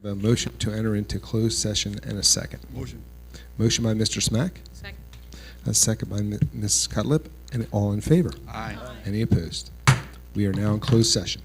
A motion to enter into closed session and a second. Motion. Motion by Mr. Smack, Second. a second by Ms. Cutlip, and all in favor. Aye. Any opposed? We are now in closed session.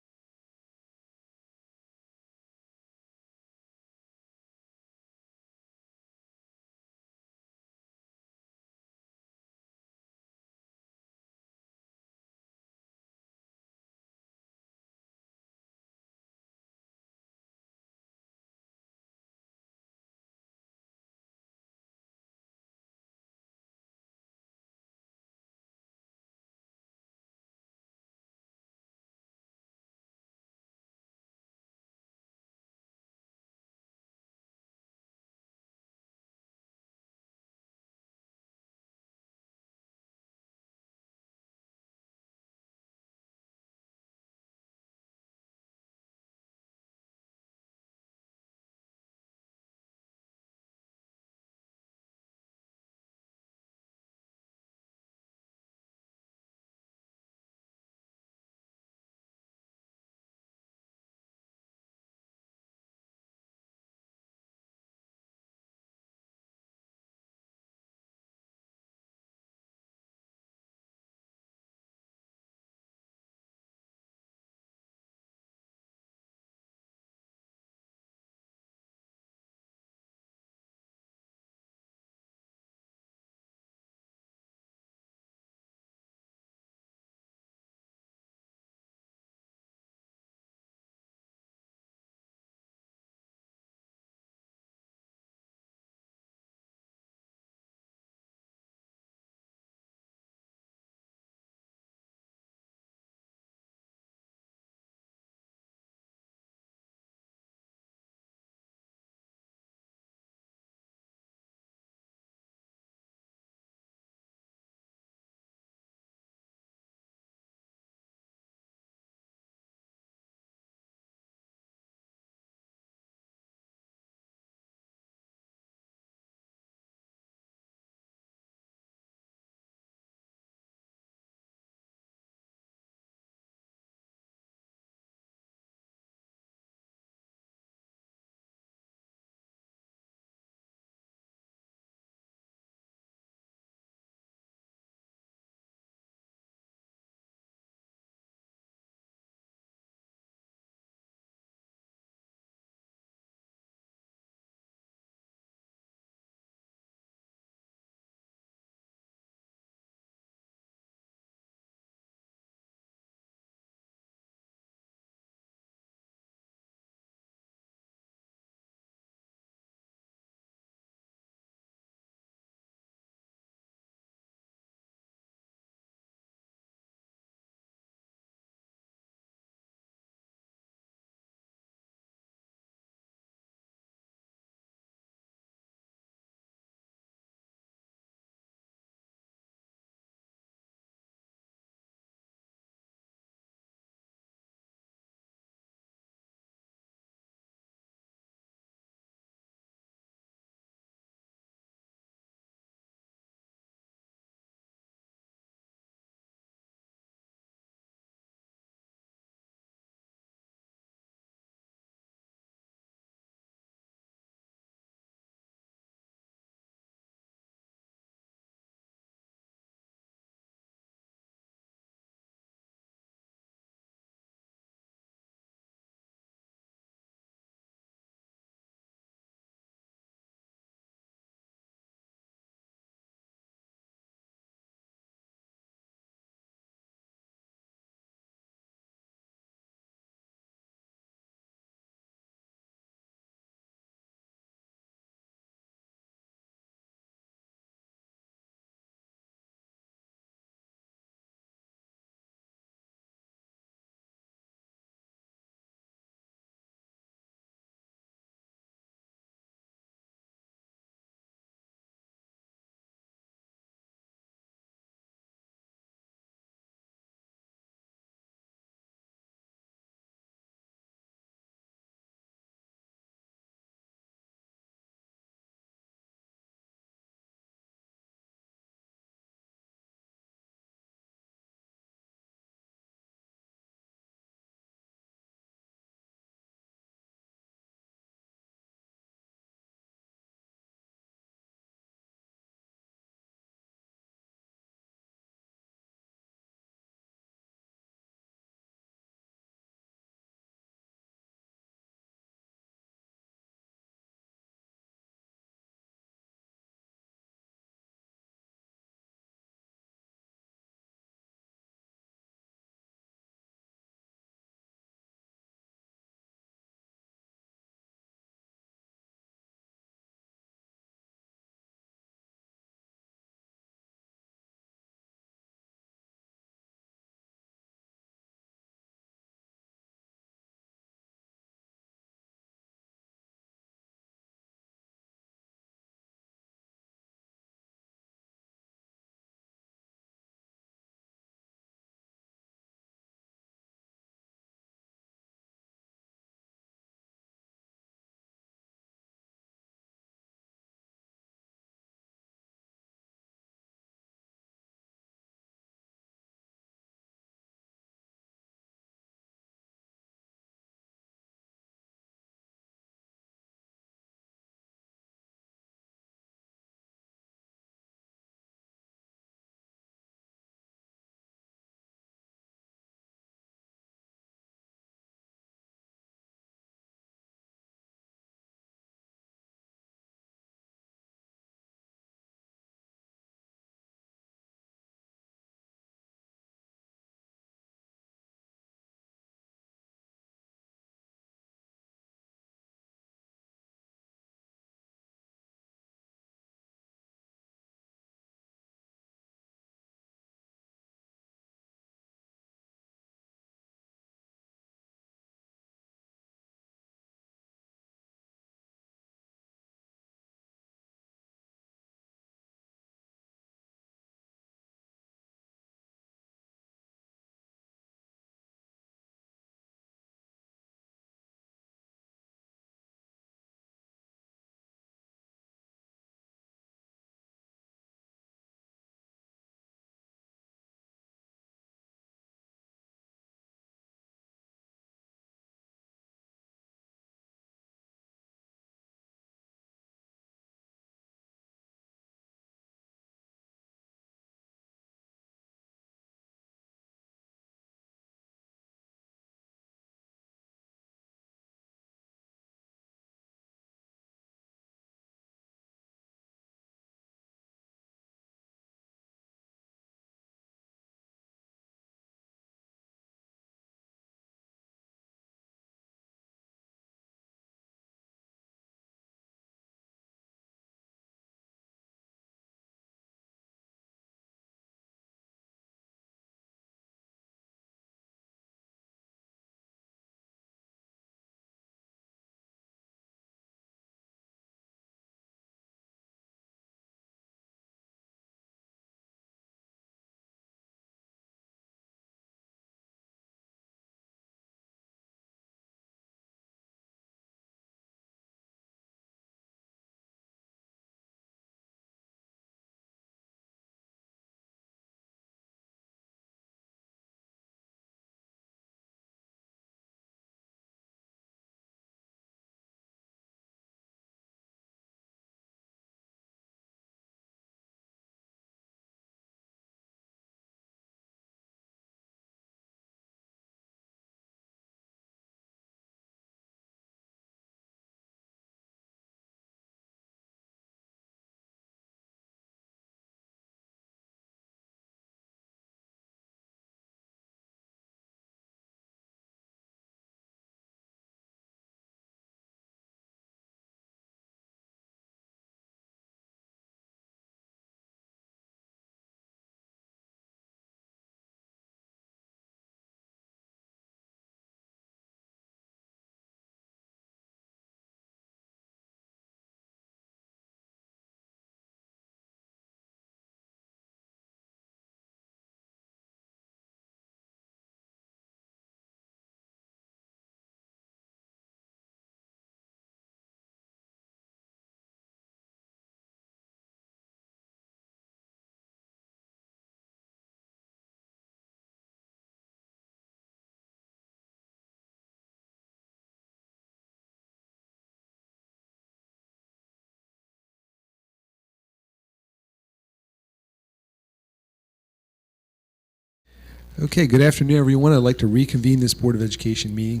Okay, good afternoon, everyone. I'd like to reconvene this Board of Education meeting,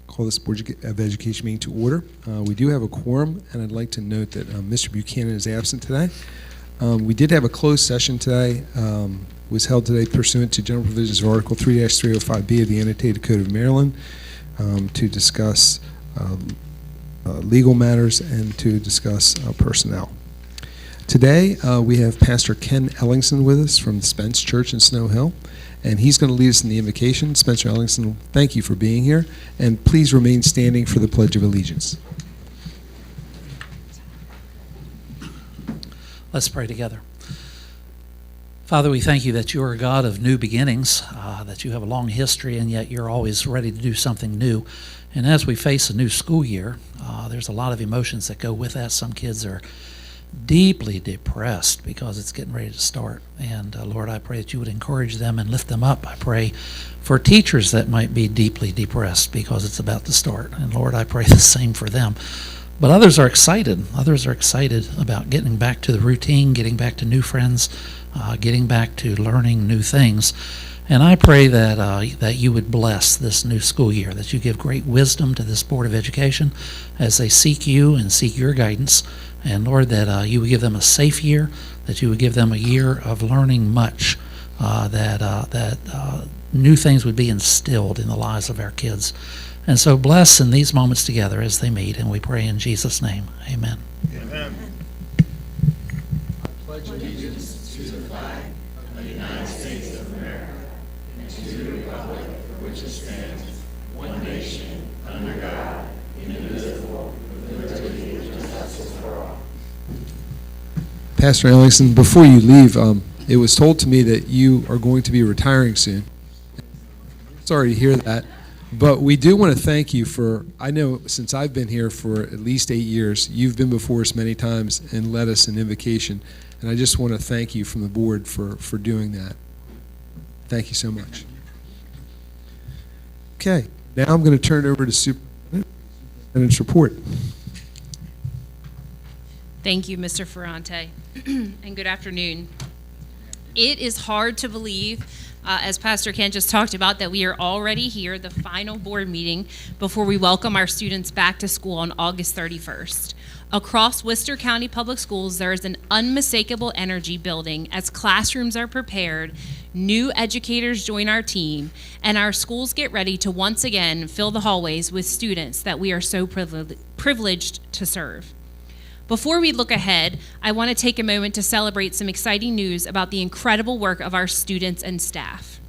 call this Board of Education meeting to order. We do have a quorum, and I'd like to note that Mr. Buchanan is absent today. We did have a closed session today, was held today pursuant to General Provisions of Article 3-305B of the Annotated Code of Maryland to discuss legal matters and to discuss personnel. Today, we have Pastor Ken Ellingson with us from the Spence Church in Snow Hill, and he's going to lead us in the invocation. Spencer Ellingson, thank you for being here, and please remain standing for the Pledge of Allegiance. Let's pray together. Father, we thank you that you are a God of new beginnings, that you have a long history, and yet you're always ready to do something new. And as we face a new school year, there's a lot of emotions that go with that. Some kids are deeply depressed because it's getting ready to start. And Lord, I pray that you would encourage them and lift them up. I pray for teachers that might be deeply depressed because it's about to start. And Lord, I pray the same for them. But others are excited. Others are excited about getting back to the routine, getting back to new friends, getting back to learning new things. And I pray that you would bless this new school year, that you give great wisdom to this Board of Education as they seek you and seek your guidance. And Lord, that you would give them a safe year, that you would give them a year of learning much, that new things would be instilled in the lives of our kids. And so bless in these moments together as they meet, and we pray in Jesus' name. Amen. Amen. I pledge allegiance to the flag of the United States of America and to the republic for which it stands, one nation, under God, indivisible, with liberty and justice for all. Pastor Ellingson, before you leave, it was told to me that you are going to be retiring soon. Sorry to hear that. But we do want to thank you for, I know since I've been here for at least 8 years, you've been before us many times and led us in invocation. And I just want to thank you from the board for doing that. Thank you so much. Okay, now I'm going to turn it over to Superintendent's report. Thank you, Mr. Ferrante, and good afternoon. It is hard to believe, as Pastor Ken just talked about, that we are already here, the final board meeting, before we welcome our students back to school on August 31st. Across Worcester County Public Schools, there is an unmistakable energy building as classrooms are prepared, new educators join our team, and our schools get ready to once again fill the hallways with students that we are so privileged to serve. Before we look ahead, I want to take a moment to celebrate some exciting news about the incredible work of our students and staff.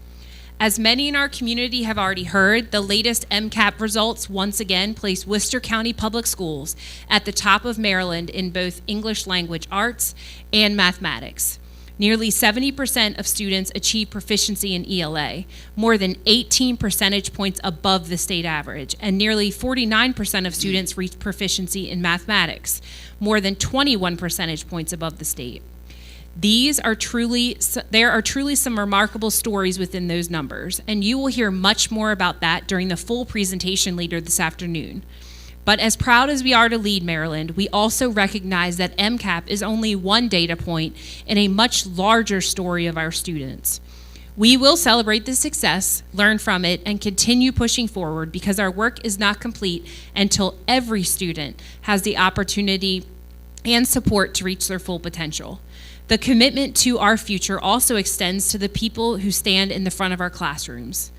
As many in our community have already heard, the latest MCAP results once again place Worcester County Public Schools at the top of Maryland in both English language arts and mathematics. Nearly 70% of students achieve proficiency in ELA, more than 18 percentage points above the state average, and nearly 49% of students reach proficiency in mathematics, more than 21 percentage points above the state. There are truly some remarkable stories within those numbers, and you will hear much more about that during the full presentation later this afternoon. But as proud as we are to lead Maryland, we also recognize that MCAP is only one data point in a much larger story of our students. We will celebrate this success, learn from it, and continue pushing forward because our work is not complete until every student has the opportunity and support to reach their full potential. The commitment to our future also extends to the people who stand in the front of our classrooms.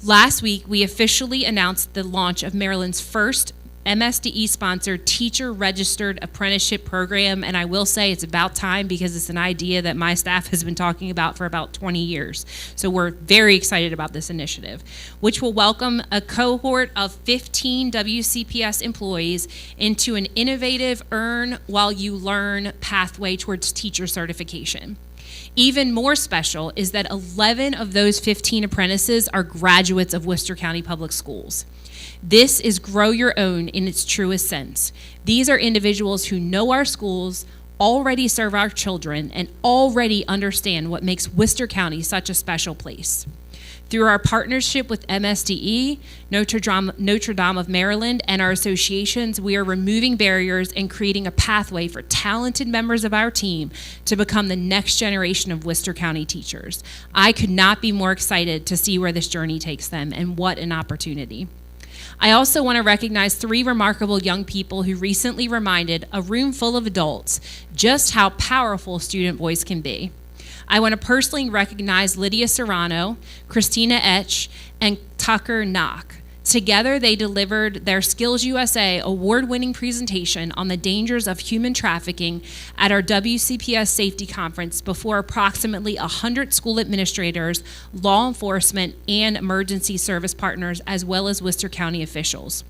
Last week, we officially announced the launch of Maryland's first MSDE-sponsored teacher-registered apprenticeship program, and I will say it's about time because it's an idea that my staff has been talking about for about 20 years. So we're very excited about this initiative, which will welcome a cohort of 15 WCPS employees into an innovative earn while you learn pathway towards teacher certification. Even more special is that 11 of those 15 apprentices are graduates of Worcester County Public Schools. This is grow your own in its truest sense. These are individuals who know our schools, already serve our children, and already understand what makes Worcester County such a special place. Through our partnership with MSDE, Notre Dame of Maryland, and our associations, we are removing barriers and creating a pathway for talented members of our team to become the next generation of Worcester County teachers. I could not be more excited to see where this journey takes them, and what an opportunity. I also want to recognize 3 remarkable young people who recently reminded a room full of adults just how powerful student voice can be. I want to personally recognize Lydia Serrano, Christina Etch, and Tucker Knock. Together, they delivered their Skills USA award-winning presentation on the dangers of human trafficking at our WCPS Safety Conference before approximately 100 school administrators, law enforcement, and emergency service partners, as well as Worcester County officials.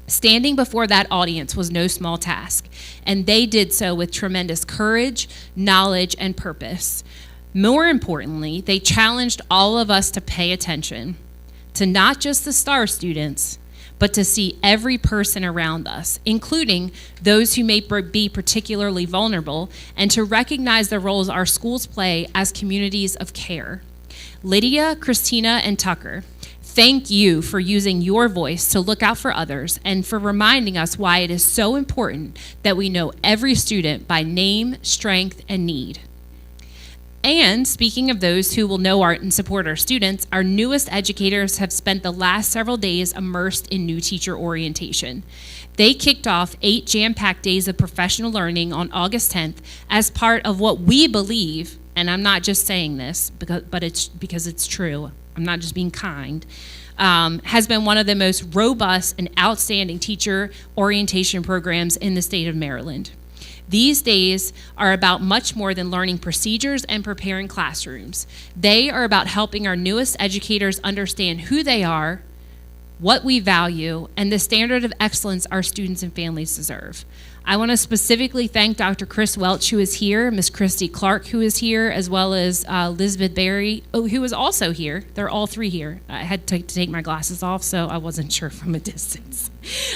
Standing before that audience was no small task, and they did so with tremendous courage, knowledge, and purpose. More importantly, they challenged all of us to pay attention to not just the STAR students, but to see every person around us, including those who may be particularly vulnerable, and to recognize the roles our schools play as communities of care. Lydia, Christina, and Tucker, thank you for using your voice to look out for others and for reminding us why it is so important that we know every student by name, strength, and need. And speaking of those who will know art and support our students, our newest educators have spent the last several days immersed in new teacher orientation. They kicked off 8 jam-packed days of professional learning on August 10th as part of what we believe, and I'm not just saying this, but it's because it's true, I'm not just being kind, has been one of the most robust and outstanding teacher orientation programs in the state of Maryland. These days are about much more than learning procedures and preparing classrooms. They are about helping our newest educators understand who they are, what we value, and the standard of excellence our students and families deserve. I want to specifically thank Dr. Chris Welch, who is here, Ms. Christy Clark, who is here, as well as Elizabeth Berry, who is also here. They're all 3 here. I had to take my glasses off, so I wasn't sure from a distance.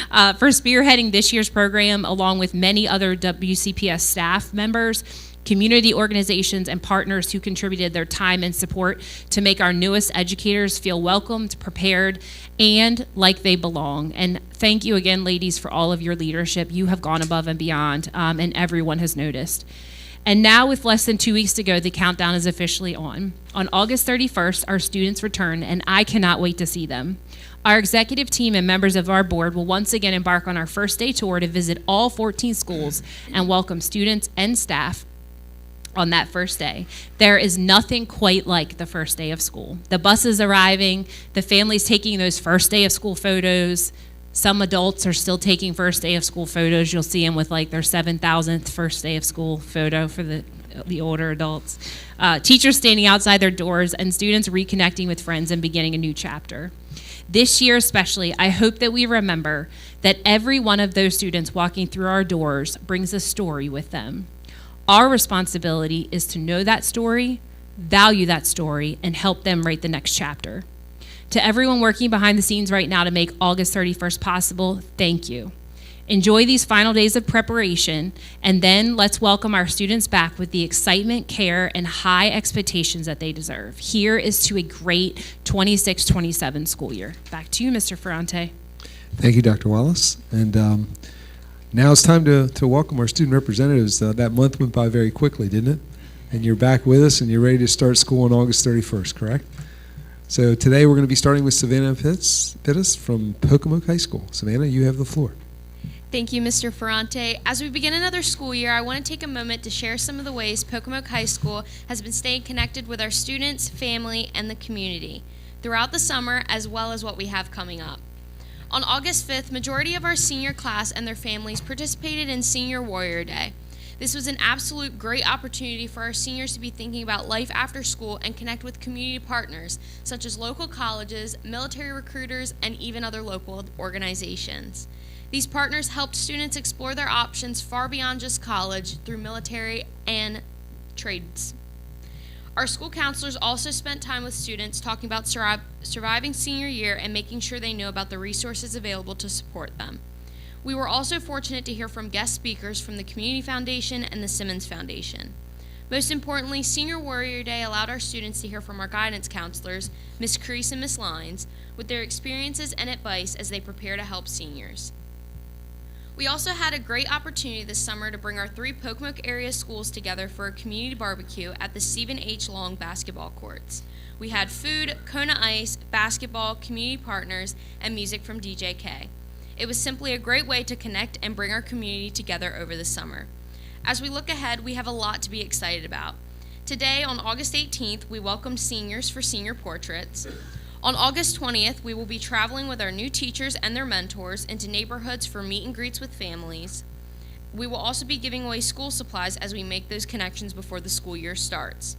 For spearheading this year's program, along with many other WCPS staff members, community organizations, and partners who contributed their time and support to make our newest educators feel welcomed, prepared, and like they belong. And thank you again, ladies, for all of your leadership. You have gone above and beyond, and everyone has noticed. And now, with less than 2 weeks to go, the countdown is officially on. On August 31st, our students return, and I cannot wait to see them. Our executive team and members of our board will once again embark on our first day tour to visit all 14 schools and welcome students and staff on that first day. There is nothing quite like the first day of school. The buses arriving, the families taking those first day of school photos. Some adults are still taking first day of school photos. You'll see them with like their 7,000th first day of school photo for the older adults. Teachers standing outside their doors, and students reconnecting with friends and beginning a new chapter. This year especially, I hope that we remember that every one of those students walking through our doors brings a story with them. Our responsibility is to know that story, value that story, and help them write the next chapter. To everyone working behind the scenes right now to make August 31st possible, thank you. Enjoy these final days of preparation, and then let's welcome our students back with the excitement, care, and high expectations that they deserve. Here is to a great 26-27 school year. Back to you, Mr. Ferrante. Thank you, Dr. Wallace. And now it's time to welcome our student representatives. That month went by very quickly, didn't it? And you're back with us, and you're ready to start school on August 31st, correct? So today we're going to be starting with Savannah Pittis from Pocomoke High School. Savannah, you have the floor. Thank you, Mr. Ferrante. As we begin another school year, I want to take a moment to share some of the ways Pocomoke High School has been staying connected with our students, family, and the community throughout the summer, as well as what we have coming up. On August 5th, majority of our senior class and their families participated in Senior Warrior Day. This was an absolute great opportunity for our seniors to be thinking about life after school and connect with community partners, such as local colleges, military recruiters, and even other local organizations. These partners helped students explore their options far beyond just college through military and trades. Our school counselors also spent time with students talking about surviving senior year and making sure they know about the resources available to support them. We were also fortunate to hear from guest speakers from the Community Foundation and the Simmons Foundation. Most importantly, Senior Warrior Day allowed our students to hear from our guidance counselors, Ms. Crease and Ms. Lyons, with their experiences and advice as they prepare to help seniors. We also had a great opportunity this summer to bring our 3 Pocomoke area schools together for a community barbecue at the Stephen H. Long basketball courts. We had food, Kona Ice, basketball, community partners, and music from DJ K. It was simply a great way to connect and bring our community together over the summer. As we look ahead, we have a lot to be excited about. Today, on August 18th, we welcomed seniors for senior portraits. On August 20th, we will be traveling with our new teachers and their mentors into neighborhoods for meet and greets with families. We will also be giving away school supplies as we make those connections before the school year starts.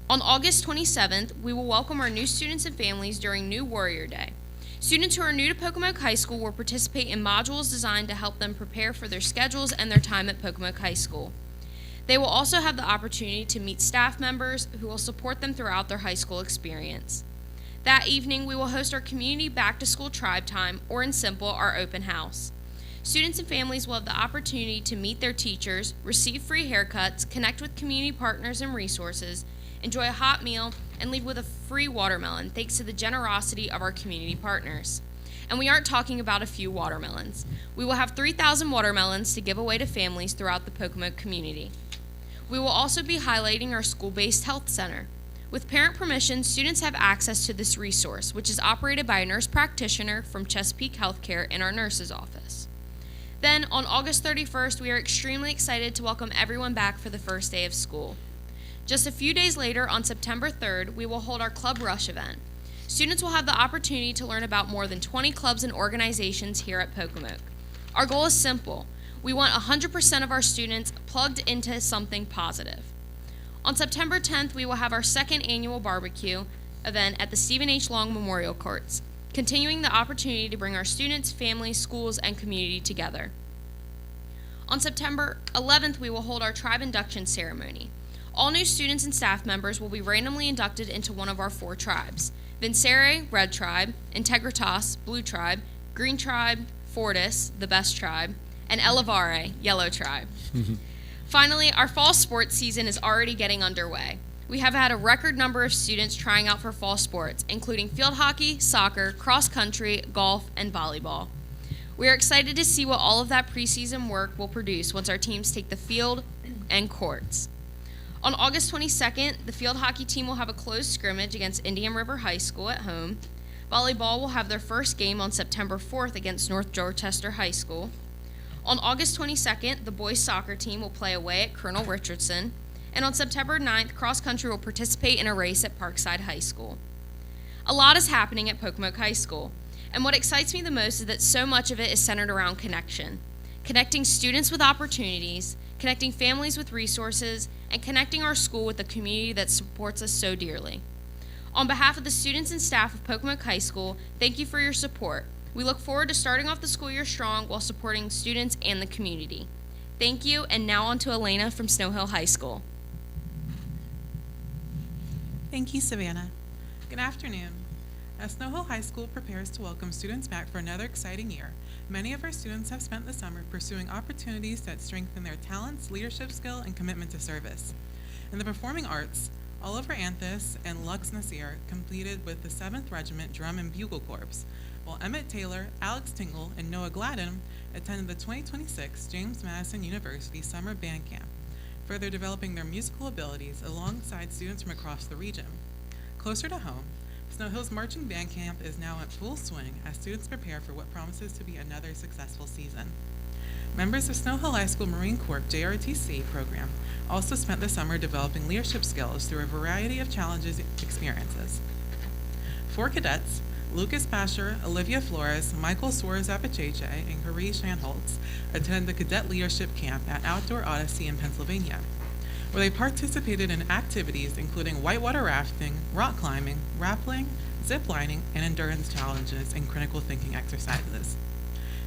On August 27th, we will welcome our new students and families during New Warrior Day. Students who are new to Pocomoke High School will participate in modules designed to help them prepare for their schedules and their time at Pocomoke High School. They will also have the opportunity to meet staff members who will support them throughout their high school experience. That evening, we will host our community back-to-school tribe time, or in simple, our open house. Students and families will have the opportunity to meet their teachers, receive free haircuts, connect with community partners and resources, enjoy a hot meal, and leave with a free watermelon, thanks to the generosity of our community partners. And we aren't talking about a few watermelons. We will have 3,000 watermelons to give away to families throughout the Pocomoke community. We will also be highlighting our school-based health center. With parent permission, students have access to this resource, which is operated by a nurse practitioner from Chesapeake Healthcare in our nurse's office. Then, on August 31st, we are extremely excited to welcome everyone back for the first day of school. Just a few days later, on September 3rd, we will hold our Club Rush event. Students will have the opportunity to learn about more than 20 clubs and organizations here at Pocomoke. Our goal is simple. We want 100% of our students plugged into something positive. On September 10th, we will have our 2nd annual barbecue event at the Stephen H. Long Memorial Courts, continuing the opportunity to bring our students, families, schools, and community together. On September 11th, we will hold our tribe induction ceremony. All new students and staff members will be randomly inducted into one of our 4 tribes: Vincere, Red Tribe; Integritas, Blue Tribe; Green Tribe; Fortis, the Best Tribe; and Elevare, Yellow Tribe. Finally, our fall sports season is already getting underway. We have had a record number of students trying out for fall sports, including field hockey, soccer, cross country, golf, and volleyball. We are excited to see what all of that preseason work will produce once our teams take the field and courts. On August 22nd, the field hockey team will have a closed scrimmage against Indian River High School at home. Volleyball will have their first game on September 4th against North Dorchester High School. On August 22nd, the boys soccer team will play away at Colonel Richardson, and on September 9th, cross country will participate in a race at Parkside High School. A lot is happening at Pocomoke High School, and what excites me the most is that so much of it is centered around connection. Connecting students with opportunities, connecting families with resources, and connecting our school with the community that supports us so dearly. On behalf of the students and staff of Pocomoke High School, thank you for your support. We look forward to starting off the school year strong while supporting students and the community. Thank you, and now on to Elena from Snow Hill High School. Thank you, Savannah. Good afternoon. As Snow Hill High School prepares to welcome students back for another exciting year, many of our students have spent the summer pursuing opportunities that strengthen their talents, leadership skill, and commitment to service. In the performing arts, Oliver Anthus and Lux Nasir completed with the 7th Regiment Drum and Bugle Corps, while Emmett Taylor, Alex Tingle, and Noah Gladden attended the 2026 James Madison University Summer Band Camp, further developing their musical abilities alongside students from across the region. Closer to home, Snow Hill's Marching Band Camp is now in full swing as students prepare for what promises to be another successful season. Members of Snow Hill High School Marine Corps JRTC program also spent the summer developing leadership skills through a variety of challenges and experiences. 4 cadets, Lucas Basher, Olivia Flores, Michael Suarez-Apacheche, and Harish Shanholtz, attended the Cadet Leadership Camp at Outdoor Odyssey in Pennsylvania, where they participated in activities including whitewater rafting, rock climbing, rappelling, zip lining, and endurance challenges and critical thinking exercises.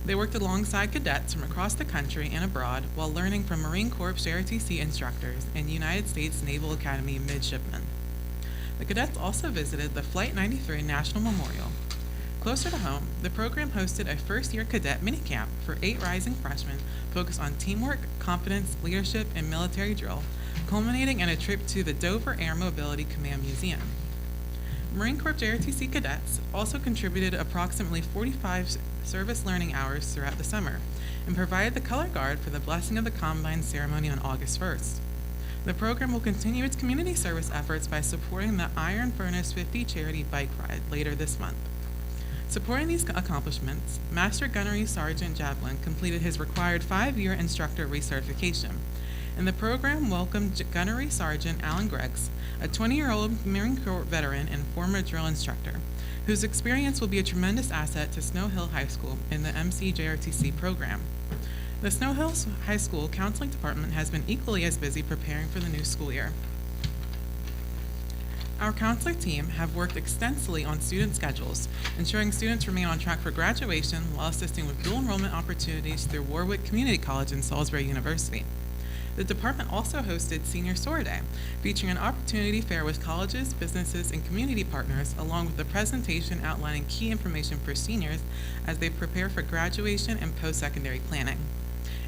They worked alongside cadets from across the country and abroad while learning from Marine Corps JRTC instructors and United States Naval Academy midshipmen. The cadets also visited the Flight 93 National Memorial. Closer to home, the program hosted a first-year cadet minicamp for 8 rising freshmen focused on teamwork, competence, leadership, and military drill, culminating in a trip to the Dover Air Mobility Command Museum. Marine Corps JRTC cadets also contributed approximately 45 service learning hours throughout the summer and provided the color guard for the Blessing of the Combine ceremony on August 1st. The program will continue its community service efforts by supporting the Iron Furnace 50 charity bike ride later this month. Supporting these accomplishments, Master Gunnery Sergeant Javelin completed his required 5-year instructor recertification, and the program welcomed Gunnery Sergeant Alan Greggs, a 20-year-old Marine Corps veteran and former drill instructor, whose experience will be a tremendous asset to Snow Hill High School in the MCJRTC program. The Snow Hill High School Counseling Department has been equally as busy preparing for the new school year. Our counselor team have worked extensively on student schedules, ensuring students remain on track for graduation while assisting with dual enrollment opportunities through Warwick Community College and Salisbury University. The department also hosted Senior Soar Day, featuring an opportunity fair with colleges, businesses, and community partners, along with a presentation outlining key information for seniors as they prepare for graduation and post-secondary planning.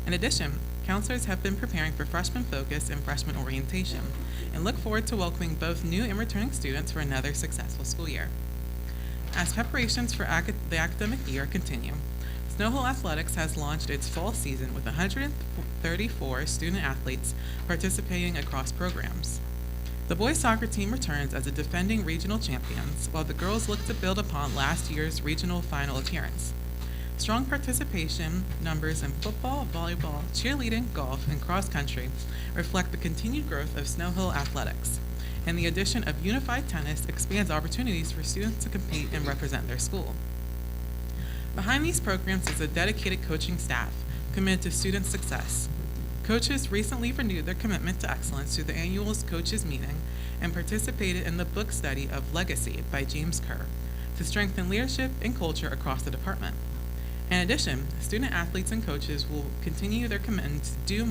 In addition, counselors have been preparing for Freshman Focus and Freshman Orientation, and look forward to welcoming both new and returning students for another successful school year. As preparations for the academic year continue, Snow Hill Athletics has launched its fall season with 134 student athletes participating across programs. The boys soccer team returns as the defending regional champions, while the girls look to build upon last year's regional final appearance. Strong participation numbers in football, volleyball, cheerleading, golf, and cross country reflect the continued growth of Snow Hill Athletics, and the addition of unified tennis expands opportunities for students to compete and represent their school. Behind these programs is a dedicated coaching staff committed to student success. Coaches recently renewed their commitment to excellence through the annual coaches meeting and participated in the book study of Legacy by James Kerr to strengthen leadership and culture across the department. In addition, student athletes and coaches will continue their commitment to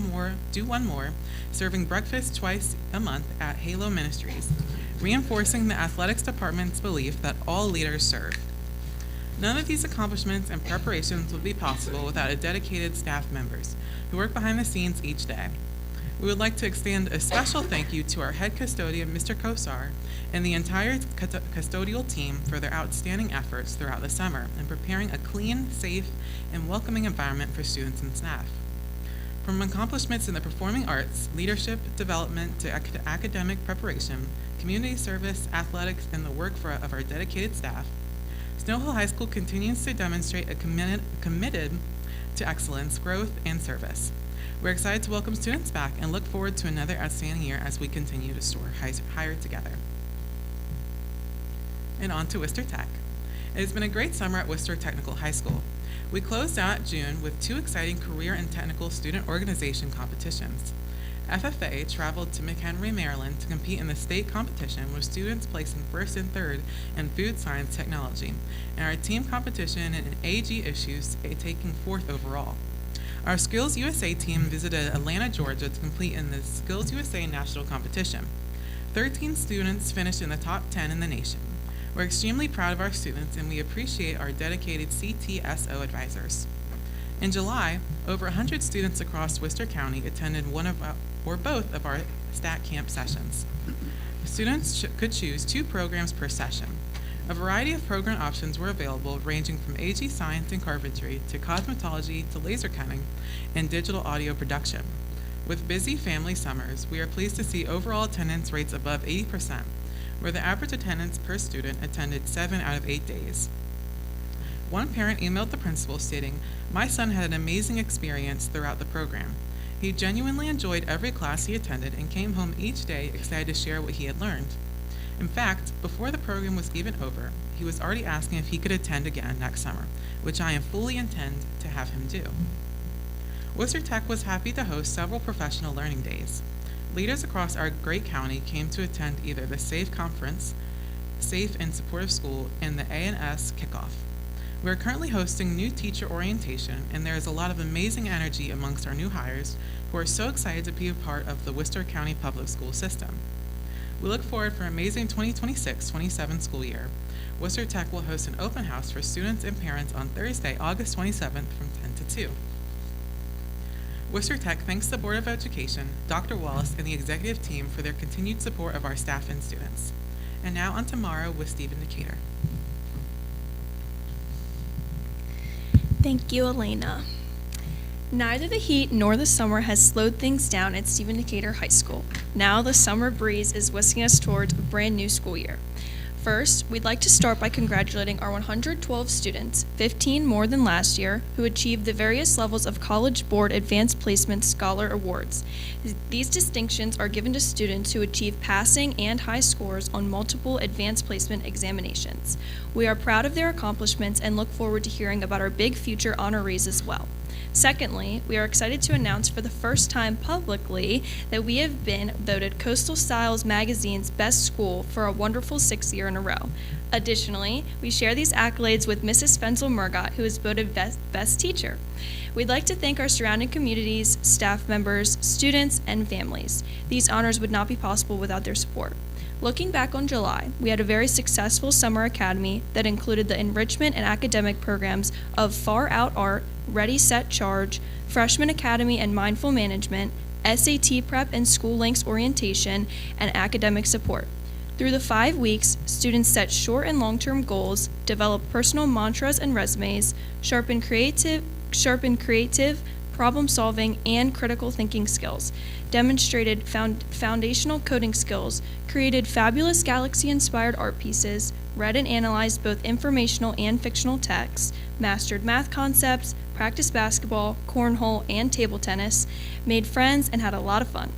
do one more, serving breakfast twice a month at Halo Ministries, reinforcing the athletics department's belief that all leaders serve. None of these accomplishments and preparations would be possible without a dedicated staff members who work behind the scenes each day. We would like to extend a special thank you to our head custodian, Mr. Kosar, and the entire custodial team for their outstanding efforts throughout the summer in preparing a clean, safe, and welcoming environment for students and staff. From accomplishments in the performing arts, leadership development to academic preparation, community service, athletics, and the work of our dedicated staff, Snow Hill High School continues to demonstrate a committed to excellence, growth, and service. We're excited to welcome students back and look forward to another outstanding year as we continue to soar higher together. And on to Worcester Tech. It has been a great summer at Worcester Technical High School. We closed out June with 2 exciting career and technical student organization competitions. FFA traveled to McHenry, Maryland to compete in the state competition with students placing 1st and 3rd in food science technology, and our team competition in AG issues taking 4th overall. Our Skills USA team visited Atlanta, Georgia to compete in the Skills USA National Competition. 13 students finished in the top 10 in the nation. We're extremely proud of our students, and we appreciate our dedicated CTSO advisors. In July, over 100 students across Worcester County attended one of or both of our STAT Camp sessions. Students could choose 2 programs per session. A variety of program options were available, ranging from AG Science and Carpentry to cosmetology to laser cutting and digital audio production. With busy family summers, we are pleased to see overall attendance rates above 80%, where the average attendance per student attended 7 out of 8 days. One parent emailed the principal stating, "My son had an amazing experience throughout the program. He genuinely enjoyed every class he attended and came home each day excited to share what he had learned. In fact, before the program was even over, he was already asking if he could attend again next summer, which I fully intend to have him do." Worcester Tech was happy to host several professional learning days. Leaders across our great county came to attend either the SAFE Conference, Safe and Supportive School, and the A&S Kickoff. We are currently hosting new teacher orientation, and there is a lot of amazing energy amongst our new hires who are so excited to be a part of the Worcester County Public School system. We look forward for an amazing 2026-27 school year. Worcester Tech will host an open house for students and parents on Thursday, August 27th from 10 to 2. Worcester Tech thanks the Board of Education, Dr. Wallace, and the executive team for their continued support of our staff and students. And now on tomorrow with Stephen Decatur. Thank you, Elena. Neither the heat nor the summer has slowed things down at Stephen Decatur High School. Now the summer breeze is whisking us towards a brand new school year. First, we'd like to start by congratulating our 112 students, 15 more than last year, who achieved the various levels of College Board Advanced Placement Scholar Awards. These distinctions are given to students who achieve passing and high scores on multiple advanced placement examinations. We are proud of their accomplishments and look forward to hearing about our big future honorees as well. Secondly, we are excited to announce for the first time publicly that we have been voted Coastal Styles Magazine's best school for a wonderful 6th year in a row. Additionally, we share these accolades with Mrs. Fenzel-Murgott, who is voted best teacher. We'd like to thank our surrounding communities, staff members, students, and families. These honors would not be possible without their support. Looking back on July, we had a very successful summer academy that included the enrichment and academic programs of Far Out Art, Ready, Set, Charge, Freshman Academy and Mindful Management, SAT Prep and School Links Orientation, and academic support. Through the 5 weeks, students set short and long-term goals, developed personal mantras and resumes, sharpened creative, problem-solving, and critical thinking skills, demonstrated foundational coding skills, created fabulous Galaxy-inspired art pieces, read and analyzed both informational and fictional texts, mastered math concepts, practiced basketball, cornhole, and table tennis, made friends, and had a lot of fun.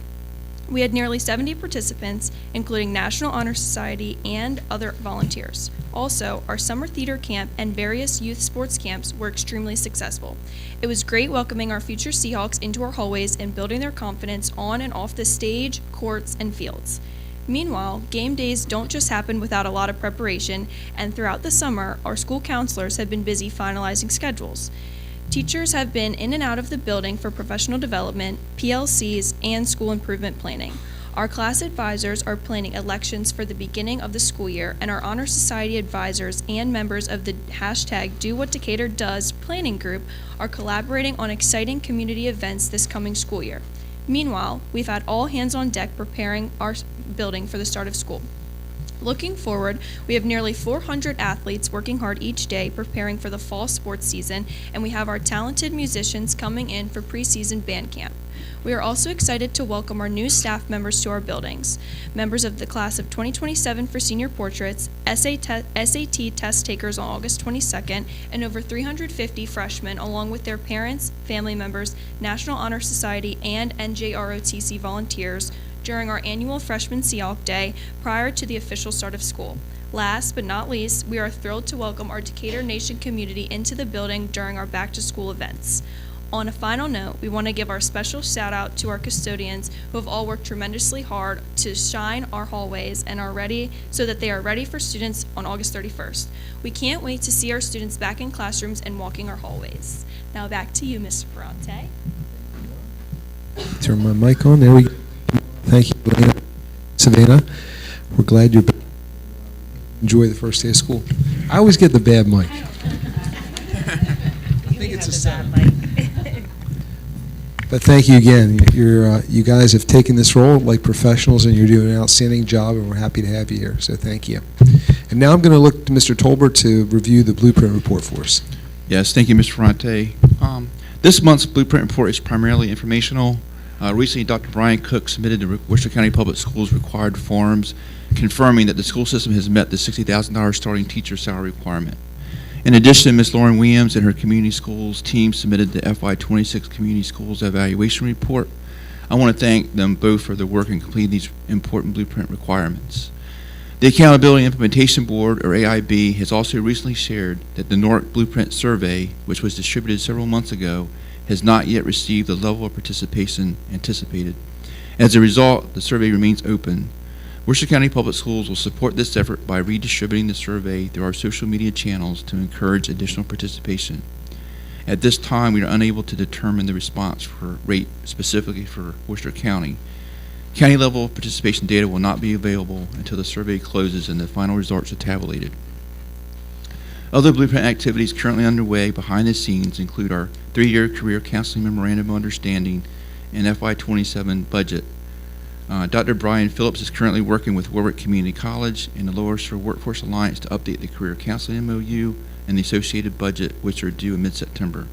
We had nearly 70 participants, including National Honor Society and other volunteers. Also, our summer theater camp and various youth sports camps were extremely successful. It was great welcoming our future Seahawks into our hallways and building their confidence on and off the stage, courts, and fields. Meanwhile, game days don't just happen without a lot of preparation, and throughout the summer, our school counselors have been busy finalizing schedules. Teachers have been in and out of the building for professional development, PLCs, and school improvement planning. Our class advisors are planning elections for the beginning of the school year, and our Honor Society advisors and members of the #DoWhatDecatur Does planning group are collaborating on exciting community events this coming school year. Meanwhile, we've had all hands on deck preparing our building for the start of school. Looking forward, we have nearly 400 athletes working hard each day preparing for the fall sports season, and we have our talented musicians coming in for preseason band camp. We are also excited to welcome our new staff members to our buildings. Members of the class of 2027 for senior portraits, SAT test takers on August 22nd, and over 350 freshmen along with their parents, family members, National Honor Society, and NJROTC volunteers during our annual Freshman Seahawk Day prior to the official start of school. Last but not least, we are thrilled to welcome our Decatur Nation community into the building during our back-to-school events. On a final note, we want to give our special shout out to our custodians who have all worked tremendously hard to shine our hallways and are ready so that they are ready for students on August 31st. We can't wait to see our students back in classrooms and walking our hallways. Now back to you, Mr. Ferrante. Turn my mic on. There we go. Thank you, Elena. Savannah, we're glad you're back. Enjoy the first day of school. I always get the bad mic. I think it's a setup. But thank you again. You guys have taken this role like professionals, and you're doing an outstanding job, and we're happy to have you here. So thank you. And now I'm going to look to Mr. Tolbert to review the blueprint report for us. Yes, thank you, Mr. Ferrante. This month's blueprint report is primarily informational. Recently, Dr. Brian Cook submitted to Worcester County Public Schools required forms confirming that the school system has met the $60,000 starting teacher salary requirement. In addition, Ms. Lauren Williams and her community schools team submitted the FY26 Community Schools Evaluation Report. I want to thank them both for their work in completing these important blueprint requirements. The Accountability Implementation Board, or AIB, has also recently shared that the NORC Blueprint Survey, which was distributed several months ago, has not yet received the level of participation anticipated. As a result, the survey remains open. Worcester County Public Schools will support this effort by redistributing the survey through our social media channels to encourage additional participation. At this time, we are unable to determine the response rate specifically for Worcester County. County level participation data will not be available until the survey closes and the final results are tabulated. Other Blueprint activities currently underway behind the scenes include our 3-year career counseling memorandum of understanding and FY27 budget. Dr. Brian Phillips is currently working with Warwick Community College and the Lower Shore Workforce Alliance to update the career counseling MOU and the associated budget, which are due in mid-September.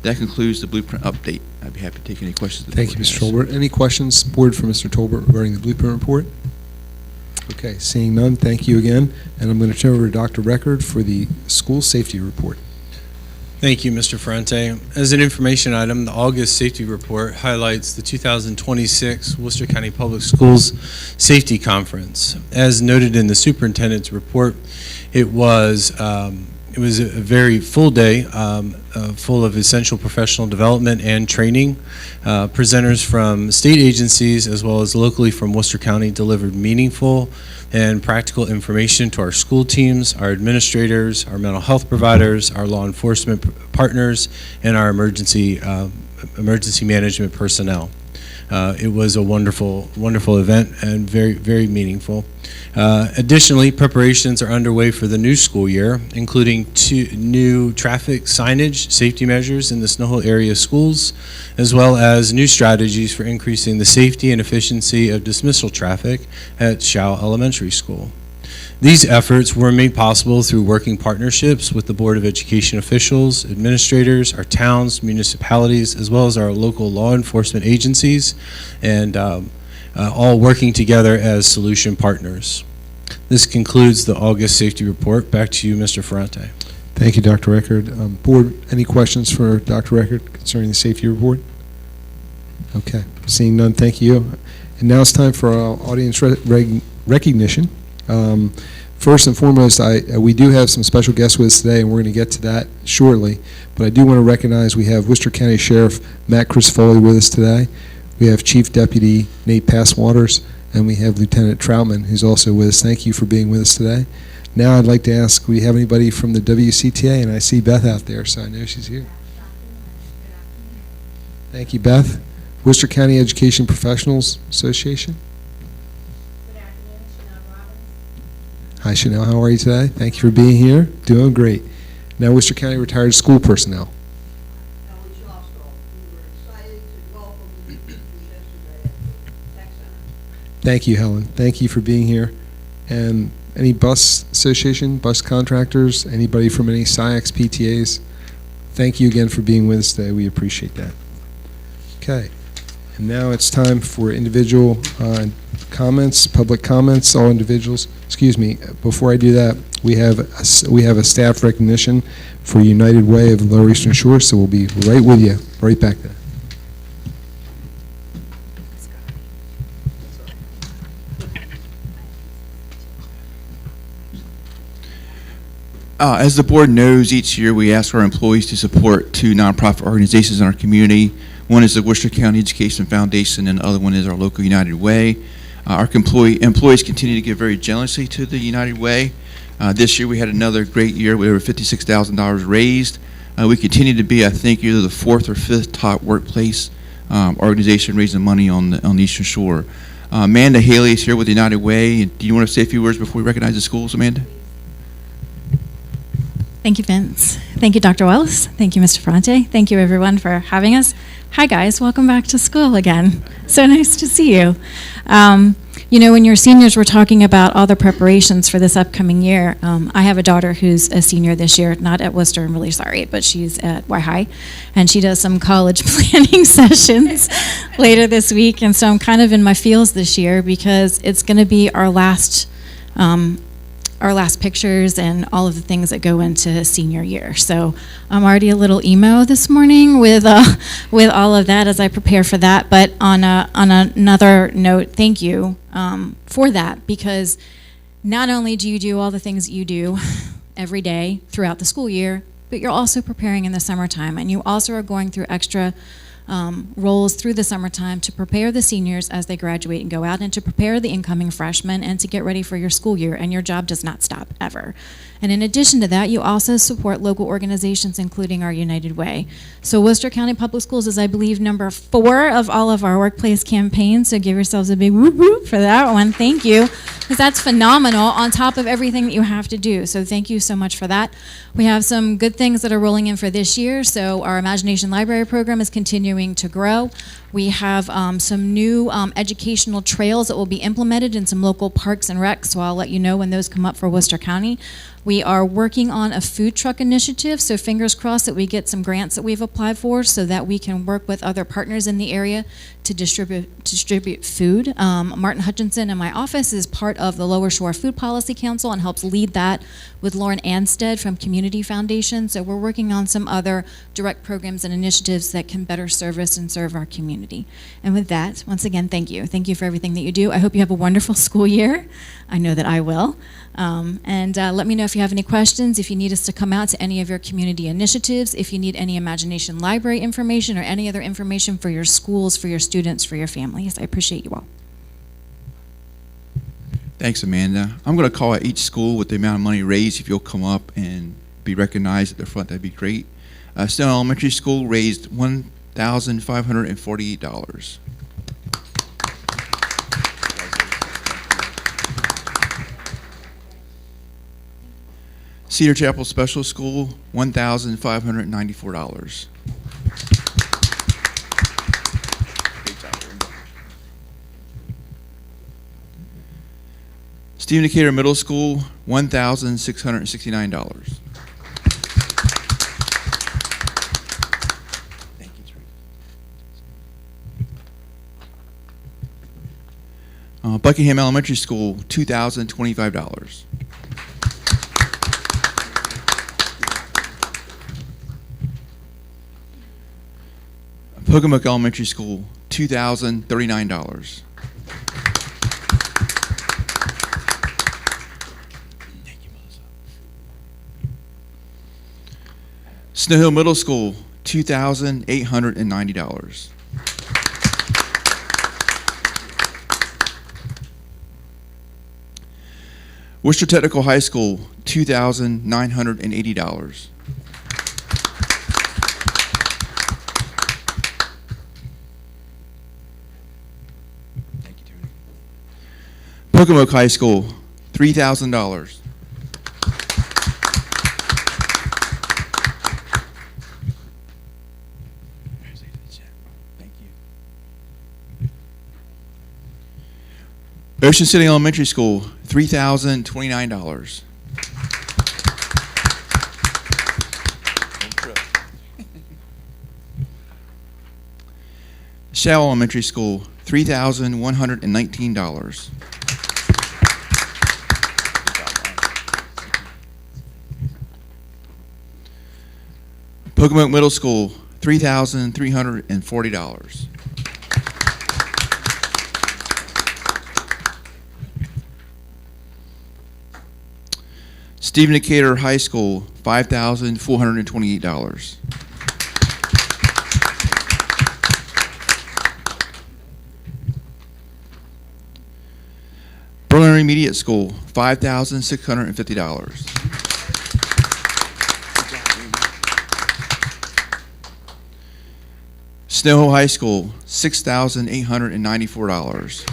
That concludes the Blueprint update. I'd be happy to take any questions. that the Thank you, board Mr. has. Tolbert. Any questions, board, for Mr. Tolbert regarding the Blueprint report? Okay, seeing none, thank you again. And I'm going to turn over to Dr. Record for the school safety report. Thank you, Mr. Ferrante. As an information item, the August safety report highlights the 2026 Worcester County Public Schools Safety Conference. As noted in the superintendent's report, it was a very full day, full of essential professional development and training. Presenters from state agencies as well as locally from Worcester County delivered meaningful and practical information to our school teams, our administrators, our mental health providers, our law enforcement partners, and our emergency management personnel. It was a wonderful event and very, very meaningful. Additionally, preparations are underway for the new school year, including 2 new traffic signage safety measures in the Snow Hill area schools, as well as new strategies for increasing the safety and efficiency of dismissal traffic at Shaw Elementary School. These efforts were made possible through working partnerships with the Board of Education officials, administrators, our towns, municipalities, as well as our local law enforcement agencies, and all working together as solution partners. This concludes the August safety report. Back to you, Mr. Ferrante. Thank you, Dr. Record. Board, any questions for Dr. Record concerning the safety report? Okay, seeing none, thank you. And now it's time for our audience recognition. First and foremost, we do have some special guests with us today, and we're going to get to that shortly. But I do want to recognize we have Worcester County Sheriff Matt Crisfolli with us today. We have Chief Deputy Nate Passwaters, and we have Lieutenant Troutman, who's also with us. Thank you for being with us today. Now I'd like to ask, do we have anybody from the WCTA? And I see Beth out there, so I know she's here. Thank you, Beth. Worcester County Education Professionals Association. Hi, Chanel. How are you today? Thank you for being here. Doing great. Now, Worcester County Retired School Personnel. We were excited to welcome the teachers yesterday at Tech Center. Thank you, Helen. Thank you for being here. And any bus association, bus contractors, anybody from any SIACs, PTAs, thank you again for being with us today. We appreciate that. Okay. And now it's time for individual comments, public comments, all individuals. Excuse me, before I do that, we have a staff recognition for United Way of Lower Eastern Shore, so we'll be right with you, right back there. As the board knows, each year we ask our employees to support 2 nonprofit organizations in our community. One is the Worcester County Education Foundation, and the other one is our local United Way. Our employees continue to give very generously to the United Way. This year we had another great year. We over $56,000 raised. We continue to be, I think, either the 4th or 5th top workplace organization raising money on the Eastern Shore. Amanda Haley is here with the United Way. Do you want to say a few words before we recognize the schools, Amanda? Thank you, Vince. Thank you, Dr. Wells. Thank you, Mr. Ferrante. Thank you, everyone, for having us. Hi, guys. Welcome back to school again. So nice to see you. You know, when your seniors were talking about all the preparations for this upcoming year, I have a daughter who's a senior this year, not at Worcester, I'm really sorry, but she's at Y High, and she does some college planning sessions later this week, and so I'm kind of in my feels this year because it's going to be our last pictures and all of the things that go into senior year. So I'm already a little emo this morning with all of that as I prepare for that. But on another note, thank you for that, because not only do you do all the things you do every day throughout the school year, but you're also preparing in the summertime, and you also are going through extra roles through the summertime to prepare the seniors as they graduate and go out, and to prepare the incoming freshmen, and to get ready for your school year, and your job does not stop ever. And in addition to that, you also support local organizations, including our United Way. So Worcester County Public Schools is, I believe, number 4 of all of our workplace campaigns, so give yourselves a big whoop whoop for that one. Thank you. because that's phenomenal on top of everything that you have to do. So thank you so much for that. We have some good things that are rolling in for this year. So our Imagination Library program is continuing to grow. We have some new educational trails that will be implemented in some local parks and recs, so I'll let you know when those come up for Worcester County. We are working on a food truck initiative, so fingers crossed that we get some grants that we've applied for so that we can work with other partners in the area to distribute food. Martin Hutchinson in my office is part of the Lower Shore Food Policy Council and helps lead that with Lauren Anstead from Community Foundation. So we're working on some other direct programs and initiatives that can better service and serve our community. And with that, once again, thank you. Thank you for everything that you do. I hope you have a wonderful school year. I know that I will. And let me know if you have any questions, if you need us to come out to any of your community initiatives, if you need any Imagination Library information or any other information for your schools, for your students, for your families. I appreciate you all. Thanks, Amanda. I'm going to call out each school with the amount of money raised. If you'll come up and be recognized at the front, that'd be great. Snow Elementary School raised $1,548. Cedar Chapel Special School, $1,594. Stephen Decatur Middle School, $1,669. Thank you, Teresa. Buckingham Elementary School, $2,025. Pocomoke Elementary School, $2,039. Snow Hill Middle School, $2,890. Worcester Technical High School, $2,980. Pocomoke High School, $3,000. Ocean City Elementary School, $3,029. Shell Elementary School, $3,119. Pocomoke Middle School, $3,340. Stephen Decatur High School, $5,428. Berlin Intermediate School, $5,650. Snow Hill High School, $6,894.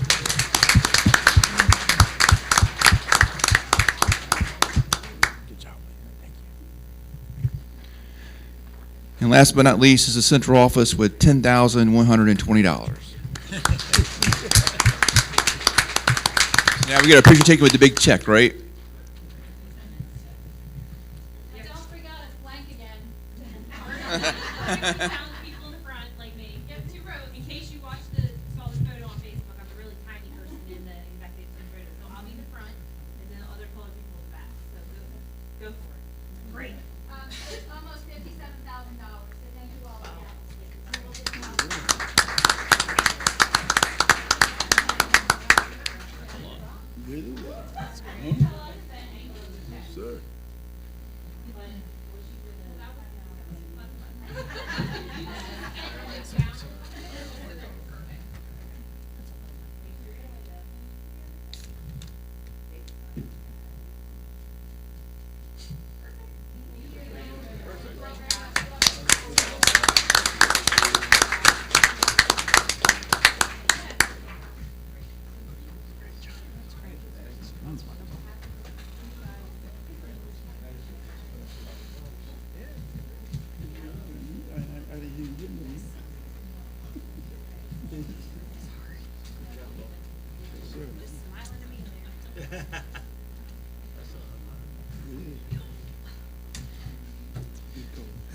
And last but not least is the central office with $10,120. Now we got a picture taken with the big check, right? Don't freak out, it's blank again. People in the front, like me. Yep, 2 rows. In case you saw the photo on Facebook, I'm a really tiny person in the executive team photo. So I'll be in the front, and then the other color people in the back. So go for it. Great. It's almost $57,000. So thank you all again.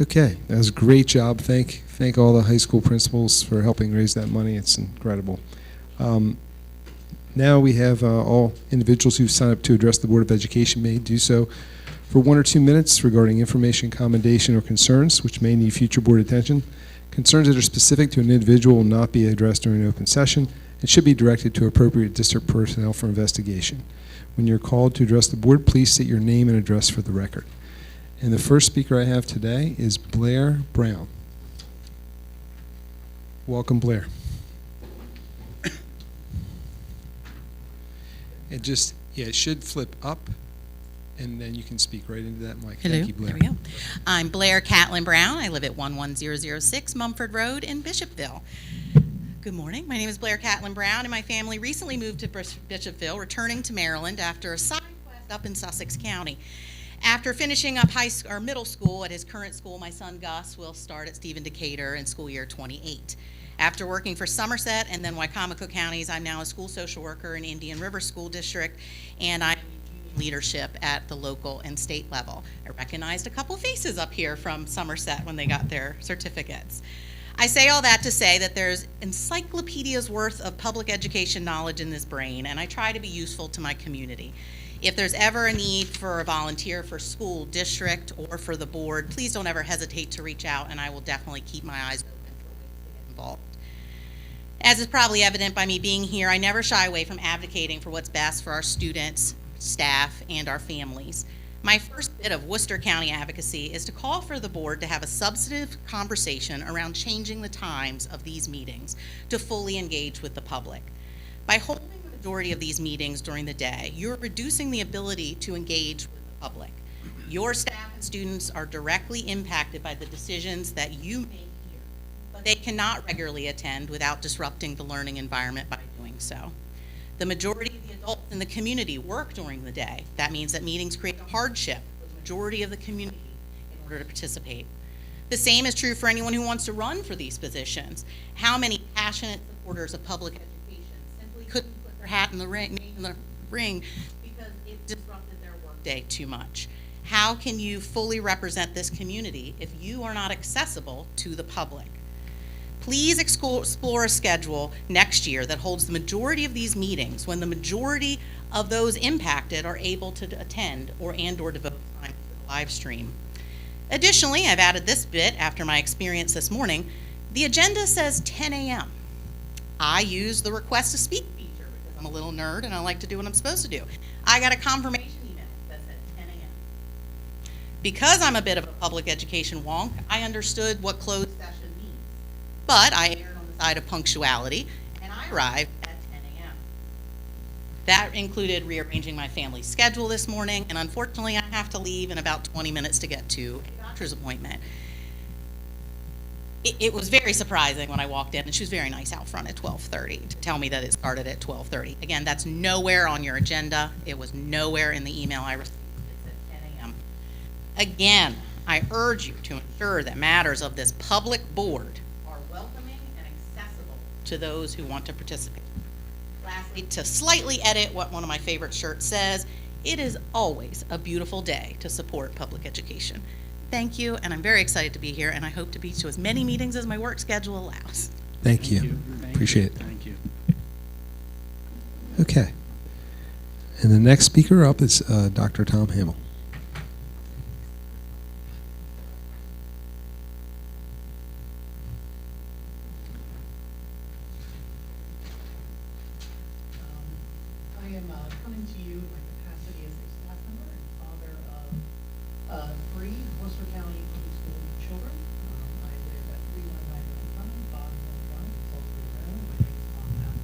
Okay, that was a great job. Thank all the high school principals for helping raise that money. It's incredible. Now we have all individuals who signed up to address the Board of Education may do so for 1 or 2 minutes regarding information, commendation, or concerns which may need future board attention. Concerns that are specific to an individual will not be addressed during an open session and should be directed to appropriate district personnel for investigation. When you're called to address the board, please state your name and address for the record. And the first speaker I have today is Blair Brown. Welcome, Blair. And just, yeah, it should flip up, and then you can speak right into that mic. Hello, Thank you, Blair. there we go. I'm Blair Catlin Brown. I live at 11006 Mumford Road in Bishopville. Good morning. My name is Blair Catlin Brown, and my family recently moved to Bishopville, returning to Maryland after a side quest up in Sussex County. After finishing up middle school at his current school, my son Gus will start at Stephen Decatur in school year 28. After working for Somerset and then Wicomico counties, I'm now a school social worker in Indian River School District, and I'm in leadership at the local and state level. I recognized a couple faces up here from Somerset when they got their certificates. I say all that to say that there's encyclopedia's worth of public education knowledge in this brain, and I try to be useful to my community. If there's ever a need for a volunteer for school, district, or for the board, please don't ever hesitate to reach out, and I will definitely keep my eyes open for ways to get involved. As is probably evident by me being here, I never shy away from advocating for what's best for our students, staff, and our families. My first bit of Worcester County advocacy is to call for the board to have a substantive conversation around changing the times of these meetings to fully engage with the public. By holding the majority of these meetings during the day, you're reducing the ability to engage with the public. Your staff and students are directly impacted by the decisions that you make here, but they cannot regularly attend without disrupting the learning environment by doing so. The majority of the adults in the community work during the day. That means that meetings create a hardship for the majority of the community in order to participate. The same is true for anyone who wants to run for these positions. How many passionate supporters of public education simply couldn't put their hat in the ring because it disrupted their workday too much? How can you fully represent this community if you are not accessible to the public? Please explore a schedule next year that holds the majority of these meetings when the majority of those impacted are able to attend or devote time to the live stream. Additionally, I've added this bit after my experience this morning. The agenda says 10 a.m. I use the request to speak feature because I'm a little nerd and I like to do what I'm supposed to do. I got a confirmation email that said 10 a.m. Because I'm a bit of a public education wonk, I understood what closed session means. But I erred on the side of punctuality, and I arrived at 10 a.m. That included rearranging my family's schedule this morning, and unfortunately I have to leave in about 20 minutes to get to a doctor's appointment. It was very surprising when I walked in, and she was very nice out front at 12:30 to tell me that it started at 12:30. Again, that's nowhere on your agenda. It was nowhere in the email I received. It said 10 a.m. Again, I urge you to ensure that matters of this public board are welcoming and accessible to those who want to participate. Lastly, to slightly edit what one of my favorite shirts says, it is always a beautiful day to support public education. Thank you, and I'm very excited to be here, and I hope to be to as many meetings as my work schedule allows. Thank you. Appreciate it. Thank you. Okay. And the next speaker up is Dr. Tom Hamill. I am coming to you in my capacity as a staff member and father of 3 Worcester County public school children. I live at 319 Common, Bond, Salisbury Road. My name is Tom Hamill.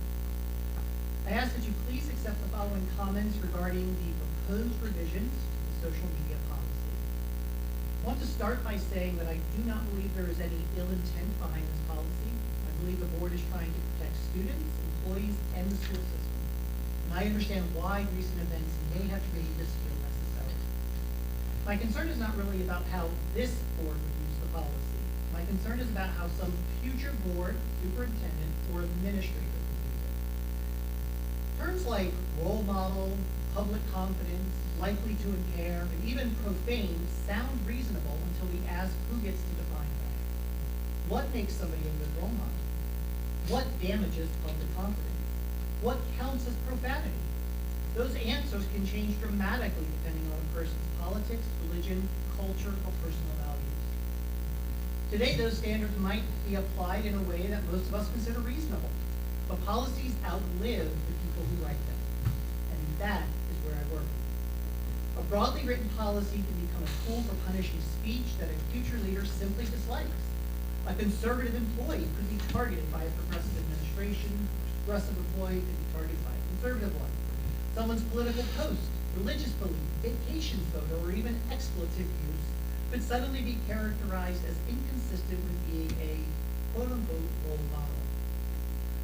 I ask that you please accept the following comments regarding the proposed revisions to the social media policy. I want to start by saying that I do not believe there is any ill intent behind this policy. I believe the board is trying to protect students, employees, and the school system. And I understand why recent events may have made this feel necessary. My concern is not really about how this board would use the policy. My concern is about how some future board, superintendent, or administrator would use it. Terms like role model, public confidence, likely to impair, and even profane sound reasonable until we ask who gets to define them. What makes somebody a good role model? What damages public confidence? What counts as profanity? Those answers can change dramatically depending on a person's politics, religion, culture, or personal values. Today, those standards might be applied in a way that most of us consider reasonable, but policies outlive the people who write them, and that is where I work. A broadly written policy can become a tool for punishing speech that a future leader simply dislikes. A conservative employee could be targeted by a progressive administration, a progressive employee could be targeted by a conservative one. Someone's political post, religious belief, vacation photo, or even expletive use could suddenly be characterized as inconsistent with being a quote-unquote role model.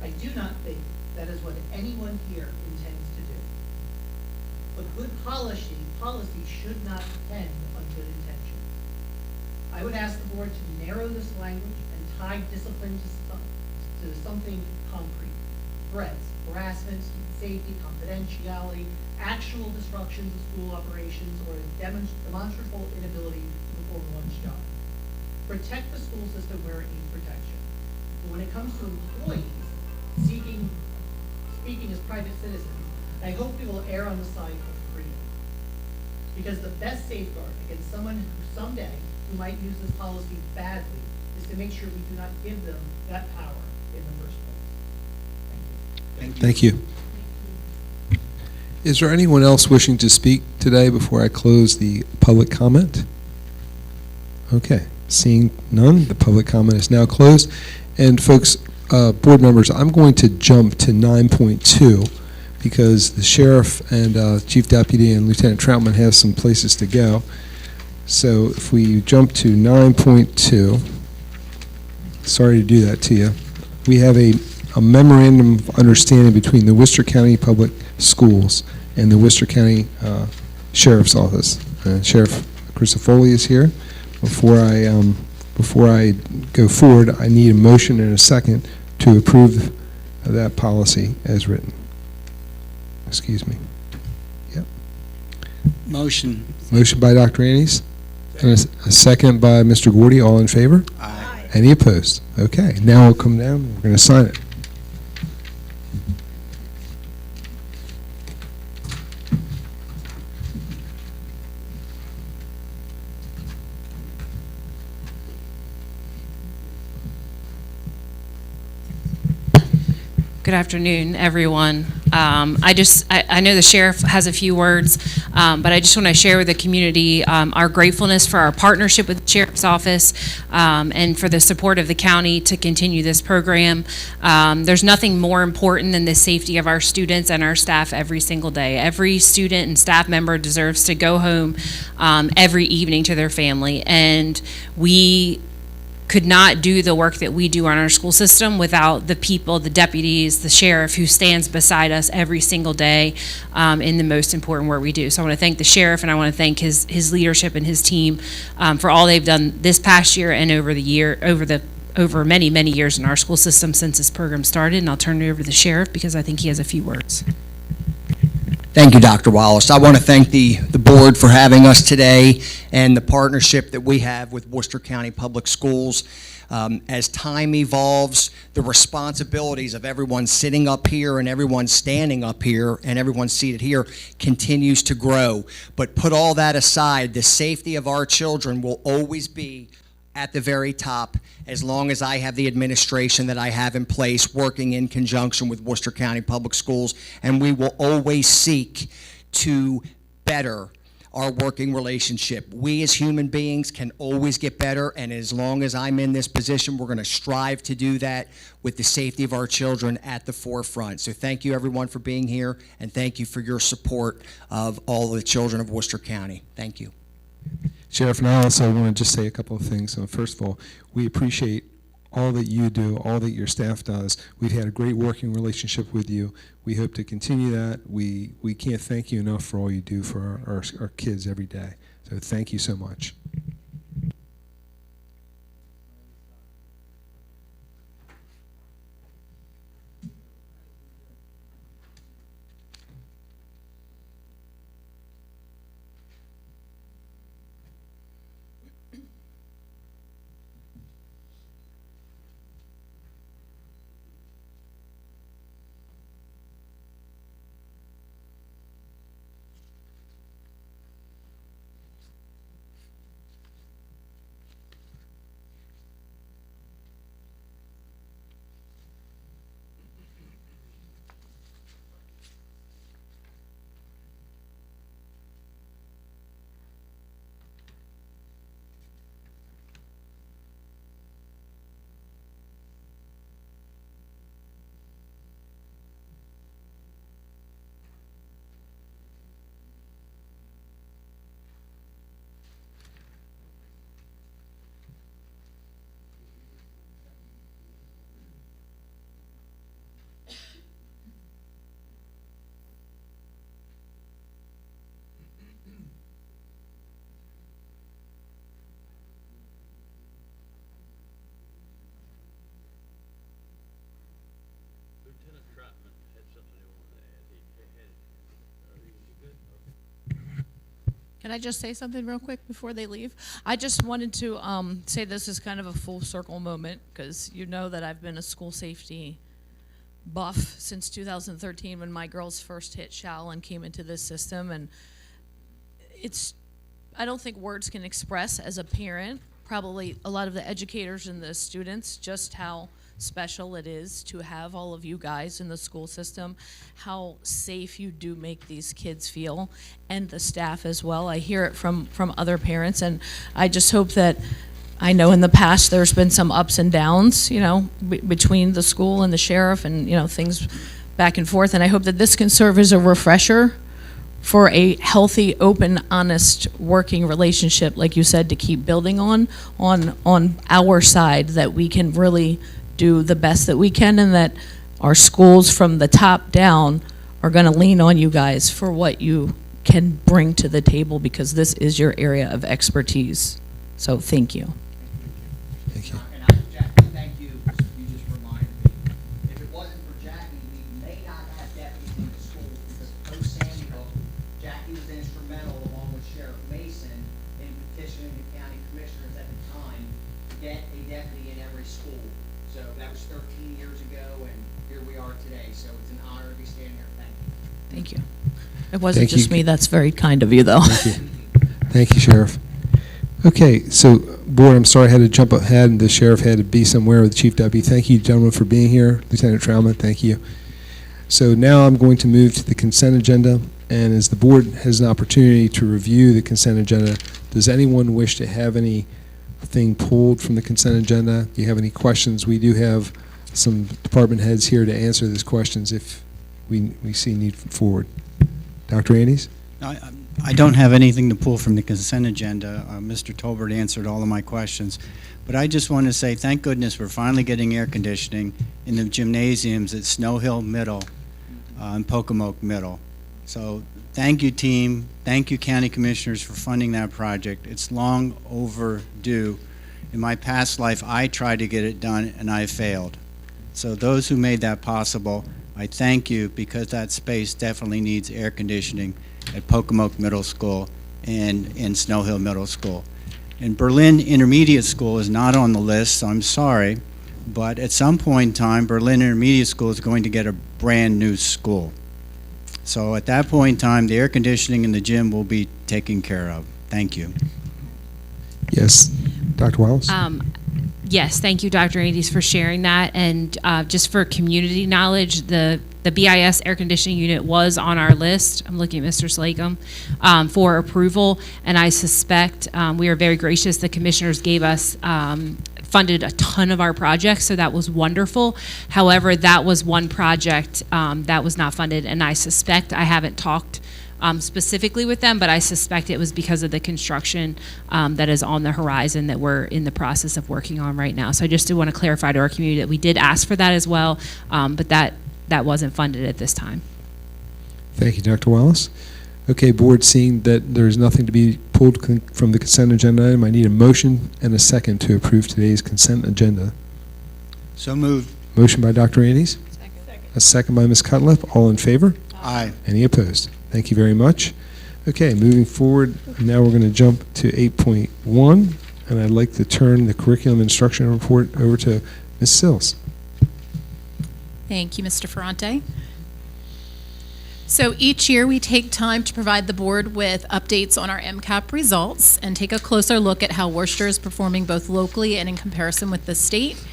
I do not think that is what anyone here intends to do. But good policy should not depend on good intentions. I would ask the board to narrow this language and tie discipline to something concrete. Threats, harassment, student safety, confidentiality, actual disruptions of school operations, or a demonstrable inability to perform one's job. Protect the school system where it needs protection. But when it comes to employees speaking as private citizens, I hope we will err on the side of freedom. Because the best safeguard against someone who someday who might use this policy badly is to make sure we do not give them that power in the first place. Thank you. Is there anyone else wishing to speak today before I close the public comment? Okay, seeing none, the public comment is now closed. And folks, board members, I'm going to jump to 9.2 because the sheriff and Chief Deputy and Lieutenant Troutman have some places to go. So if we jump to 9.2, sorry to do that to you. We have a memorandum of understanding between the Worcester County Public Schools and the Worcester County Sheriff's Office. Sheriff Crisafulli is here. Before I go forward, I need a motion and a second to approve that policy as written. Excuse me. Yep. Motion. Motion by Dr. Andes, and a second by Mr. Gordy. All in favor? Aye. Any opposed? Okay. Now we'll come down. We're going to sign it. Good afternoon, everyone. I know the sheriff has a few words, but I just want to share with the community our gratefulness for our partnership with the sheriff's office and for the support of the county to continue this program. There's nothing more important than the safety of our students and our staff every single day. Every student and staff member deserves to go home every evening to their family, and we could not do the work that we do on our school system without the people, the deputies, the sheriff who stands beside us every single day in the most important work we do. So I want to thank the sheriff, and I want to thank his leadership and his team for all they've done this past year and over many years in our school system since this program started. And I'll turn it over to the sheriff because I think he has a few words. Thank you, Dr. Wallace. I want to thank the board for having us today and the partnership that we have with Worcester County Public Schools. As time evolves, the responsibilities of everyone sitting up here and everyone standing up here and everyone seated here continues to grow. But put all that aside, the safety of our children will always be at the very top as long as I have the administration that I have in place working in conjunction with Worcester County Public Schools, and we will always seek to better our working relationship. We as human beings can always get better, and as long as I'm in this position, we're going to strive to do that with the safety of our children at the forefront. So thank you everyone for being here, and thank you for your support of all the children of Worcester County. Thank you. Sheriff, and I also want to just say a couple of things. First of all, we appreciate all that you do, all that your staff does. We've had a great working relationship with you. We hope to continue that. We can't thank you enough for all you do for our kids every day. So thank you so much. Can I just say something real quick before they leave? I just wanted to say this is kind of a full circle moment, because you know that I've been a school safety buff since 2013 when my girls first hit SHAL and came into this system. And I don't think words can express as a parent, probably a lot of the educators and the students, just how special it is to have all of you guys in the school system, how safe you do make these kids feel, and the staff as well. I hear it from other parents, and I just hope that, I know in the past there's been some ups and downs, you know, between the school and the sheriff, and, you know, things back and forth, and I hope that this can serve as a refresher for a healthy, open, honest, working relationship, like you said, to keep building on our side, that we can really do the best that we can, and that our schools from the top down are going to lean on you guys for what you can bring to the table, because this is your area of expertise. So thank you. Thank you. And Jackie, thank you. You just reminded me. If it wasn't for Jackie, we may not have deputies in the schools, because post-Sandy Hook, Jackie was instrumental, along with Sheriff Mason, in petitioning the county commissioners at the time to get a deputy in every school. So that was 13 years ago, and here we are today. So it's an honor to be standing here. Thank you. Thank you. It wasn't Thank just you. me. That's very kind of you, though. Thank you. Thank you, Sheriff. Okay, so, Board, I'm sorry I had to jump ahead, and the Sheriff had to be somewhere with the Chief Deputy. Thank you, gentlemen, for being here. Lieutenant Trauman, thank you. So now I'm going to move to the consent agenda, and as the Board has an opportunity to review the consent agenda, does anyone wish to have anything pulled from the consent agenda? Do you have any questions? We do have some department heads here to answer these questions if we see need forward. Dr. Andes? I don't have anything to pull from the consent agenda. Mr. Tolbert answered all of my questions. But I just want to say thank goodness we're finally getting air conditioning in the gymnasiums at Snow Hill Middle and Pocomoke Middle. So thank you, team. Thank you, county commissioners, for funding that project. It's long overdue. In my past life, I tried to get it done, and I failed. So those who made that possible, I thank you, because that space definitely needs air conditioning at Pocomoke Middle School and in Snow Hill Middle School. And Berlin Intermediate School is not on the list, so I'm sorry, but at some point in time, Berlin Intermediate School is going to get a brand new school. So at that point in time, the air conditioning in the gym will be taken care of. Thank you. Yes. Dr. Wallace? Yes, thank you, Dr. Andes, for sharing that. And just for community knowledge, the BIS air conditioning unit was on our list. I'm looking at Mr. Slacum for approval, and I suspect we are very gracious. The commissioners gave us funded a ton of our projects, so that was wonderful. However, that was one project that was not funded, and I suspect, I haven't talked specifically with them, but I suspect it was because of the construction that is on the horizon that we're in the process of working on right now. So I just did want to clarify to our community that we did ask for that as well, but that wasn't funded at this time. Thank you, Dr. Wallace. Okay, Board, seeing that there's nothing to be pulled from the consent agenda item, I need a motion and a second to approve today's consent agenda. So moved. Motion by Dr. Andes. Second. A second by Ms. Cutliff. All in favor? Aye. Any opposed? Thank you very much. Okay, moving forward, now we're going to jump to 8.1, and I'd like to turn the curriculum instruction report over to Ms. Sills. Thank you, Mr. Ferrante. So each year we take time to provide the board with updates on our MCAP results and take a closer look at how Worcester is performing both locally and in comparison with the state.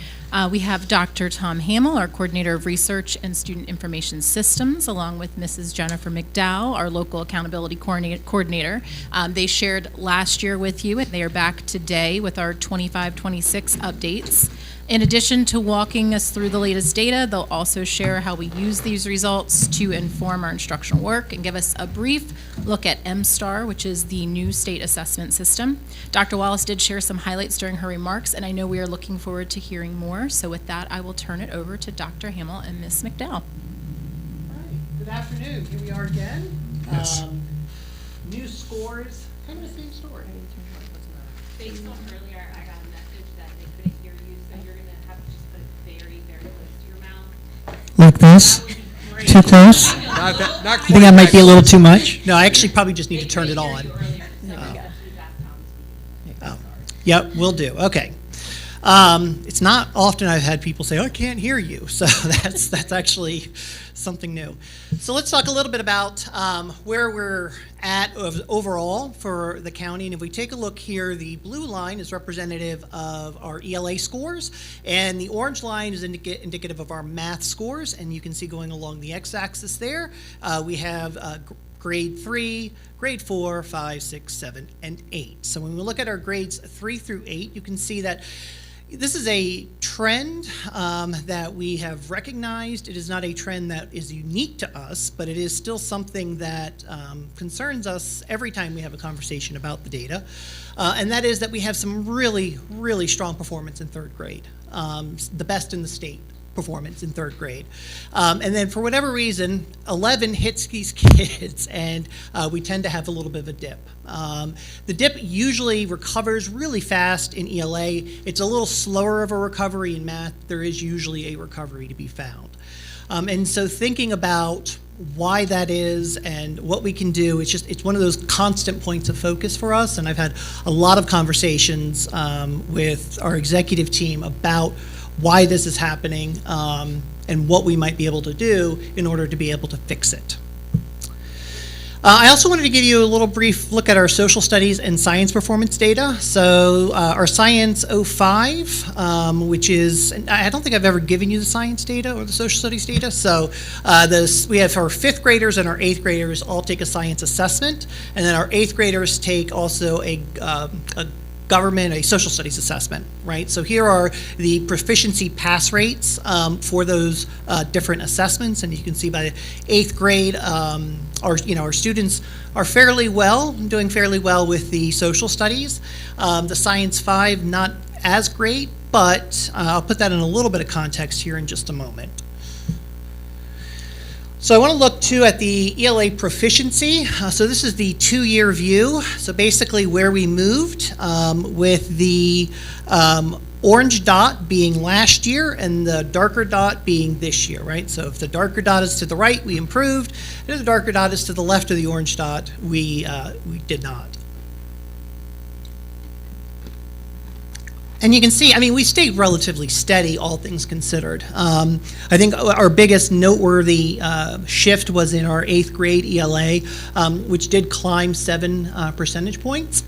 We have Dr. Tom Hamill, our Coordinator of Research and Student Information Systems, along with Mrs. Jennifer McDowell, our Local Accountability Coordinator. They shared last year with you, and they are back today with our 25-26 updates. In addition to walking us through the latest data, they'll also share how we use these results to inform our instructional work and give us a brief look at MSTAR, which is the new state assessment system. Dr. Wallace did share some highlights during her remarks, and I know we are looking forward to hearing more. So with that, I will turn it over to Dr. Hamill and Ms. McDowell. All right, good afternoon. Here we are again. Yes. New scores, kind of the same story. Based on earlier, I got a message that they couldn't hear you, so you're going to have to just put it very, very close to your mouth. Like this? Too close? Not You think that might be a little too much? No, I actually probably just need to turn it on. Yep, will do. Okay. It's not often I've had people say, "I can't hear you," so that's actually something new. So let's talk a little bit about where we're at overall for the county. And if we take a look here, the blue line is representative of our ELA scores, and the orange line is indicative of our math scores. And you can see going along the x-axis there, we have grade 3, grade 4, 5, 6, 7, and 8. So when we look at our grades 3 through 8, you can see that this is a trend that we have recognized. It is not a trend that is unique to us, but it is still something that concerns us every time we have a conversation about the data. And that is that we have some really, really strong performance in third grade, the best in the state performance in third grade. And then for whatever reason, 11 hits these kids, and we tend to have a little bit of a dip. The dip usually recovers really fast in ELA. It's a little slower of a recovery in math. There is usually a recovery to be found. And so thinking about why that is and what we can do, it's one of those constant points of focus for us. And I've had a lot of conversations with our executive team about why this is happening and what we might be able to do in order to be able to fix it. I also wanted to give you a little brief look at our social studies and science performance data. So our Science 05, which is, I don't think I've ever given you the science data or the social studies data. So we have our 5th graders and our 8th graders all take a science assessment, and then our 8th graders take also a social studies assessment, right? So here are the proficiency pass rates for those different assessments, and you can see by the 8th grade, our students are doing fairly well with the social studies. The Science 5, not as great, but I'll put that in a little bit of context here in just a moment. So I want to look too at the ELA proficiency. So this is the 2-year view. So basically where we moved with the orange dot being last year and the darker dot being this year, right? So if the darker dot is to the right, we improved. And if the darker dot is to the left of the orange dot, we did not. And you can see, we stayed relatively steady, all things considered. I think our biggest noteworthy shift was in our 8th grade ELA, which did climb 7 percentage points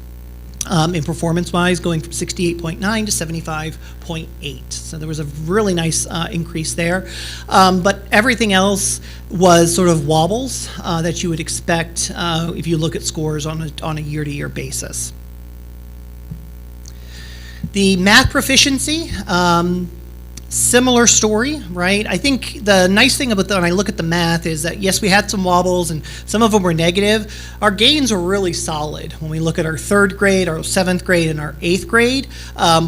in performance-wise, going from 68.9 to 75.8. So there was a really nice increase there. But everything else was sort of wobbles that you would expect if you look at scores on a year-to-year basis. The math proficiency, similar story, right? I think the nice thing about when I look at the math is that, yes, we had some wobbles and some of them were negative. Our gains are really solid when we look at our 3rd grade, our 7th grade, and our 8th grade.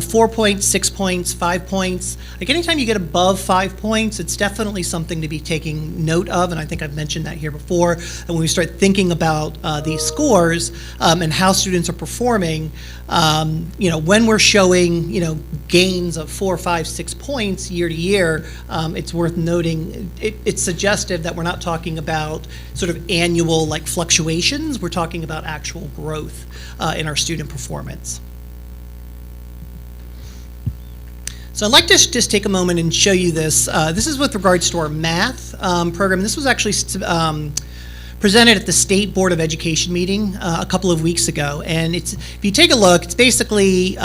4 points, 6 points, 5 points. Like anytime you get above 5 points, it's definitely something to be taking note of, and I think I've mentioned that here before. And when we start thinking about these scores and how students are performing, when we're showing, gains of 4, 5, 6 points year to year, it's worth noting it's suggestive that we're not talking about sort of annual fluctuations. We're talking about actual growth in our student performance. So I'd like to just take a moment and show you this. This is with regards to our math program. This was actually presented at the State Board of Education meeting a couple of weeks ago. And if you take a look, it's basically,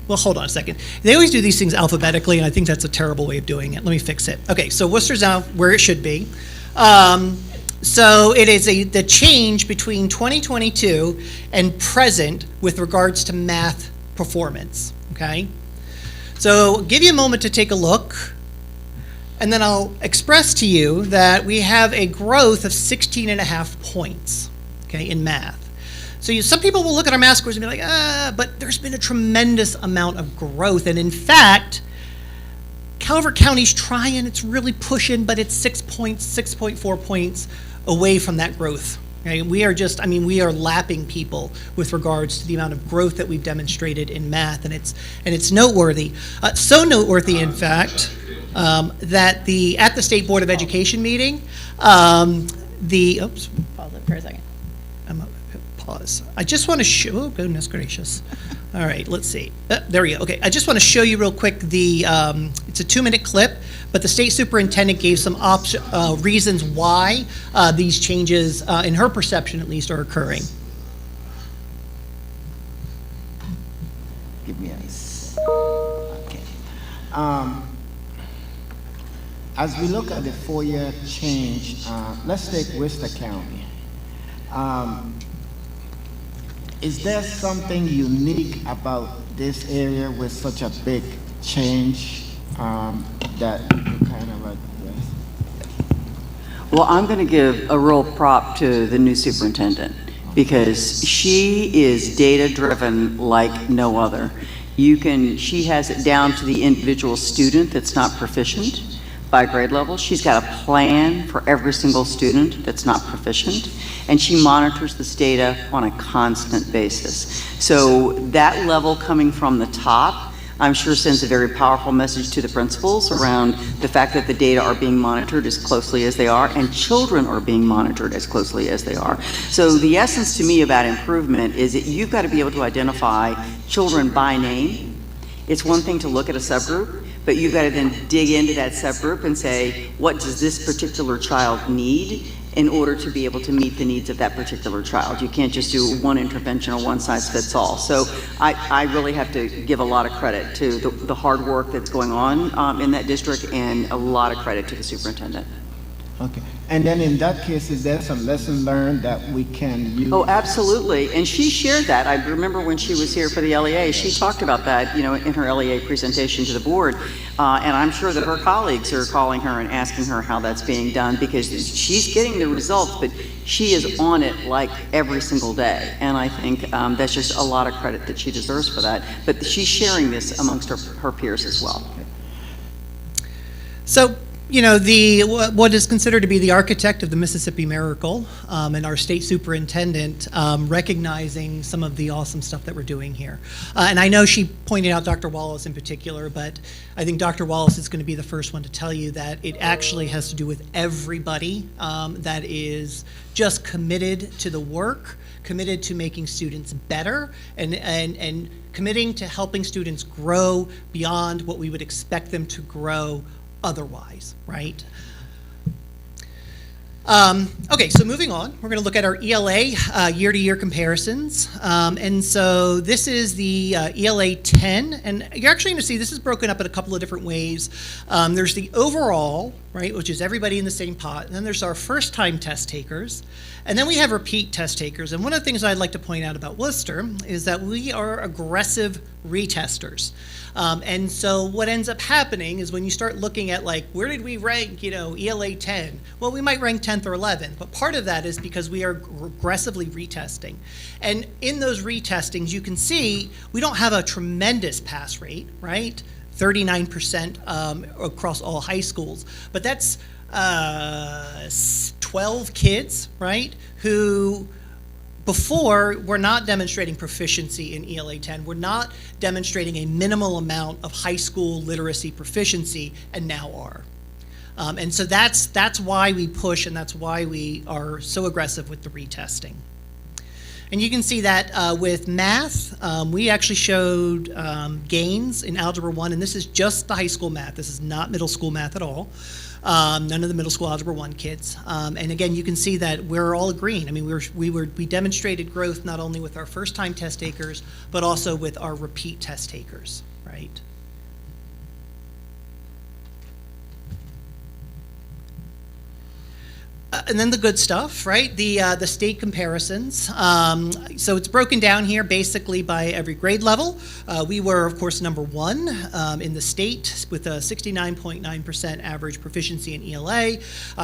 well, hold on a second. They always do these things alphabetically, and I think that's a terrible way of doing it. Let me fix it. Okay, so Worcester's now where it should be. So it is the change between 2022 and present with regards to math performance, okay? So give you a moment to take a look, and then I'll express to you that we have a growth of 16.5 points, okay, in math. So some people will look at our math scores and be like, but there's been a tremendous amount of growth. And in fact, Calvert County's trying, it's really pushing, but it's 6 points, 6.4 points away from that growth. Okay? We are lapping people with regards to the amount of growth that we've demonstrated in math, and it's noteworthy. So noteworthy, in fact, that at the State Board of Education meeting, Pause it for a second. pause. I just want to show, oh, goodness gracious. All right, let's see. There we go. Okay, I just want to show you real quick it's a 2-minute clip, but the state superintendent gave some reasons why these changes, in her perception at least, are occurring. Give me a sec. Okay. As we look at the 4-year change, let's take Worcester County. Is there something unique about this area with such a big change that you kind of address? Well, I'm going to give a real prop to the new superintendent because she is data-driven like no other. She has it down to the individual student that's not proficient by grade level. She's got a plan for every single student that's not proficient, and she monitors this data on a constant basis. So that level coming from the top, I'm sure sends a very powerful message to the principals around the fact that the data are being monitored as closely as they are, and children are being monitored as closely as they are. So the essence to me about improvement is that you've got to be able to identify children by name. It's one thing to look at a subgroup, but you've got to then dig into that subgroup and say, what does this particular child need in order to be able to meet the needs of that particular child? You can't just do one intervention or one size fits all. So I really have to give a lot of credit to the hard work that's going on in that district, and a lot of credit to the superintendent. Okay. And then in that case, is there some lesson learned that we can use? Oh, absolutely. And she shared that. I remember when she was here for the LEA, she talked about that, in her LEA presentation to the board. And I'm sure that her colleagues are calling her and asking her how that's being done, because she's getting the results, but she is on it like every single day. And I think that's just a lot of credit that she deserves for that. But she's sharing this amongst her peers as well. So, what is considered to be the architect of the Mississippi Miracle, and our state superintendent recognizing some of the awesome stuff that we're doing here. And I know she pointed out Dr. Wallace in particular, but I think Dr. Wallace is going to be the first one to tell you that it actually has to do with everybody that is just committed to the work, committed to making students better, and committing to helping students grow beyond what we would expect them to grow otherwise, right? Okay, so moving on, we're going to look at our ELA year-to-year comparisons. And so this is the ELA 10, and you're actually going to see this is broken up in a couple of different ways. There's the overall, right, which is everybody in the same pot, and then there's our first-time test takers, and then we have repeat test takers. And one of the things I'd like to point out about Worcester is that we are aggressive retesters. And so what ends up happening is when you start looking at, like, where did we rank, ELA 10? Well, we might rank 10th or 11th, but part of that is because we are aggressively retesting. And in those retestings, you can see we don't have a tremendous pass rate, right? 39% across all high schools, but that's 12 kids, right, who before were not demonstrating proficiency in ELA 10, we're not demonstrating a minimal amount of high school literacy proficiency, and now are. And so that's why we push, and that's why we are so aggressive with the retesting. And you can see that with math, we actually showed gains in Algebra 1, and this is just the high school math. This is not middle school math at all. None of the middle school Algebra 1 kids. And again, you can see that we're all agreeing. I mean, we demonstrated growth not only with our first-time test takers, but also with our repeat test takers, right? And then the good stuff, right? The state comparisons. So it's broken down here basically by every grade level. We were, of course, number 1 in the state with a 69.9% average proficiency in ELA.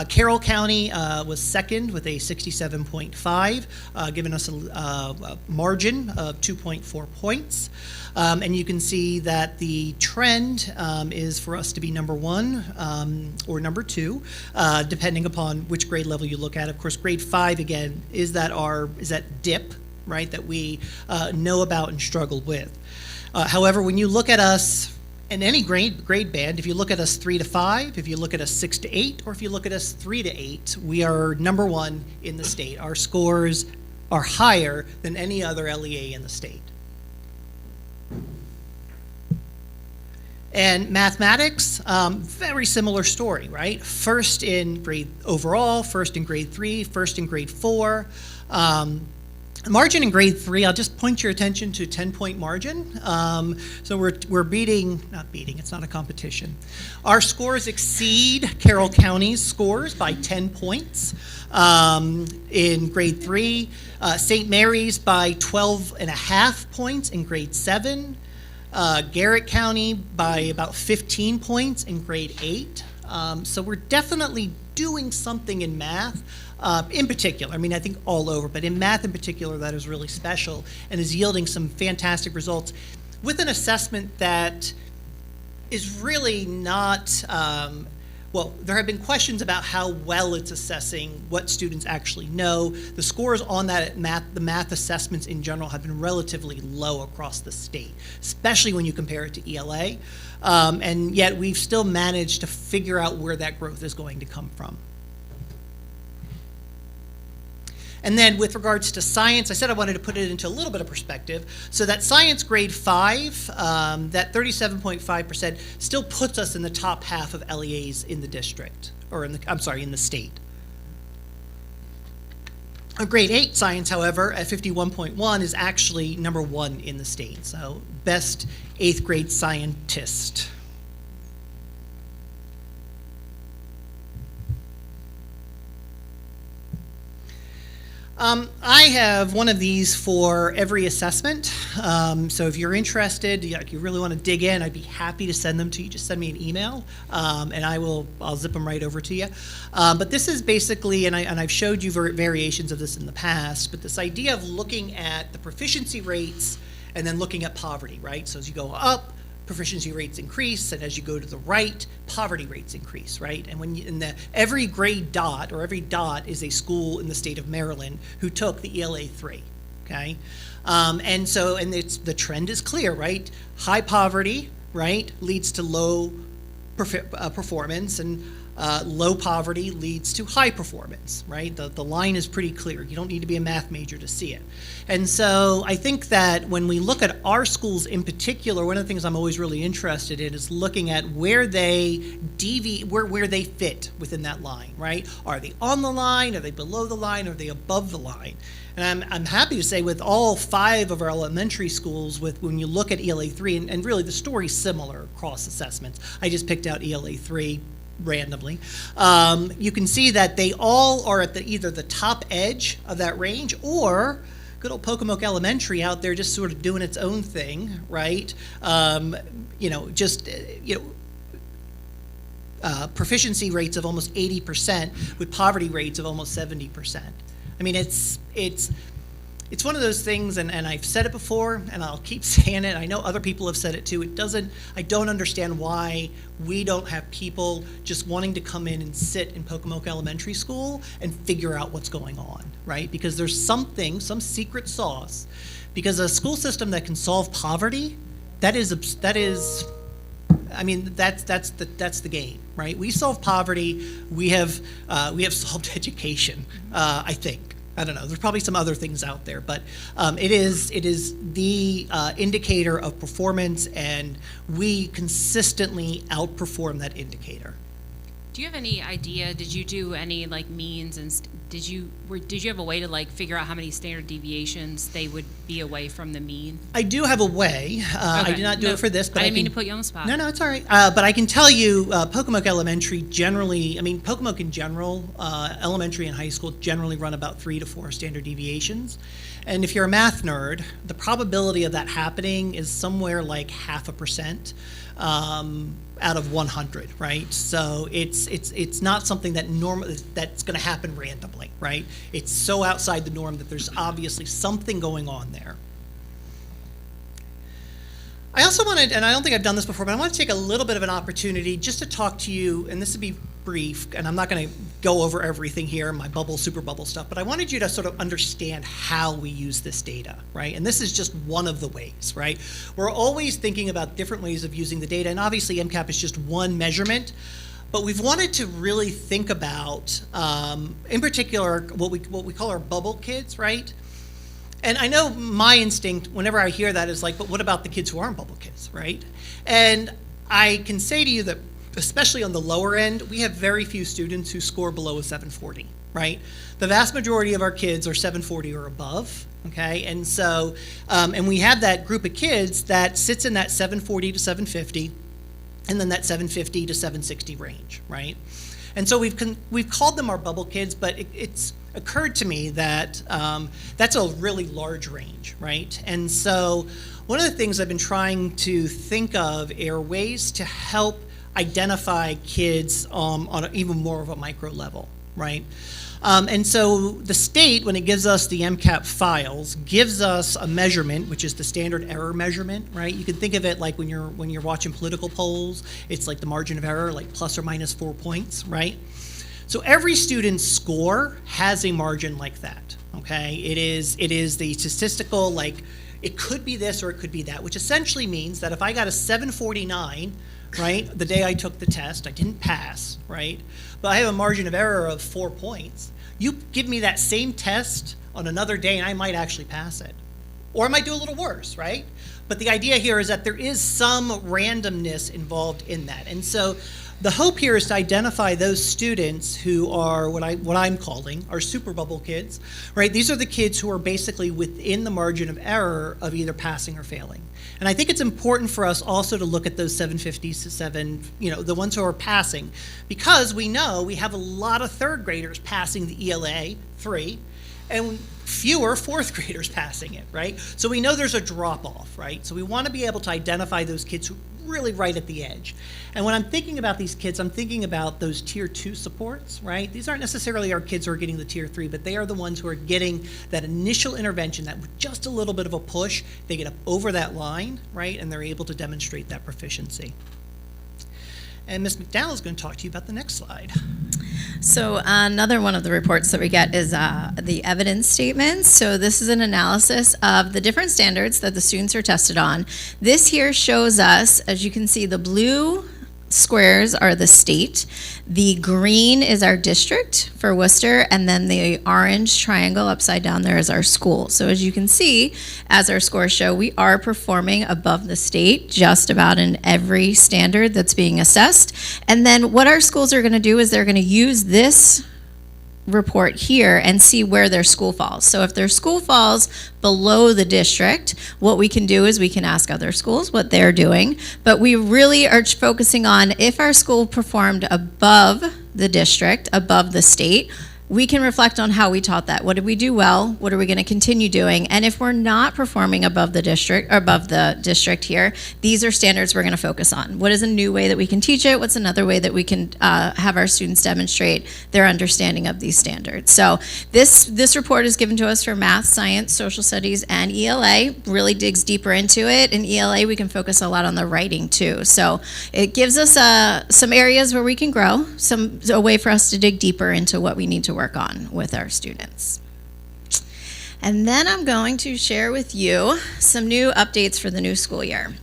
Carroll County was second with a 67.5, giving us a margin of 2.4 points. And you can see that the trend is for us to be number 1 or number 2, depending upon which grade level you look at. Of course, grade 5 again is that dip, right, that we know about and struggle with. However, when you look at us in any grade band, if you look at us 3 to 5, if you look at us 6 to 8, or if you look at us 3 to 8, we are number 1 in the state. Our scores are higher than any other LEA in the state. And mathematics, very similar story, right? First in grade overall, first in grade 3, first in grade 4. Margin in grade 3, I'll just point your attention to 10-point margin. So we're beating, not beating, it's not a competition. Our scores exceed Carroll County's scores by 10 points in grade 3. St. Mary's by 12.5 points in grade 7. Garrett County by about 15 points in grade 8. So we're definitely doing something in math. In particular, I mean, I think all over, but in math in particular, that is really special and is yielding some fantastic results with an assessment that is really not, well, there have been questions about how well it's assessing what students actually know. The scores on that the math assessments in general have been relatively low across the state, especially when you compare it to ELA. And yet we've still managed to figure out where that growth is going to come from. And then with regards to science, I said I wanted to put it into a little bit of perspective. So that science grade 5, that 37.5% still puts us in the top half of LEAs in the district, or in the state. A grade 8 science, however, at 51.1 is actually number 1 in the state. So best 8th grade scientist. I have one of these for every assessment. So if you're interested, you really want to dig in, I'd be happy to send them to you. Just send me an email, and I'll zip them right over to you. But this is basically, and I've showed you variations of this in the past, but this idea of looking at the proficiency rates and then looking at poverty, right? So as you go up, proficiency rates increase, and as you go to the right, poverty rates increase, right? And when every grade dot, or every dot, is a school in the state of Maryland who took the ELA 3, okay? And the trend is clear, right? High poverty, right, leads to low performance, and low poverty leads to high performance, right? The line is pretty clear. You don't need to be a math major to see it. And so I think that when we look at our schools in particular, one of the things I'm always really interested in is looking at where they where they fit within that line, right? Are they on the line? Are they below the line? Are they above the line? And I'm happy to say with all 5 of our elementary schools, when you look at ELA 3, and really the story's similar across assessments. I just picked out ELA 3 randomly. You can see that they all are at either the top edge of that range, or good old Pocomoke Elementary out there just sort of doing its own thing, right? Proficiency rates of almost 80% with poverty rates of almost 70%. I mean, it's one of those things, and I've said it before, and I'll keep saying it. I know other people have said it too. I don't understand why we don't have people just wanting to come in and sit in Pocomoke Elementary School and figure out what's going on, right? Because there's some secret sauce. Because a school system that can solve poverty, that's the game, right? We solve poverty. We have solved education. I think. I don't know. There's probably some other things out there, but it is the indicator of performance, and we consistently outperform that indicator. Do you have any idea? Did you do any means, and did you have a way to figure out how many standard deviations they would be away from the mean? I do have a way. Okay. I did not do it for this, but I didn't mean to put you on the spot. No, it's all right. But I can tell you, Pocomoke Elementary Pocomoke in general, elementary and high school generally run about 3 to 4 standard deviations. And if you're a math nerd, the probability of that happening is somewhere like 0.5%. Out of 100, right? So it's not something that's going to happen randomly, right? It's so outside the norm that there's obviously something going on there. I also wanted, and I don't think I've done this before, but I want to take a little bit of an opportunity just to talk to you, and this would be brief, and I'm not going to go over everything here, my super bubble stuff, but I wanted you to sort of understand how we use this data, right? And this is just one of the ways, right? We're always thinking about different ways of using the data, and obviously MCAP is just one measurement, but we've wanted to really think about, in particular, what we call our bubble kids, right? And I know my instinct, whenever I hear that, is like, but what about the kids who aren't bubble kids, right? And I can say to you that, especially on the lower end, we have very few students who score below a 740, right? The vast majority of our kids are 740 or above, okay? And so, and we have that group of kids that sits in that 740 to 750, and then that 750 to 760 range, right? And so we've called them our bubble kids, but it's occurred to me that that's a really large range, right? And so one of the things I've been trying to think of are ways to help identify kids on even more of a micro level, right? And so the state, when it gives us the MCAP files, gives us a measurement, which is the standard error measurement, right? You can think of it like when you're watching political polls, it's like the margin of error, like plus or minus 4 points, right? So every student's score has a margin like that, okay? It is the statistical, like, it could be this or it could be that, which essentially means that if I got a 749, right, the day I took the test, I didn't pass, right? But I have a margin of error of 4 points. You give me that same test on another day and I might actually pass it. Or I might do a little worse, right? But the idea here is that there is some randomness involved in that. And so the hope here is to identify those students who are what I'm calling our super bubble kids, right? These are the kids who are basically within the margin of error of either passing or failing. And I think it's important for us also to look at those 750s to the ones who are passing, because we know we have a lot of third graders passing the ELA 3 and fewer fourth graders passing it, right? So we know there's a drop off, right? So we want to be able to identify those kids who are really right at the edge. And when I'm thinking about these kids, I'm thinking about those tier 2 supports, right? These aren't necessarily our kids who are getting the tier 3, but they are the ones who are getting that initial intervention, that with just a little bit of a push, they get up over that line, right? And they're able to demonstrate that proficiency. And Ms. McDowell is going to talk to you about the next slide. So another one of the reports that we get is the evidence statements. So this is an analysis of the different standards that the students are tested on. This here shows us, as you can see, the blue squares are the state, the green is our district for Worcester, and then the orange triangle upside down there is our school. So as you can see, as our scores show, we are performing above the state just about in every standard that's being assessed. And then what our schools are going to do is they're going to use this report here and see where their school falls. So if their school falls below the district, what we can do is we can ask other schools what they're doing, but we really are focusing on if our school performed above the district, above the state, we can reflect on how we taught that. What did we do well? What are we going to continue doing? And if we're not performing above the district here, these are standards we're going to focus on. What is a new way that we can teach it? What's another way that we can have our students demonstrate their understanding of these standards? So this report is given to us for math, science, social studies, and ELA. Really digs deeper into it. In ELA, we can focus a lot on the writing too. So it gives us some areas where we can grow, a way for us to dig deeper into what we need to work on with our students. And then I'm going to share with you some new updates for the new school year.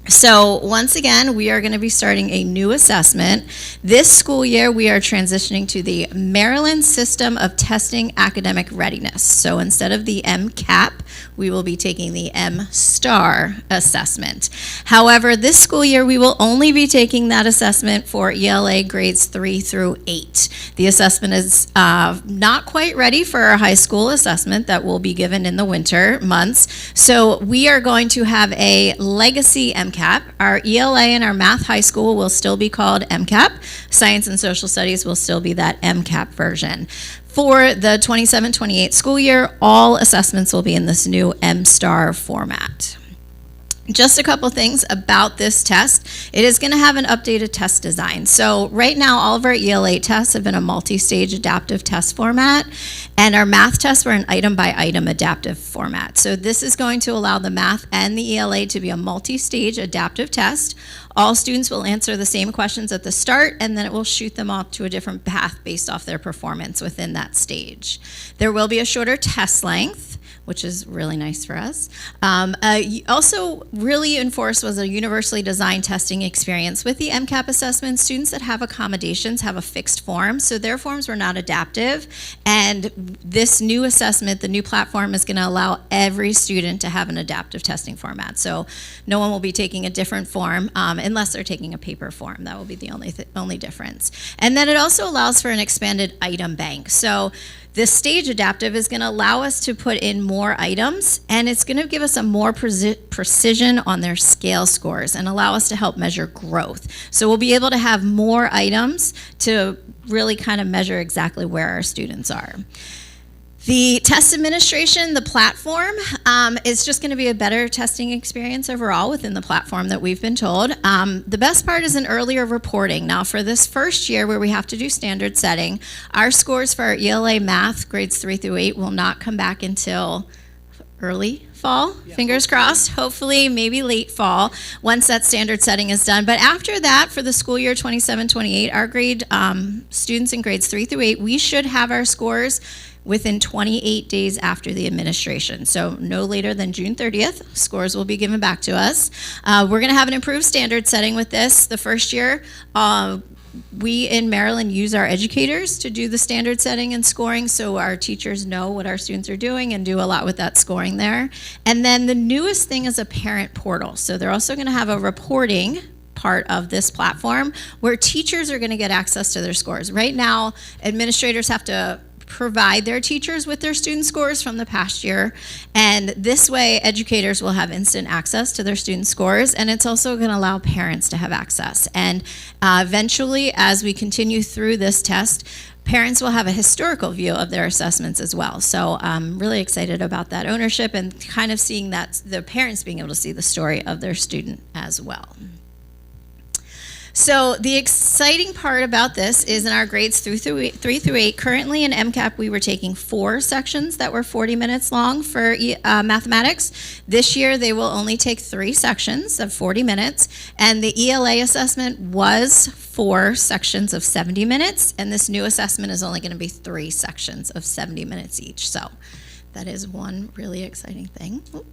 So once again, we are going to be starting a new assessment. This school year, we are transitioning to the Maryland System of Testing Academic Readiness. So instead of the MCAP, we will be taking the M-STAR assessment. However, this school year, we will only be taking that assessment for ELA grades 3 through 8. The assessment is not quite ready for our high school assessment that will be given in the winter months. So we are going to have a legacy MCAP. Our ELA and our math high school will still be called MCAP. Science and social studies will still be that MCAP version. For the 27-28 school year, all assessments will be in this new M-STAR format. Just a couple things about this test. It is going to have an updated test design. So right now, all of our ELA tests have been a multi-stage adaptive test format, and our math tests were an item-by-item adaptive format. So this is going to allow the math and the ELA to be a multi-stage adaptive test. All students will answer the same questions at the start, and then it will shoot them off to a different path based off their performance within that stage. There will be a shorter test length. which is really nice for us. Also really enforced was a universally designed testing experience. With the MCAP assessment, students that have accommodations have a fixed form, so their forms were not adaptive. And this new assessment, the new platform, is going to allow every student to have an adaptive testing format. So no one will be taking a different form unless they're taking a paper form. That will be the only difference. And then it also allows for an expanded item bank. So this stage adaptive is going to allow us to put in more items, and it's going to give us a more precision on their scale scores and allow us to help measure growth. So we'll be able to have more items to really kind of measure exactly where our students are. The test administration, the platform, is just going to be a better testing experience overall within the platform that we've been told. The best part is an earlier reporting. Now, for this first year where we have to do standard setting, our scores for our ELA math, grades 3 through 8, will not come back until early fall, fingers crossed, hopefully maybe late fall, once that standard setting is done. But after that, for the school year 27-28, our grade students in grades 3 through 8, we should have our scores within 28 days after the administration. So no later than June 30th, scores will be given back to us. We're gonna have an improved standard setting with this. The first year, we in Maryland use our educators to do the standard setting and scoring, so our teachers know what our students are doing and do a lot with that scoring there. And then the newest thing is a parent portal. So they're also gonna have a reporting part of this platform where teachers are gonna get access to their scores. Right now, administrators have to provide their teachers with their student scores from the past year, and this way educators will have instant access to their student scores, and it's also going to allow parents to have access. And eventually, as we continue through this test, parents will have a historical view of their assessments as well. So I'm really excited about that ownership and kind of seeing that the parents being able to see the story of their student as well. So the exciting part about this is in our grades 3 through 8, currently in MCAP we were taking 4 sections that were 40 minutes long for mathematics. This year they will only take 3 sections of 40 minutes, and the ELA assessment was 4 sections of 70 minutes, and this new assessment is only going to be 3 sections of 70 minutes each. So that is one really exciting thing. Ooh.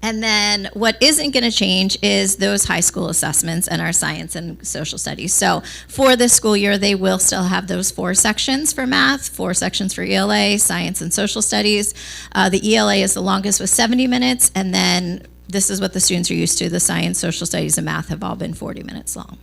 And then what isn't going to change is those high school assessments and our science and social studies. So for this school year, they will still have those 4 sections for math, 4 sections for ELA, science and social studies. The ELA is the longest with 70 minutes, and then this is what the students are used to. The science, social studies, and math have all been 40 minutes long.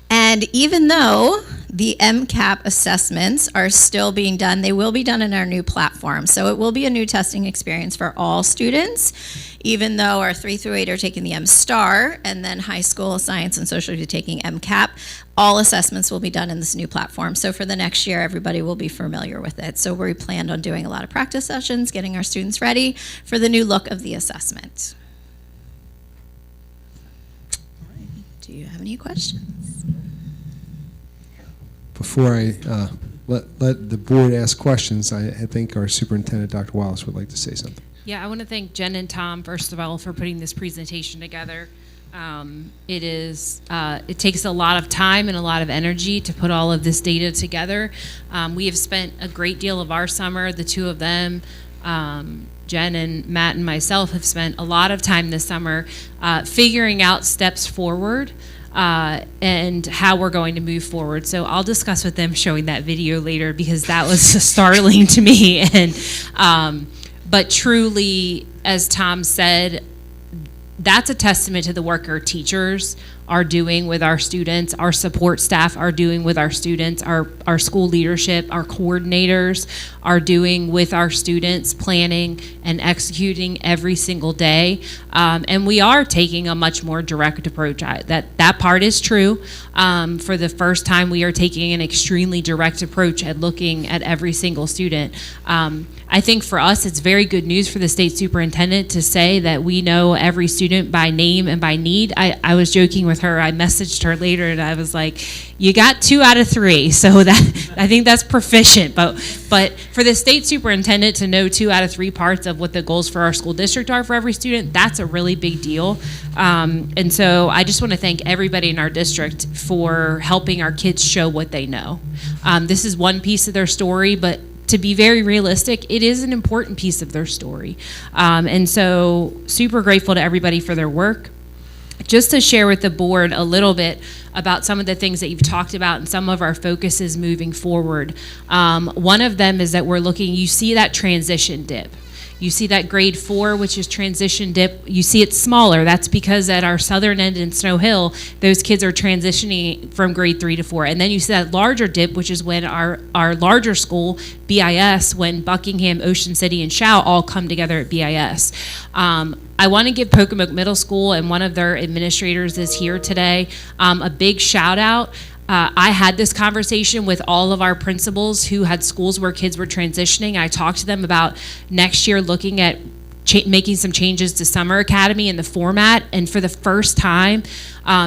And even though the MCAP assessments are still being done, they will be done in our new platform. So it will be a new testing experience for all students, even though our 3 through 8 are taking the M-STAR, and then high school science and social are taking MCAP. All assessments will be done in this new platform. So for the next year, everybody will be familiar with it. So we planned on doing a lot of practice sessions, getting our students ready for the new look of the assessment. Do you have any questions? Before I let the board ask questions, I think our superintendent, Dr. Wallace, would like to say something. Yeah, I want to thank Jen and Tom, first of all, for putting this presentation together. It takes a lot of time and a lot of energy to put all of this data together. We have spent a great deal of our summer, the two of them, Jen and Matt and myself have spent a lot of time this summer figuring out steps forward and how we're going to move forward. So I'll discuss with them showing that video later, because that was startling to me. And but truly, as Tom said, that's a testament to the work our teachers are doing with our students, our support staff are doing with our students, our school leadership, our coordinators are doing with our students, planning and executing every single day. And we are taking a much more direct approach. That part is true. For the first time, we are taking an extremely direct approach at looking at every single student. I think for us, it's very good news for the state superintendent to say that we know every student by name and by need. I was joking with with her, I messaged her later and I was like, you got 2 out of 3. So that, I think that's proficient. But for the state superintendent to know 2 out of 3 parts of what the goals for our school district are for every student, that's a really big deal. And so I just want to thank everybody in our district for helping our kids show what they know. This is one piece of their story, but to be very realistic, it is an important piece of their story. And so super grateful to everybody for their work. Just to share with the board a little bit about some of the things that you've talked about and some of our focuses moving forward. One of them is that we're looking, you see that transition dip. You see that grade 4, which is transition dip. You see it smaller. That's because at our southern end in Snow Hill, those kids are transitioning from grade 3 to 4. And then you see that larger dip, which is when our larger school, BIS, when Buckingham, Ocean City, and Shao all come together at BIS. I want to give Pocomoke Middle School, and one of their administrators is here today, a big shout out. I had this conversation with all of our principals who had schools where kids were transitioning. I talked to them about next year looking at making some changes to Summer Academy and the format. And for the first time,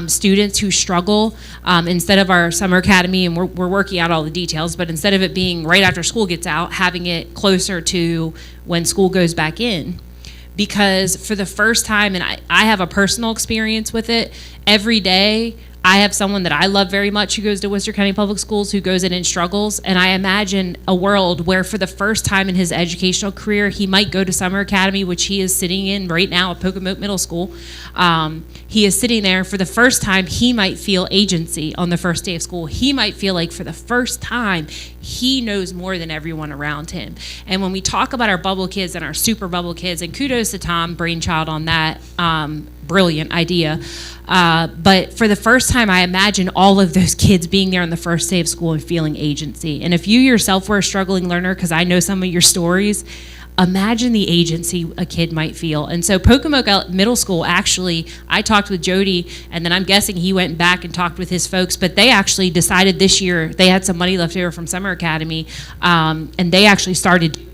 students who struggle, instead of our Summer Academy, and we're working out all the details, but instead of it being right after school gets out, having it closer to when school goes back in. Because for the first time, and I have a personal experience with it, every day I have someone that I love very much who goes to Worcester County Public Schools who goes in and struggles, and I imagine a world where for the first time in his educational career, he might go to Summer Academy, which he is sitting in right now at Pocomoke Middle School. He is sitting there. For the first time, he might feel agency on the first day of school. He might feel like for the first time, he knows more than everyone around him. And when we talk about our bubble kids and our super bubble kids, and kudos to Tom, brainchild on that, brilliant idea. But for the first time, I imagine all of those kids being there on the first day of school and feeling agency. And if you yourself were a struggling learner, because I know some of your stories, imagine the agency a kid might feel. And so Pocomoke Middle School, actually, I talked with Jody, and then I'm guessing he went back and talked with his folks, but they actually decided this year, they had some money left over from Summer Academy, and they actually started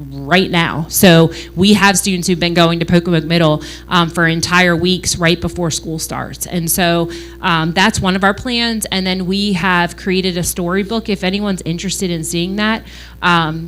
right now. So we have students who've been going to Pocomoke Middle for entire weeks right before school starts. And so that's one of our plans. And then we have created a storybook if anyone's interested in seeing that.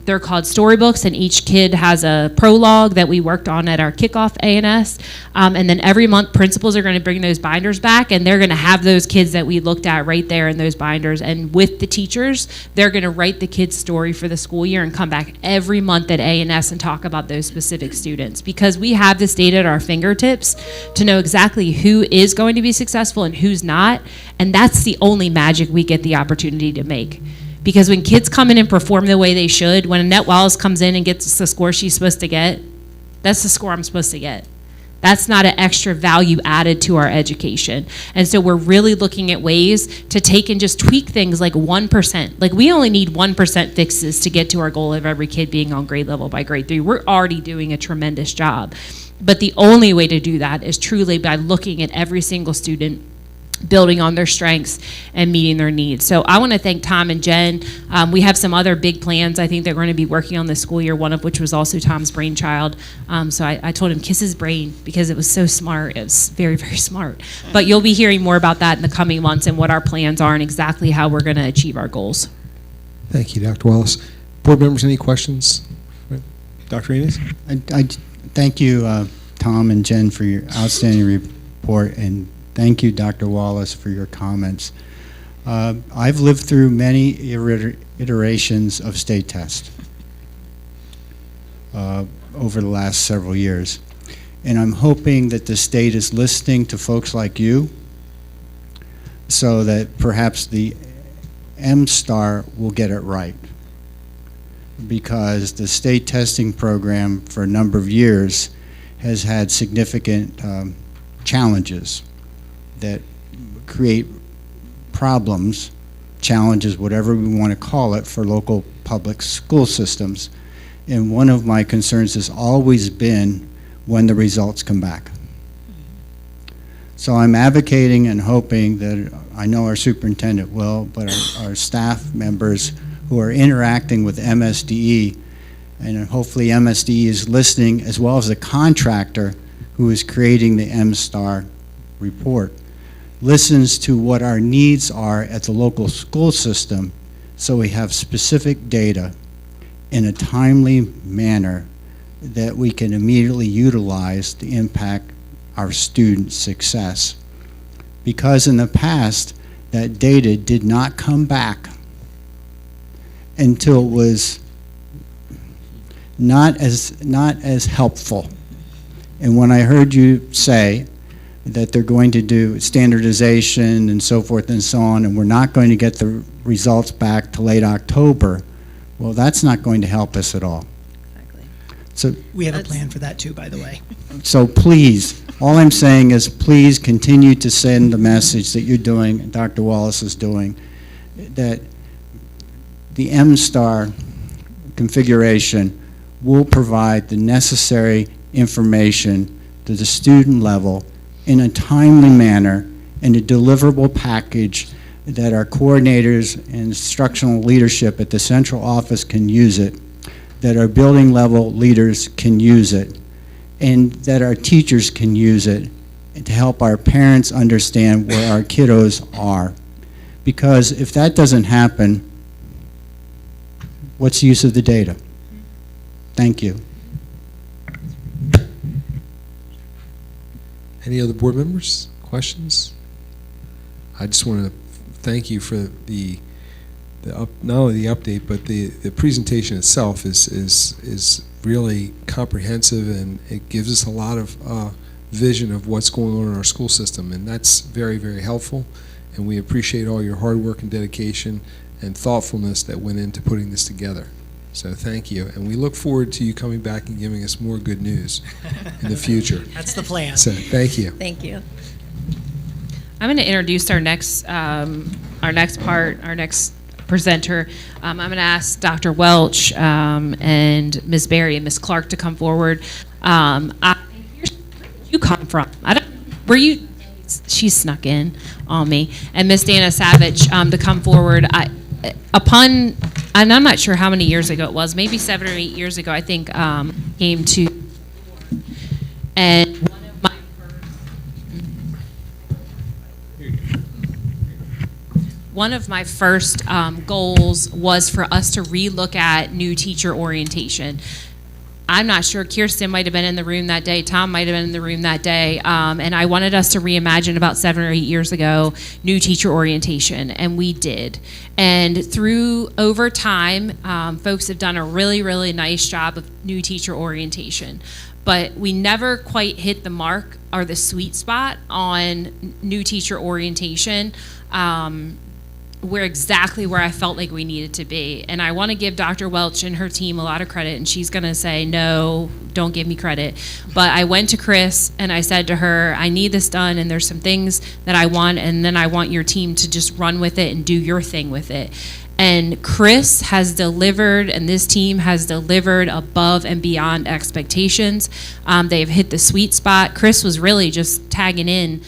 They're called storybooks, and each kid has a prologue that we worked on at our kickoff A&S. And then every month principals are going to bring those binders back, and they're going to have those kids that we looked at right there in those binders. And with the teachers, they're going to write the kid's story for the school year and come back every month at A&S and talk about those specific students, because we have this data at our fingertips to know exactly who is going to be successful and who's not, and that's the only magic we get the opportunity to make. Because when kids come in and perform the way they should, when Annette Wallace comes in and gets the score she's supposed to get, that's the score I'm supposed to get. That's not an extra value added to our education. And so we're really looking at ways to take and just tweak things like 1%. Like we only need 1% fixes to get to our goal of every kid being on grade level by grade 3. We're already doing a tremendous job. But the only way to do that is truly by looking at every single student, building on their strengths and meeting their needs. So I want to thank Tom and Jen. We have some other big plans I think they're going to be working on this school year, one of which was also Tom's brainchild. So I told him kiss his brain because it was so smart. It was very, very smart. But you'll be hearing more about that in the coming months and what our plans are and exactly how we're going to achieve our goals. Thank you, Dr. Wallace. Board members, any questions? Dr. Enos? I thank you, Tom and Jen, for your outstanding report, and thank you, Dr. Wallace, for your comments. I've lived through many iterations of state tests over the last several years, and I'm hoping that the state is listening to folks like you so that perhaps the M-STAR will get it right, because the state testing program for a number of years has had significant challenges that create problems, challenges, whatever we want to call it, for local public school systems. And one of my concerns has always been when the results come back. So I'm advocating and hoping that, I know our superintendent will, but our staff members who are interacting with MSDE, and hopefully MSDE is listening, as well as the contractor who is creating the M-STAR report, listens to what our needs are at the local school system, so we have specific data in a timely manner that we can immediately utilize to impact our student success. Because in the past, that data did not come back until it was not as helpful. And when I heard you say that they're going to do standardization and so forth and so on, and we're not going to get the results back to late October, well, that's not going to help us at all. So We have a plan for that too, by the way. So please, all I'm saying is please continue to send the message that you're doing, and Dr. Wallace is doing, that the M-STAR configuration will provide the necessary information to the student level in a timely manner, in a deliverable package that our coordinators and instructional leadership at the central office can use it, that our building level leaders can use it, and that our teachers can use it to help our parents understand where our kiddos are. Because if that doesn't happen, what's the use of the data? Thank you. Any other board members? Questions? I just want to thank you for not only the update, but the presentation itself is really comprehensive, and it gives us a lot of vision of what's going on in our school system, and that's very, very helpful. And we appreciate all your hard work and dedication and thoughtfulness that went into putting this together. So thank you, and we look forward to you coming back and giving us more good news in the future. That's the plan. So thank you. Thank you. I'm going to introduce our next presenter. I'm going to ask Dr. Welch and Ms. Berry and Ms. Clark to come forward. Where did you come from? Were you? She snuck in on me. And Ms. Dana Savage to come forward. And I'm not sure how many years ago it was, maybe 7 or 8 years ago, I think, came to, and one of my first goals was for us to relook at new teacher orientation. I'm not sure, Kirsten might have been in the room that day, Tom might have been in the room that day, and I wanted us to reimagine about 7 or 8 years ago new teacher orientation, and we did. And over time, folks have done a really, really nice job of new teacher orientation. But we never quite hit the mark or the sweet spot on new teacher orientation. We're exactly where I felt like we needed to be. And I want to give Dr. Welch and her team a lot of credit, and she's going to say, no, don't give me credit. But I went to Chris and I said to her, I need this done, and there's some things that I want, and then I want your team to just run with it and do your thing with it. And Chris has delivered, and this team has delivered above and beyond expectations. They've hit the sweet spot. Chris was really just tagging in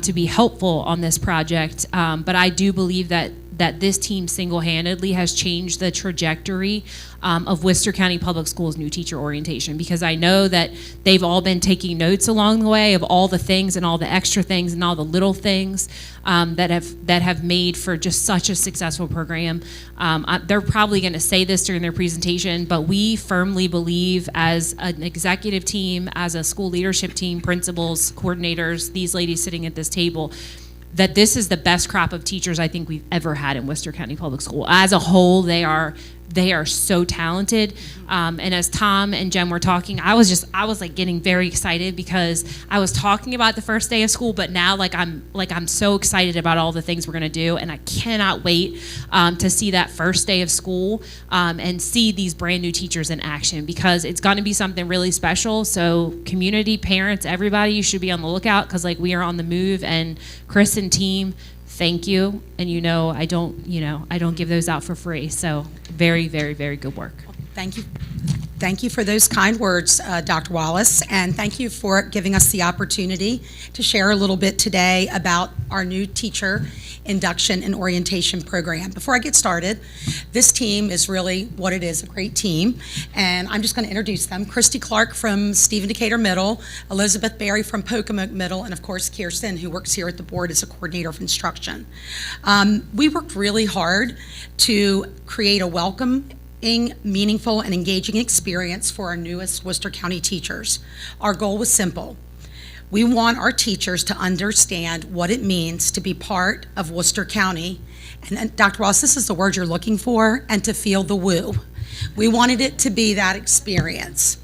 to be helpful on this project, but I do believe that this team single-handedly has changed the trajectory of Worcester County Public Schools' new teacher orientation, because I know that they've all been taking notes along the way of all the things and all the extra things and all the little things that have made for just such a successful program. They're probably going to say this during their presentation, but we firmly believe as an executive team, as a school leadership team, principals, coordinators, these ladies sitting at this table, that this is the best crop of teachers I think we've ever had in Worcester County Public School. As a whole, they are so talented. And as Tom and Jen were talking, I was like getting very excited, because I was talking about the first day of school, but now I'm so excited about all the things we're gonna do, and I cannot wait to see that first day of school and see these brand new teachers in action, because it's gonna be something really special. So community, parents, everybody, you should be on the lookout, because we are on the move, and Chris and team, thank you. And I don't give those out for free. So very, very, very good work. Thank you. Thank you for those kind words, Dr. Wallace, and thank you for giving us the opportunity to share a little bit today about our new teacher induction and orientation program. Before I get started, this team is really what it is, a great team, and I'm just going to introduce them. Christy Clark from Stephen Decatur Middle, Elizabeth Berry from Pocomoke Middle, and of course Kirsten, who works here at the board as a coordinator of instruction. We worked really hard to create a welcoming, meaningful, and engaging experience for our newest Worcester County teachers. Our goal was simple. We want our teachers to understand what it means to be part of Worcester County, and Dr. Ross, this is the word you're looking for, and to feel the woo. We wanted it to be that experience.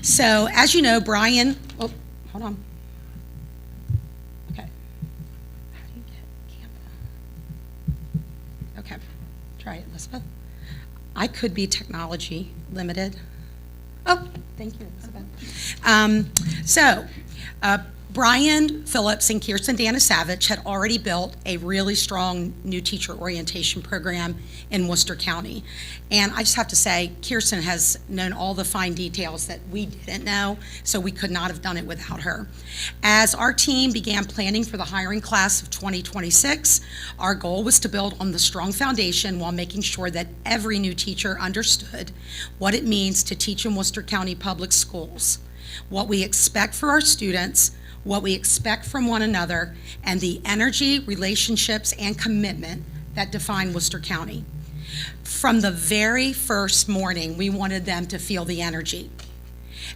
So, as you know, Brian, oh, hold on. Okay. How do you get Canva? Okay, try it, Elizabeth. I could be technology limited. Oh, thank you, Elizabeth. Brian Phillips and Kirsten Danisavich had already built a really strong new teacher orientation program in Worcester County. And I just have to say, Kirsten has known all the fine details that we didn't know, so we could not have done it without her. As our team began planning for the hiring class of 2026, our goal was to build on the strong foundation while making sure that every new teacher understood what it means to teach in Worcester County Public Schools, what we expect for our students, what we expect from one another, and the energy, relationships, and commitment that define Worcester County. From the very first morning, we wanted them to feel the energy.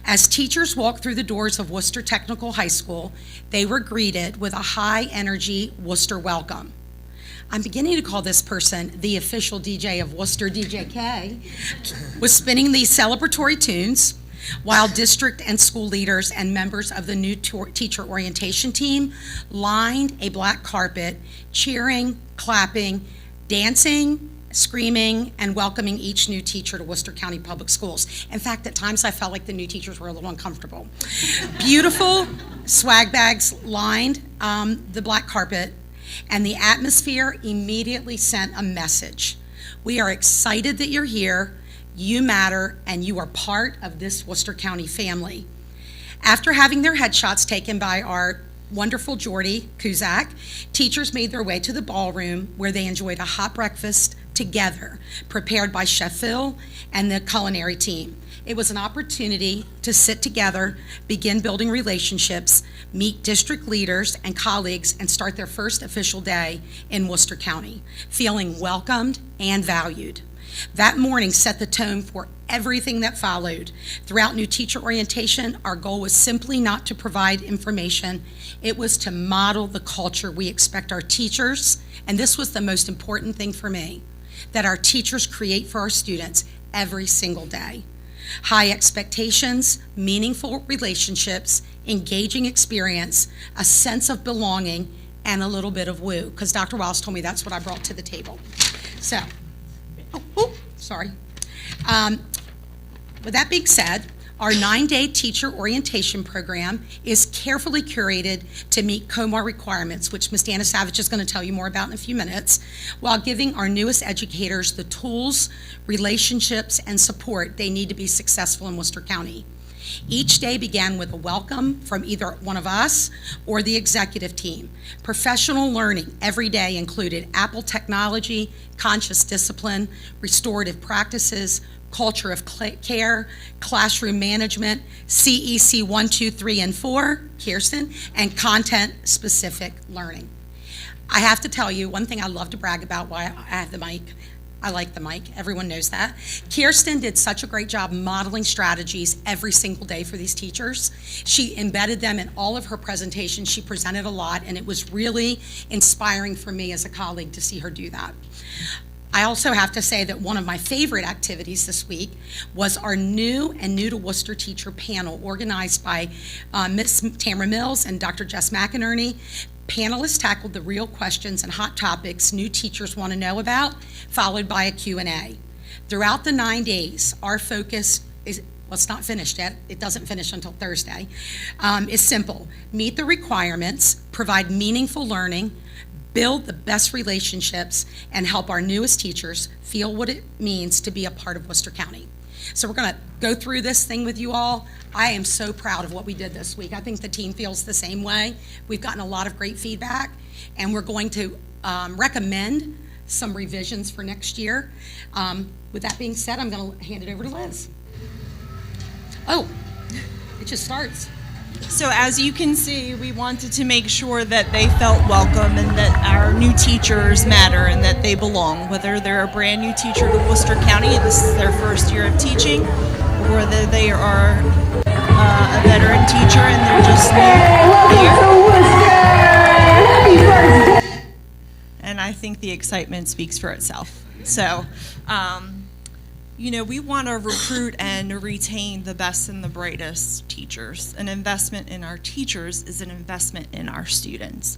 As teachers walked through the doors of Worcester Technical High School, they were greeted with a high-energy Worcester welcome. I'm beginning to call this person the official DJ of Worcester, DJ K, was spinning these celebratory tunes, while district and school leaders and members of the new teacher orientation team lined a black carpet, cheering, clapping, dancing, screaming, and welcoming each new teacher to Worcester County Public Schools. In fact, at times I felt like the new teachers were a little uncomfortable. Beautiful swag bags lined the black carpet, and the atmosphere immediately sent a message. We are excited that you're here. You matter, and you are part of this Worcester County family. After having their headshots taken by our wonderful Jordy Kuzak, teachers made their way to the ballroom where they enjoyed a hot breakfast together, prepared by Chef Phil and the culinary team. It was an opportunity to sit together, begin building relationships, meet district leaders and colleagues, and start their first official day in Worcester County, feeling welcomed and valued. That morning set the tone for everything that followed. Throughout new teacher orientation, our goal was simply not to provide information. It was to model the culture we expect our teachers, and this was the most important thing for me, that our teachers create for our students every single day. High expectations, meaningful relationships, engaging experience, a sense of belonging, and a little bit of woo, because Dr. Wiles told me that's what I brought to the table. So, sorry. With that being said, our 9-day teacher orientation program is carefully curated to meet COMAR requirements, which Ms. Danisavich is going to tell you more about in a few minutes, while giving our newest educators the tools, relationships, and support they need to be successful in Worcester County. Each day began with a welcome from either one of us or the executive team. Professional learning every day included Apple technology, conscious discipline, restorative practices, culture of care, classroom management, CEC 1, 2, 3, and 4, Kirsten, and content-specific learning. I have to tell you, one thing I love to brag about while I have the mic, I like the mic, everyone knows that. Kirsten did such a great job modeling strategies every single day for these teachers. She embedded them in all of her presentations. She presented a lot, and it was really inspiring for me as a colleague to see her do that. I also have to say that one of my favorite activities this week was our new to Worcester teacher panel organized by Ms. Tamara Mills and Dr. Jess McInerney. Panelists tackled the real questions and hot topics new teachers want to know about, followed by a Q&A. Throughout the 9 days, our focus is, well, it's not finished yet, it doesn't finish until Thursday, is simple. Meet the requirements, provide meaningful learning, build the best relationships, and help our newest teachers feel what it means to be a part of Worcester County. So we're going to go through this thing with you all. I am so proud of what we did this week. I think the team feels the same way. We've gotten a lot of great feedback, and we're going to recommend some revisions for next year. With that being said, I'm going to hand it over to Liz. Oh, it just starts. So as you can see, we wanted to make sure that they felt welcome and that our new teachers matter and that they belong, whether they're a brand new teacher to Worcester County and this is their first year of teaching, or whether they are a veteran teacher and they're just new here. And I think the excitement speaks for itself. So, we want to recruit and retain the best and the brightest teachers. An investment in our teachers is an investment in our students.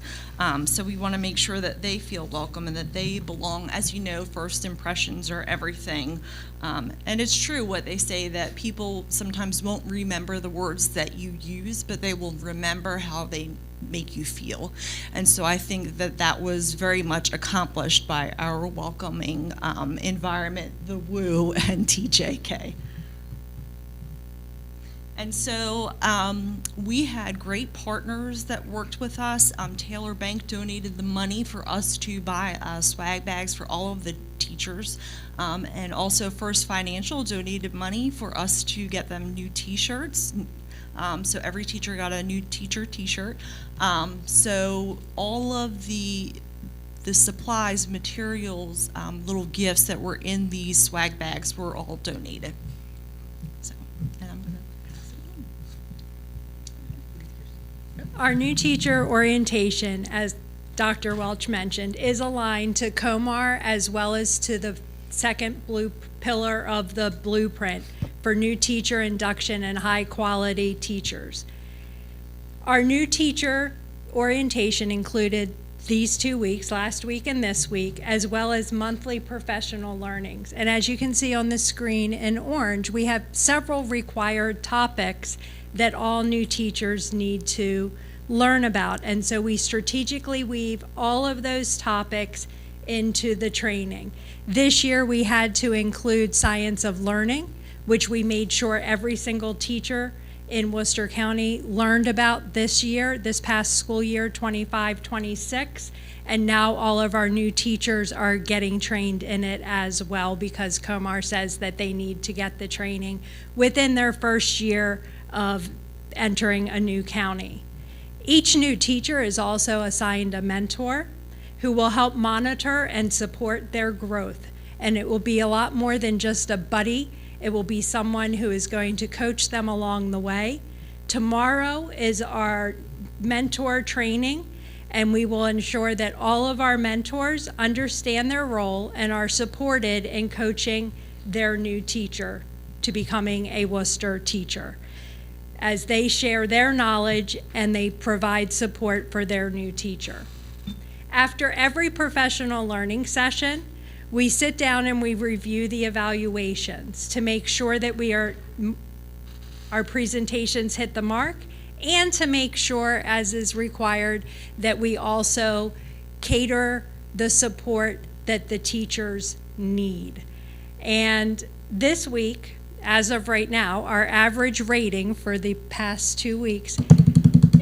So we want to make sure that they feel welcome and that they belong. As you know, first impressions are everything. And it's true what they say, that people sometimes won't remember the words that you use, but they will remember how they make you feel. And so I think that that was very much accomplished by our welcoming environment, the WU and TJK. And so we had great partners that worked with us. Taylor Bank donated the money for us to buy swag bags for all of the teachers. And also First Financial donated money for us to get them new t-shirts. So every teacher got a new teacher t-shirt. So all of the supplies, materials, little gifts that were in these swag bags were all donated. So, and I'm gonna pass it on. Our new teacher orientation, as Dr. Welch mentioned, is aligned to COMAR as well as to the second blue pillar of the blueprint for new teacher induction and high quality teachers. Our new teacher orientation included these 2 weeks, last week and this week, as well as monthly professional learnings. And as you can see on the screen in orange, we have several required topics that all new teachers need to learn about. And so we strategically weave all of those topics into the training. This year we had to include science of learning, which we made sure every single teacher in Worcester County learned about this year, this past school year, 25-26, and now all of our new teachers are getting trained in it as well, because COMAR says that they need to get the training within their first year of entering a new county. Each new teacher is also assigned a mentor who will help monitor and support their growth, and it will be a lot more than just a buddy. It will be someone who is going to coach them along the way. Tomorrow is our mentor training, and we will ensure that all of our mentors understand their role and are supported in coaching their new teacher to becoming a Worcester teacher, as they share their knowledge and they provide support for their new teacher. After every professional learning session, we sit down and we review the evaluations to make sure that our presentations hit the mark, and to make sure, as is required, that we also cater the support that the teachers need. And this week, as of right now, our average rating for the past 2 weeks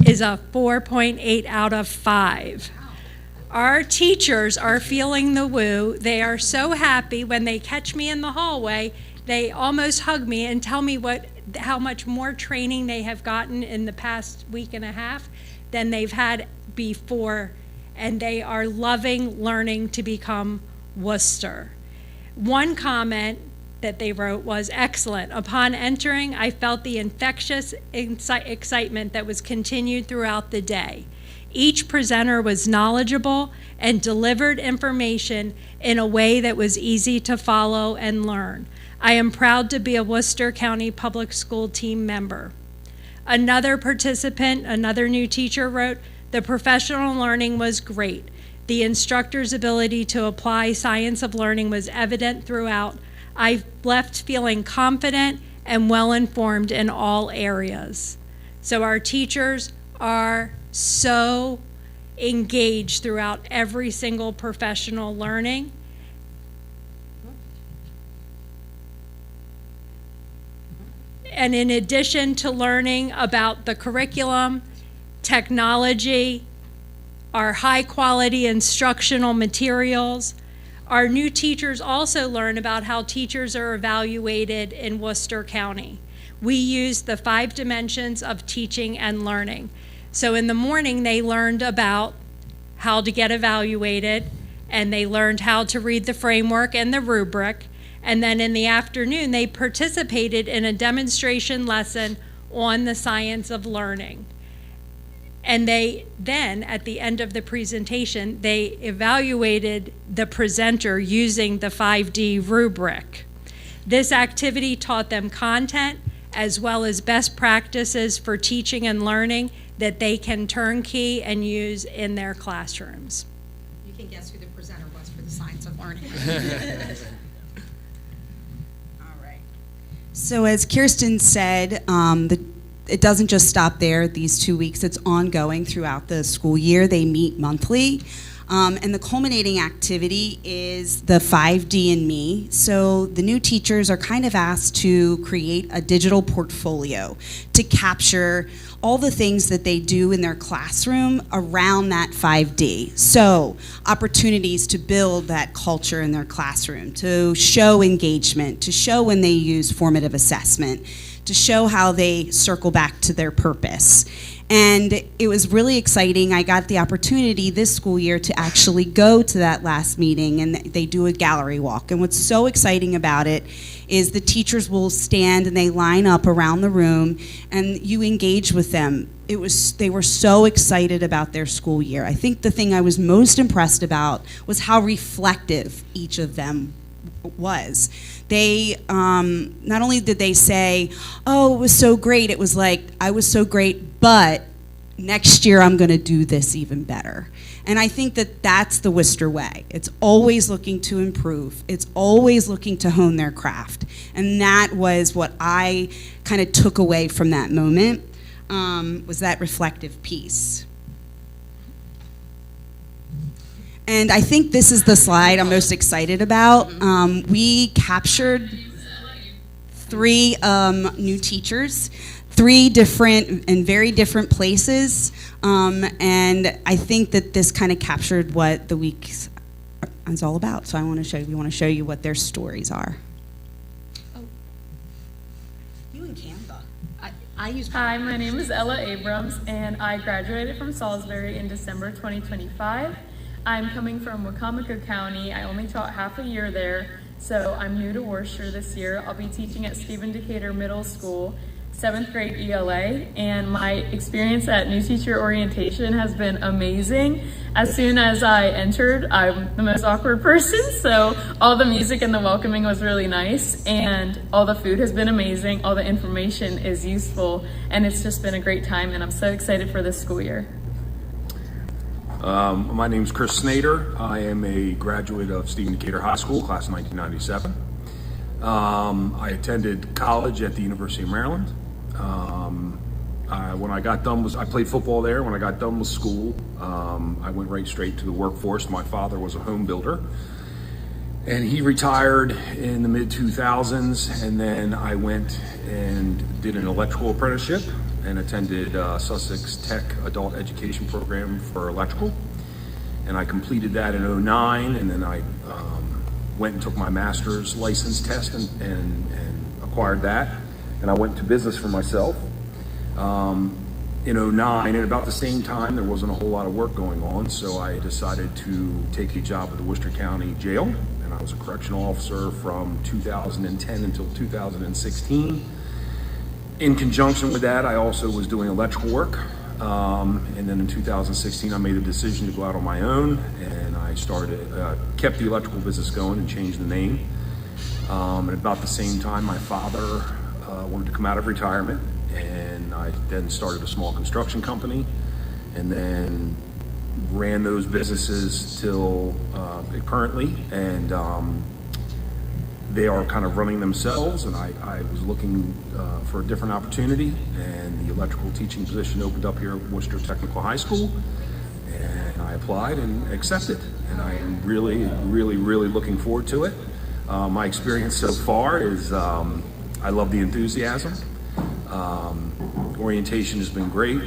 is a 4.8 out of 5. Our teachers are feeling the woo. They are so happy when they catch me in the hallway. They almost hug me and tell me how much more training they have gotten in the past week and a half than they've had before, and they are loving learning to become Worcester. One comment that they wrote was, "Excellent. Upon entering, I felt the infectious excitement that was continued throughout the day. Each presenter was knowledgeable and delivered information in a way that was easy to follow and learn. I am proud to be a Worcester County Public School team member." Another participant, another new teacher, wrote, "The professional learning was great. The instructor's ability to apply science of learning was evident throughout. I left feeling confident and well-informed in all areas." So our teachers are so engaged throughout every single professional learning. And in addition to learning about the curriculum, technology, our high-quality instructional materials, our new teachers also learn about how teachers are evaluated in Worcester County. We use the 5 dimensions of teaching and learning. So in the morning, they learned about how to get evaluated, and they learned how to read the framework and the rubric. And then in the afternoon, they participated in a demonstration lesson on the science of learning. And they then, at the end of the presentation, they evaluated the presenter using the 5D rubric. This activity taught them content as well as best practices for teaching and learning that they can turnkey and use in their classrooms. You can guess who the presenter was for the science of learning. All right. So as Kirsten said, it doesn't just stop there, these 2 weeks. It's ongoing throughout the school year. They meet monthly. And the culminating activity is the 5D and Me. So the new teachers are kind of asked to create a digital portfolio to capture all the things that they do in their classroom around that 5D. So opportunities to build that culture in their classroom, to show engagement, to show when they use formative assessment, to show how they circle back to their purpose. And it was really exciting. I got the opportunity this school year to actually go to that last meeting, and they do a gallery walk. And what's so exciting about it is the teachers will stand and they line up around the room and you engage with them. They were so excited about their school year. I think the thing I was most impressed about was how reflective each of them was. They, not only did they say, oh, it was so great, it was like, I was so great, but next year I'm gonna do this even better. And I think that that's the Worcester way. It's always looking to improve. It's always looking to hone their craft. And that was what I kind of took away from that moment, was that reflective piece. And I think this is the slide I'm most excited about. We captured 3 new teachers, 3 different and very different places. And I think that this kind of captured what the week is all about. So we want to show you what their stories are. Oh. You and Canva. Hi, my name is Ella Abrams, and I graduated from Salisbury in December 2025. I'm coming from Wacomico County. I only taught half a year there, so I'm new to Worcester this year. I'll be teaching at Stephen Decatur Middle School, 7th grade ELA, and my experience at New Teacher Orientation has been amazing. As soon as I entered, I'm the most awkward person, so all the music and the welcoming was really nice, and all the food has been amazing, all the information is useful, and it's just been a great time, and I'm so excited for this school year. My name is Chris Snyder. I am a graduate of Stephen Decatur High School, class of 1997. I attended college at the University of Maryland. When I got done I played football there. When I got done with school, I went right straight to the workforce. My father was a home builder, and he retired in the mid-2000s, and then I went and did an electrical apprenticeship and attended Sussex Tech Adult Education Program for electrical. And I completed that in 2009, and then I went and took my master's license test and acquired that. And I went to business for myself in 2009, and about the same time there wasn't a whole lot of work going on, so I decided to take a job at the Worcester County Jail, and I was a correctional officer from 2010 until 2016. In conjunction with that, I also was doing electrical work, and then in 2016 I made a decision to go out on my own, and I kept the electrical business going and changed the name. And about the same time, my father wanted to come out of retirement, and I then started a small construction company, and then ran those businesses till currently, and they are kind of running themselves, and I was looking for a different opportunity, and the electrical teaching position opened up here at Worcester Technical High School, and I applied and accepted, and I am really, really, really looking forward to it. My experience so far is I love the enthusiasm. Orientation has been great.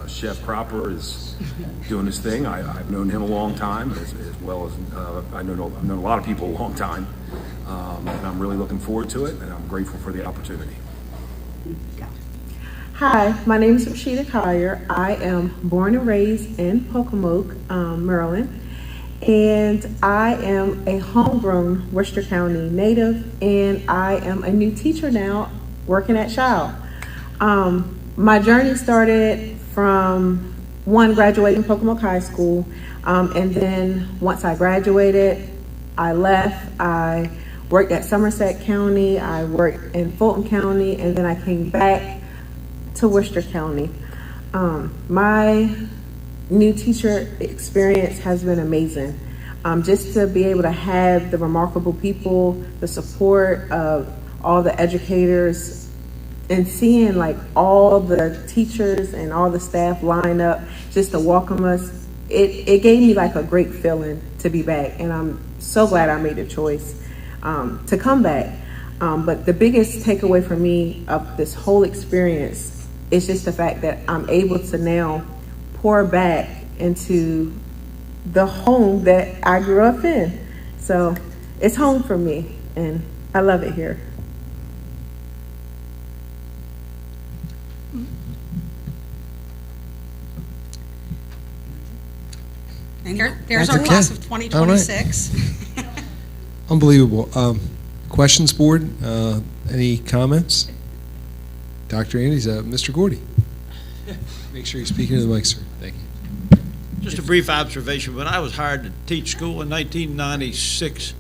Chef Cropper is doing his thing. I've known him a long time, as well as I've known a lot of people a long time. And I'm really looking forward to it, and I'm grateful for the opportunity. Hi, my name is Rashida Collier. I am born and raised in Pocomoke, Maryland, and I am a homegrown Worcester County native, and I am a new teacher now working at Child. My journey started from graduating Pocomoke High School, and then once I graduated, I left. I worked at Somerset County, I worked in Fulton County, and then I came back to Worcester County. My new teacher experience has been amazing. Just to be able to have the remarkable people, the support of all the educators, and seeing like all the teachers and all the staff line up just to welcome us, it gave me like a great feeling to be back, and I'm so glad I made the choice to come back. But the biggest takeaway for me of this whole experience is just the fact that I'm able to now pour back into the home that I grew up in. So it's home for me, and I love it here. And there's our Okay. class of 2026. Unbelievable. Questions, board? Any comments? Dr. Andes, Mr. Gordy. Make sure you're speaking to the mic, sir. Thank you. Just a brief observation. When I was hired to teach school in 1996,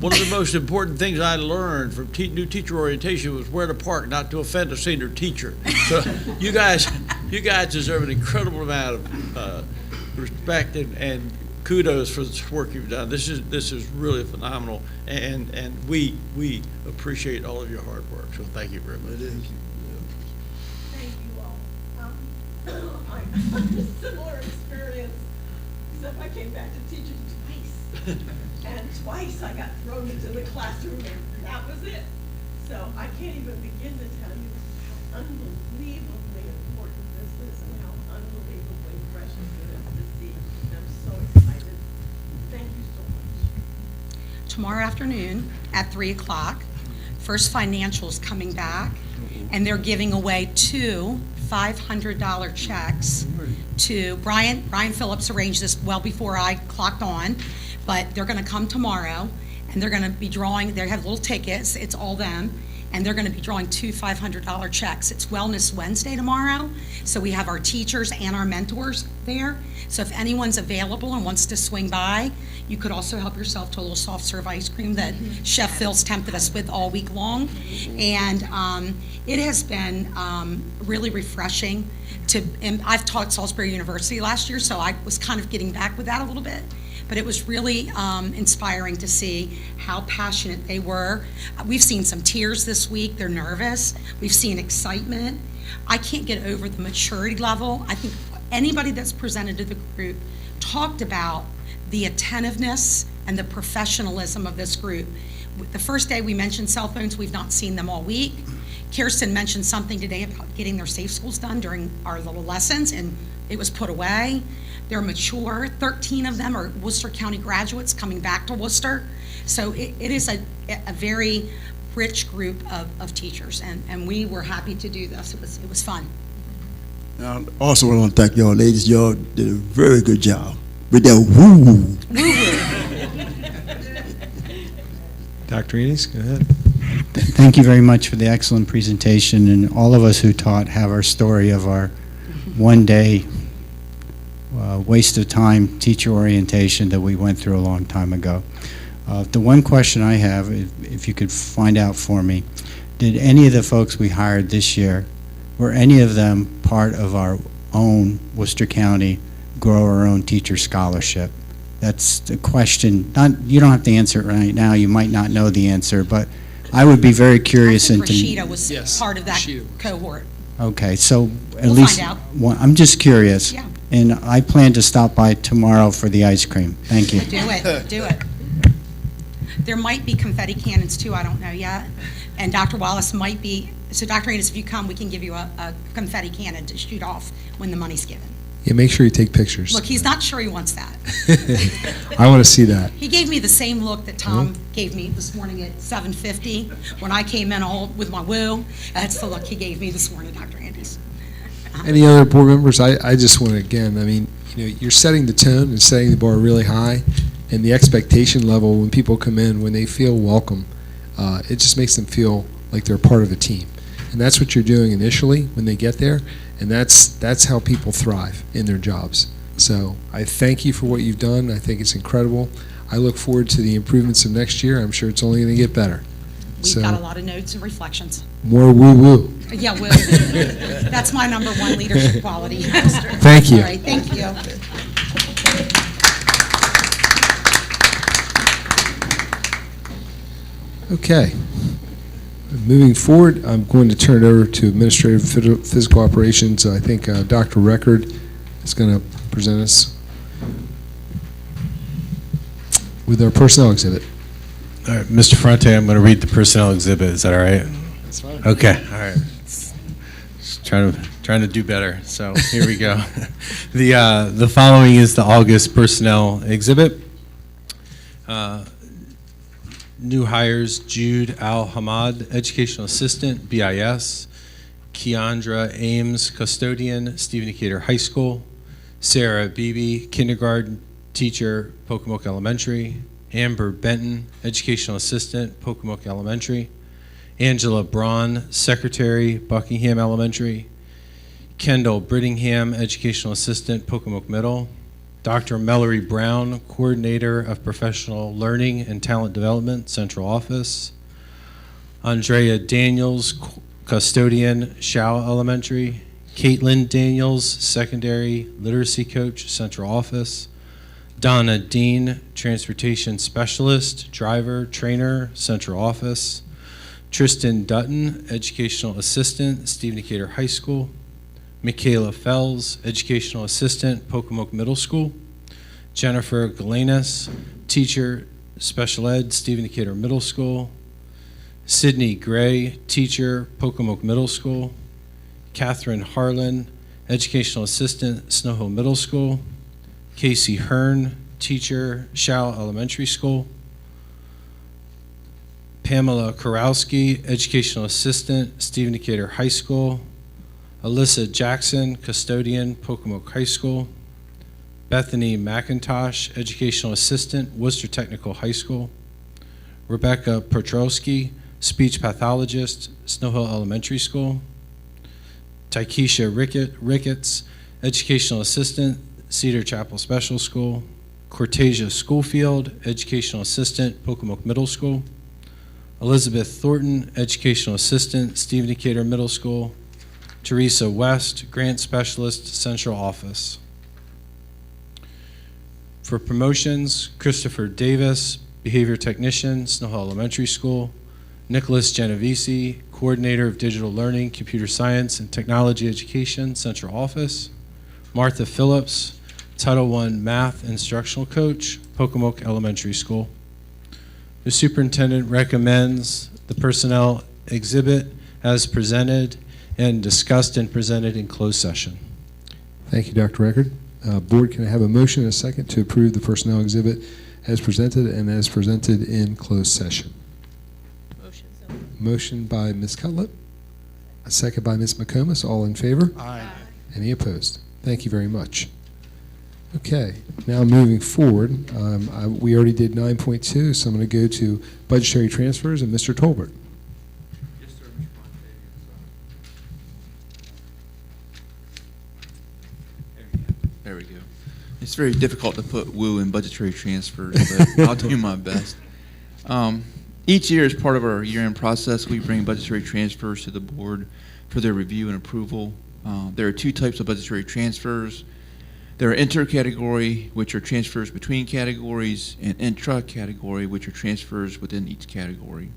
one of the most important things I learned from new teacher orientation was where to park, not to offend a senior teacher. So you guys deserve an incredible amount of respect and kudos for the work you've done. This is really phenomenal, and we appreciate all of your hard work. So thank you very much. Thank you all. I had a similar experience, except I came back to teach it twice. And twice I got thrown into the classroom, and that was it. So I can't even begin to tell you how unbelievably important this is and how unbelievably precious it is to see. I'm so excited. Thank you so much. Tomorrow afternoon at 3 o'clock, First Financial's coming back, and they're giving away 2 $500 checks to Brian Phillips arranged this well before I clocked on, but they're going to come tomorrow, and they're going to be drawing, they have little tickets, it's all them, and they're going to be drawing 2 $500 checks. It's Wellness Wednesday tomorrow, so we have our teachers and our mentors there. So if anyone's available and wants to swing by, you could also help yourself to a little soft serve ice cream that Chef Phil's tempted us with all week long. And it has been really refreshing and I've taught Salisbury University last year, so I was kind of getting back with that a little bit. But it was really inspiring to see how passionate they were. We've seen some tears this week. They're nervous. We've seen excitement. I can't get over the maturity level. I think anybody that's presented to the group talked about the attentiveness and the professionalism of this group. The first day we mentioned cell phones, we've not seen them all week. Kirsten mentioned something today about getting their safe schools done during our little lessons, and it was put away. They're mature. 13 of them are Worcester County graduates coming back to Worcester. So it is a very rich group of teachers, and we were happy to do this. It was fun. I also want to thank y'all ladies. Y'all did a very good job with that woo-woo. Dr. Andes, go ahead. Thank you very much for the excellent presentation, and all of us who taught have our story of our one-day waste of time teacher orientation that we went through a long time ago. The one question I have, if you could find out for me, did any of the folks we hired this year, were any of them part of our own Worcester County Grow Our Own Teacher Scholarship? That's the question. You don't have to answer it right now. You might not know the answer, but I would be very curious. Rashida was part of that cohort. Okay, so at We'll least find out. I'm just curious. Yeah. And I plan to stop by tomorrow for the ice cream. Thank you. Do it. There might be confetti cannons too, I don't know yet. And Dr. Wallace might be, so Dr. Andis, if you come, we can give you a confetti cannon to shoot off when the money's given. Yeah, make sure you take pictures. Look, he's not sure he wants that. I want to see that. He gave me the same look that Tom gave me this morning at 7:50 when I came in all with my woo. That's the look he gave me this morning, Dr. Andis. Any other board members? I just want to, again, I mean, you're setting the tone and setting the bar really high, and the expectation level when people come in, when they feel welcome, it just makes them feel like they're part of a team. And that's what you're doing initially when they get there, and that's how people thrive in their jobs. So I thank you for what you've done. I think it's incredible. I look forward to the improvements of next year. I'm sure it's only going to get better. We've got a lot of notes and reflections. More woo-woo. Yeah, woo. That's my number one leadership quality. Thank you. All right, thank you. Okay. Moving forward, I'm going to turn it over to Administrative Physical Operations. I think Dr. Record is going to present us with our personnel exhibit. All right, Mr. Ferrante, I'm going to read the personnel exhibit. Is that all right? That's fine. Okay, all right. Just trying to do better. So here we go. The following is the August personnel exhibit. New hires: Jude Al-Hamad, Educational Assistant, BIS. Keandra Ames, Custodian, Stephen Decatur High School. Sarah Beebe, Kindergarten Teacher, Pocomoke Elementary. Amber Benton, Educational Assistant, Pocomoke Elementary. Angela Braun, Secretary, Buckingham Elementary. Kendall Brittingham, Educational Assistant, Pocomoke Middle. Dr. Mallory Brown, Coordinator of Professional Learning and Talent Development, Central Office. Andrea Daniels, Custodian, Shaw Elementary. Caitlin Daniels, Secondary Literacy Coach, Central Office. Donna Dean, Transportation Specialist, Driver, Trainer, Central Office. Tristan Dutton, Educational Assistant, Stephen Decatur High School. Michaela Fells, Educational Assistant, Pocomoke Middle School. Jennifer Galenas, Teacher, Special Ed, Stephen Decatur Middle School. Sydney Gray, Teacher, Pocomoke Middle School. Catherine Harlan, Educational Assistant, Snow Hill Middle School. Casey Hearn, Teacher, Shaw Elementary School. Pamela Karowski, Educational Assistant, Stephen Decatur High School. Alyssa Jackson, Custodian, Pocomoke High School. Bethany McIntosh, Educational Assistant, Worcester Technical High School. Rebecca Petrowski, Speech Pathologist, Snow Hill Elementary School. Taikisha Ricketts, Educational Assistant, Cedar Chapel Special School. Cortasia Schoolfield, Educational Assistant, Pocomoke Middle School. Elizabeth Thornton, Educational Assistant, Stephen Decatur Middle School. Teresa West, Grant Specialist, Central Office. For promotions, Christopher Davis, Behavior Technician, Snow Hill Elementary School. Nicholas Genovese, Coordinator of Digital Learning, Computer Science, and Technology Education, Central Office. Martha Phillips, Title I Math Instructional Coach, Pocomoke Elementary School. The Superintendent recommends the personnel exhibit as presented and discussed and presented in closed session. Thank you, Dr. Record. Board, can I have a motion and a second to approve the personnel exhibit as presented and as presented in closed session? Motion by Ms. Cutlip, a second by Ms. McComas. All in favor? Aye. Any opposed? Thank you very much. Okay, now moving forward, we already did 9.2, so I'm going to go to budgetary transfers and Mr. Tolbert. There we go. It's very difficult to put woo in budgetary transfers, but I'll do my best. Each year, as part of our year-end process, we bring budgetary transfers to the board for their review and approval. There are two types of budgetary transfers. There are inter-category, which are transfers between categories, and intra-category, which are transfers within each category.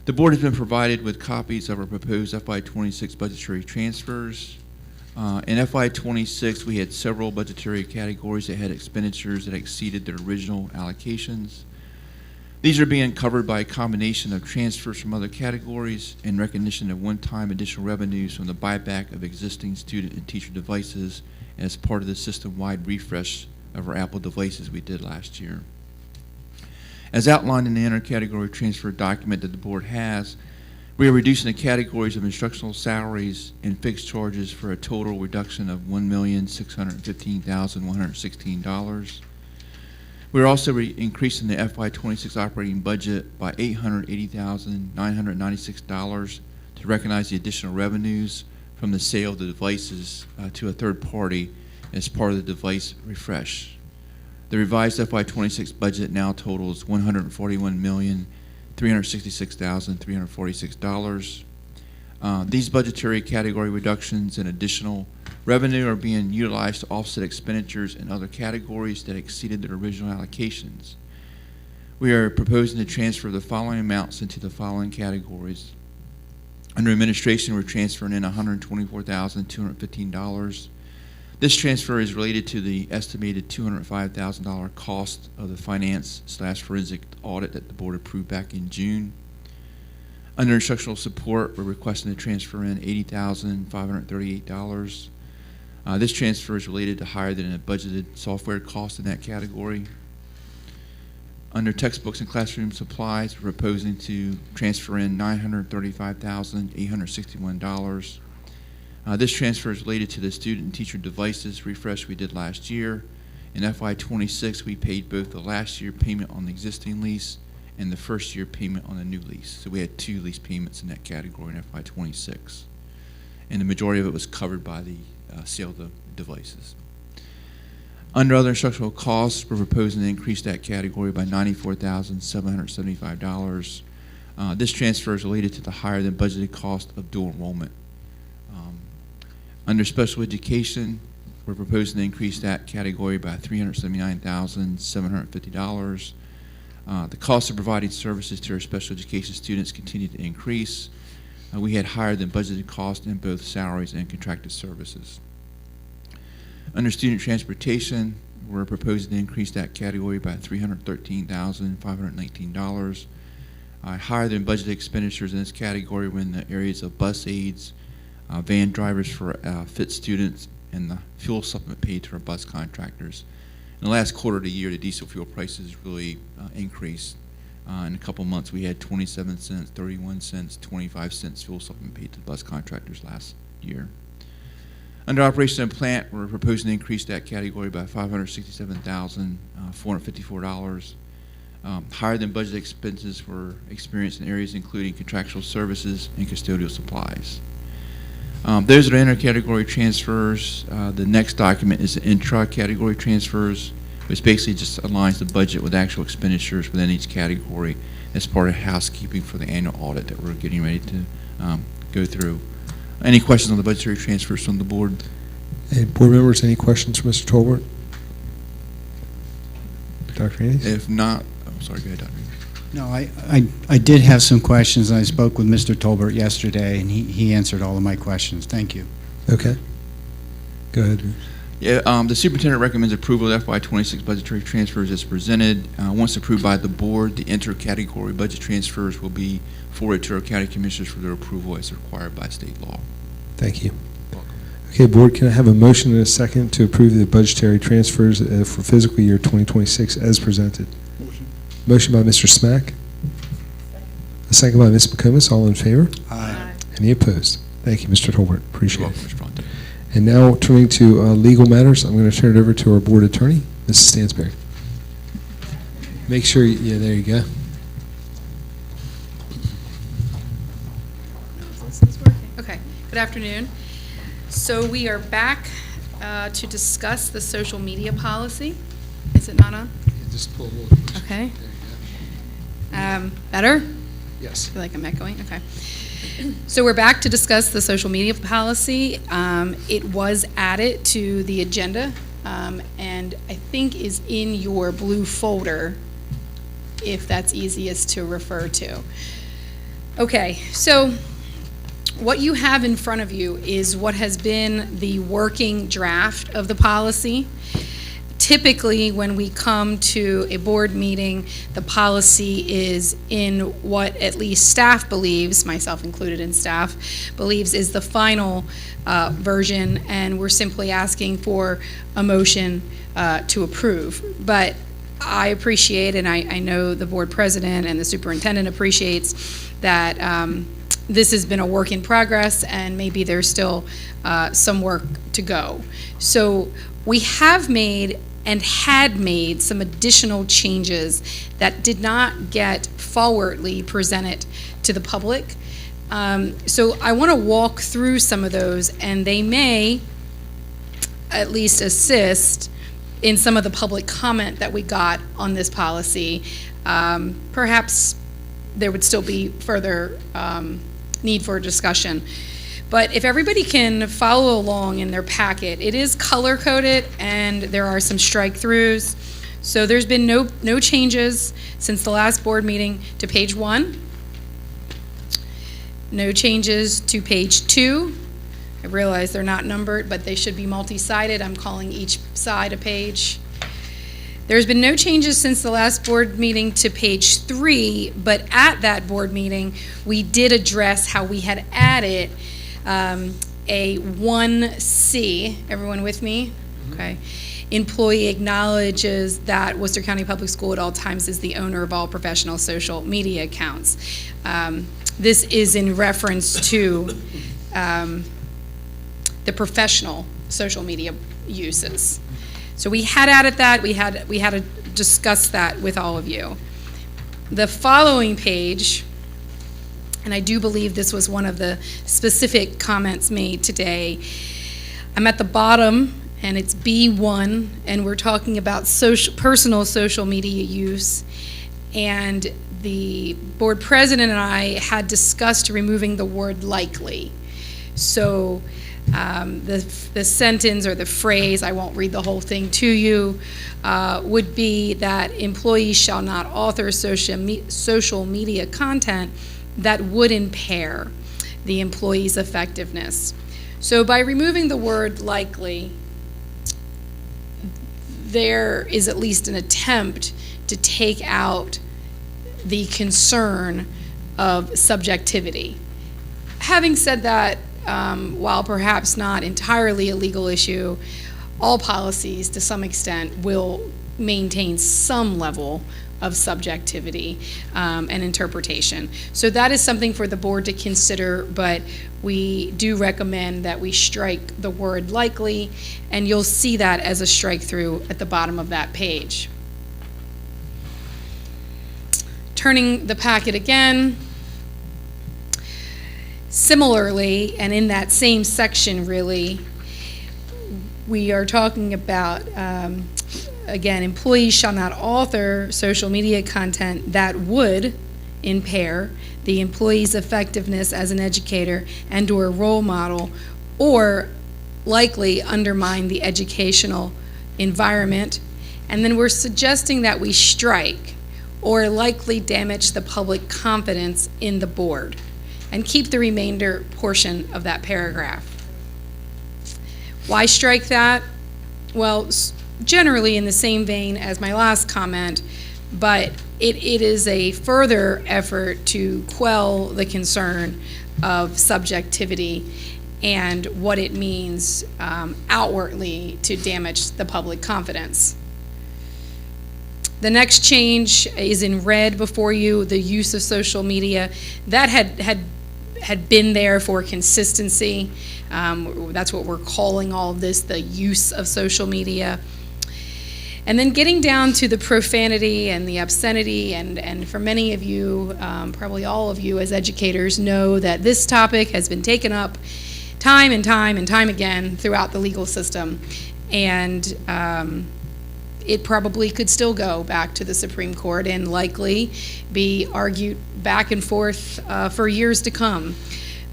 The board has been provided with copies of our proposed FY26 budgetary transfers. In FY26, we had several budgetary categories that had expenditures that exceeded their original allocations. These are being covered by a combination of transfers from other categories and recognition of one-time additional revenues from the buyback of existing student and teacher devices as part of the system-wide refresh of our Apple devices we did last year. As outlined in the intercategory transfer document that the board has, we are reducing the categories of instructional salaries and fixed charges for a total reduction of $1,615,116. We're also increasing the FY26 operating budget by $880,996 to recognize the additional revenues from the sale of the devices to a third party as part of the device refresh. The revised FY26 budget now totals $141,366,346. These budgetary category reductions and additional revenue are being utilized to offset expenditures in other categories that exceeded their original allocations. We are proposing to transfer the following amounts into the following categories. Under administration, we're transferring in $124,215. This transfer is related to the estimated $205,000 cost of the finance/forensic audit that the board approved back in June. Under instructional support, we're requesting to transfer in $80,538. This transfer is related to higher than a budgeted software cost in that category. Under textbooks and classroom supplies, we're proposing to transfer in $935,861. This transfer is related to the student and teacher devices refresh we did last year. In FY26, we paid both the last year payment on the existing lease and the first year payment on the new lease. So we had 2 lease payments in that category in FY26. And the majority of it was covered by the sale of the devices. Under other instructional costs, we're proposing to increase that category by $94,775. This transfer is related to the higher than budgeted cost of dual enrollment. Under special education, we're proposing to increase that category by $379,750. The cost of providing services to our special education students continue to increase. We had higher than budgeted costs in both salaries and contracted services. Under student transportation, we're proposing to increase that category by $313,519. Higher than budgeted expenditures in this category were in the areas of bus aids, van drivers for fit students, and the fuel supplement paid to our bus contractors. In the last quarter of the year, the diesel fuel prices really increased. In a couple months, we had 27 cents, 31 cents, 25 cents fuel supplement paid to the bus contractors last year. Under operation and plant, we're proposing to increase that category by $567,454. Higher than budgeted expenses were experienced in areas including contractual services and custodial supplies. Those are the intercategory transfers. The next document is the intra-category transfers, which basically just aligns the budget with actual expenditures within each category as part of housekeeping for the annual audit that we're getting ready to go through. Any questions on the budgetary transfers from the board? Hey, board members, any questions for Mr. Tolbert? Dr. Andes? If not, I'm sorry, go ahead, Dr. No, I did have some questions. I spoke with Mr. Tolbert yesterday, and he answered all of my questions. Thank you. Okay. Go ahead. Yeah, the superintendent recommends approval of FY26 budgetary transfers as presented. Once approved by the board, the inter-category budget transfers will be forwarded to our county commissioners for their approval as required by state law. Thank you. Okay, board, can I have a motion and a second to approve the budgetary transfers for fiscal year 2026 as presented? Motion by Mr. Smack. A second by Ms. McComas. All in favor? Aye. Any opposed? Thank you, Mr. Tolbert. Appreciate it. Mr. Bronte. And now turning to legal matters, I'm going to turn it over to our board attorney, Mrs. Stansberry. Make sure, yeah, there you go. Okay, good afternoon. So we are back to discuss the social media policy. Is it not on? Just pull a little closer. Okay. Better? Yes. I feel like I'm echoing, okay. So we're back to discuss the social media policy. It was added to the agenda, and I think is in your blue folder, if that's easiest to refer to. Okay, so what you have in front of you is what has been the working draft of the policy. Typically, when we come to a board meeting, the policy is in what at least staff believes, myself included in staff, believes is the final version, and we're simply asking for a motion to approve. But I appreciate, and I know the board president and the superintendent appreciates that this has been a work in progress, and maybe there's still some work to go. So we have made and had made some additional changes that did not get forwardly presented to the public. So I want to walk through some of those, and they may at least assist in some of the public comment that we got on this policy. Perhaps there would still be further need for discussion. But if everybody can follow along in their packet, it is color-coded and there are some strike-throughs. So there's been no changes since the last board meeting to page 1. No changes to page 2. I realize they're not numbered, but they should be multi-sided. I'm calling each side a page. There's been no changes since the last board meeting to page 3, but at that board meeting, we did address how we had added a 1C. Everyone with me? Okay. Employee acknowledges that Worcester County Public School at all times is the owner of all professional social media accounts. This is in reference to the professional social media uses. So we had added that. We had to discuss that with all of you. The following page, and I do believe this was one of the specific comments made today. I'm at the bottom, and it's B1, and we're talking about personal social media use. And the board president and I had discussed removing the word likely. So the sentence or the phrase, I won't read the whole thing to you, would be that employees shall not author social media content that would impair the employee's effectiveness. So by removing the word likely, there is at least an attempt to take out the concern of subjectivity. Having said that, while perhaps not entirely a legal issue, all policies to some extent will maintain some level of subjectivity and interpretation. So that is something for the board to consider, but we do recommend that we strike the word likely, and you'll see that as a strike through at the bottom of that page. Turning the packet again, similarly, and in that same section really, we are talking about again, employees shall not author social media content that would impair the employee's effectiveness as an educator and or role model, or likely undermine the educational environment. And then we're suggesting that we strike or likely damage the public confidence in the board, and keep the remainder portion of that paragraph. Why strike that? Well, generally in the same vein as my last comment, but it is a further effort to quell the concern of subjectivity and what it means outwardly to damage the public confidence. The next change is in red before you, the use of social media. That had been there for consistency. That's what we're calling all of this, the use of social media. And then getting down to the profanity and the obscenity, and for many of you, probably all of you as educators know that this topic has been taken up time and time and time again throughout the legal system. And it probably could still go back to the Supreme Court and likely be argued back and forth for years to come.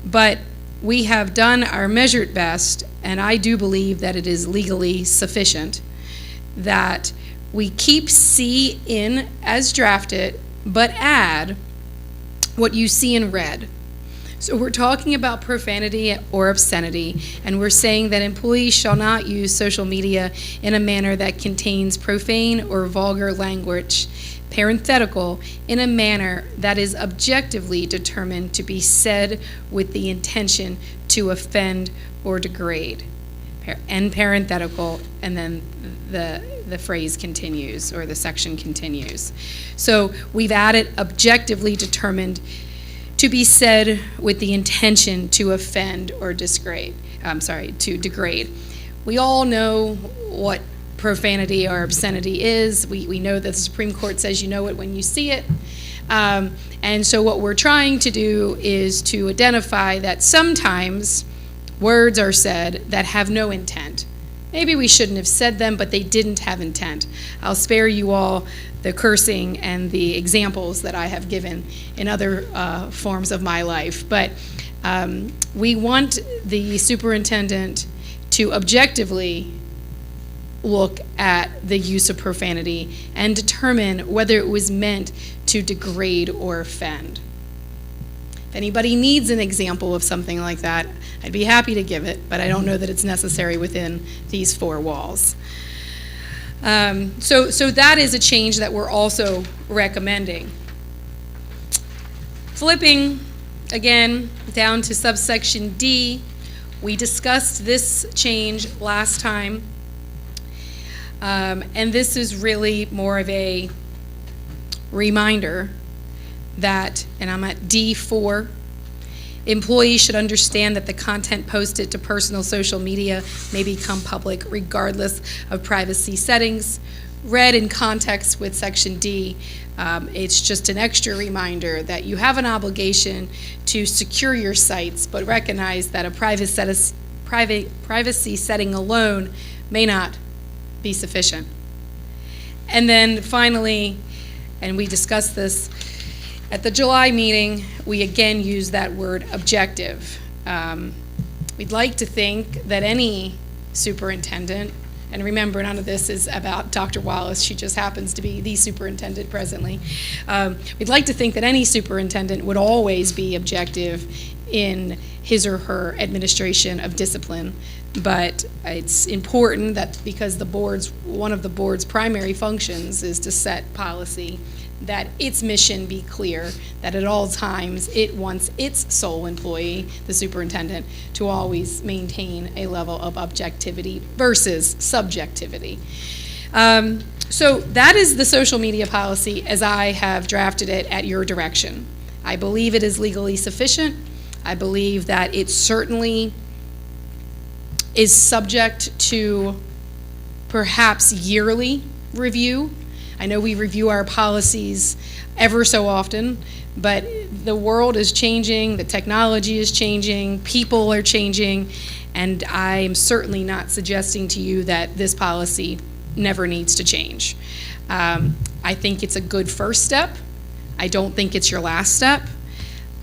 But we have done our measured best, and I do believe that it is legally sufficient, that we keep C in as drafted, but add what you see in red. So we're talking about profanity or obscenity, and we're saying that employees shall not use social media in a manner that contains profane or vulgar language, parenthetical, in a manner that is objectively determined to be said with the intention to offend or degrade. And parenthetical, and then the phrase continues, or the section continues. So we've added objectively determined to be said with the intention to offend or to degrade. We all know what profanity or obscenity is. We know that the Supreme Court says you know it when you see it. And so what we're trying to do is to identify that sometimes words are said that have no intent. Maybe we shouldn't have said them, but they didn't have intent. I'll spare you all the cursing and the examples that I have given in other forms of my life. But we want the superintendent to objectively look at the use of profanity and determine whether it was meant to degrade or offend. If anybody needs an example of something like that, I'd be happy to give it, but I don't know that it's necessary within these four walls. So that is a change that we're also recommending. Flipping, again, down to subsection D, we discussed this change last time, and this is really more of a reminder that, and I'm at D4, employees should understand that the content posted to personal social media may become public regardless of privacy settings. Read in context with Section D, it's just an extra reminder that you have an obligation to secure your sites, but recognize that a privacy setting alone may not be sufficient. And then finally, and we discussed this at the July meeting, we again use that word objective. We'd like to think that any superintendent, and remember, none of this is about Dr. Wallace, she just happens to be the superintendent presently. We'd like to think that any superintendent would always be objective in his or her administration of discipline, but it's important that because one of the board's primary functions is to set policy, that its mission be clear, that at all times it wants its sole employee, the superintendent, to always maintain a level of objectivity versus subjectivity. So that is the social media policy as I have drafted it at your direction. I believe it is legally sufficient. I believe that it certainly is subject to perhaps yearly review. I know we review our policies ever so often, but the world is changing, the technology is changing, people are changing, and I am certainly not suggesting to you that this policy never needs to change. I think it's a good first step. I don't think it's your last step.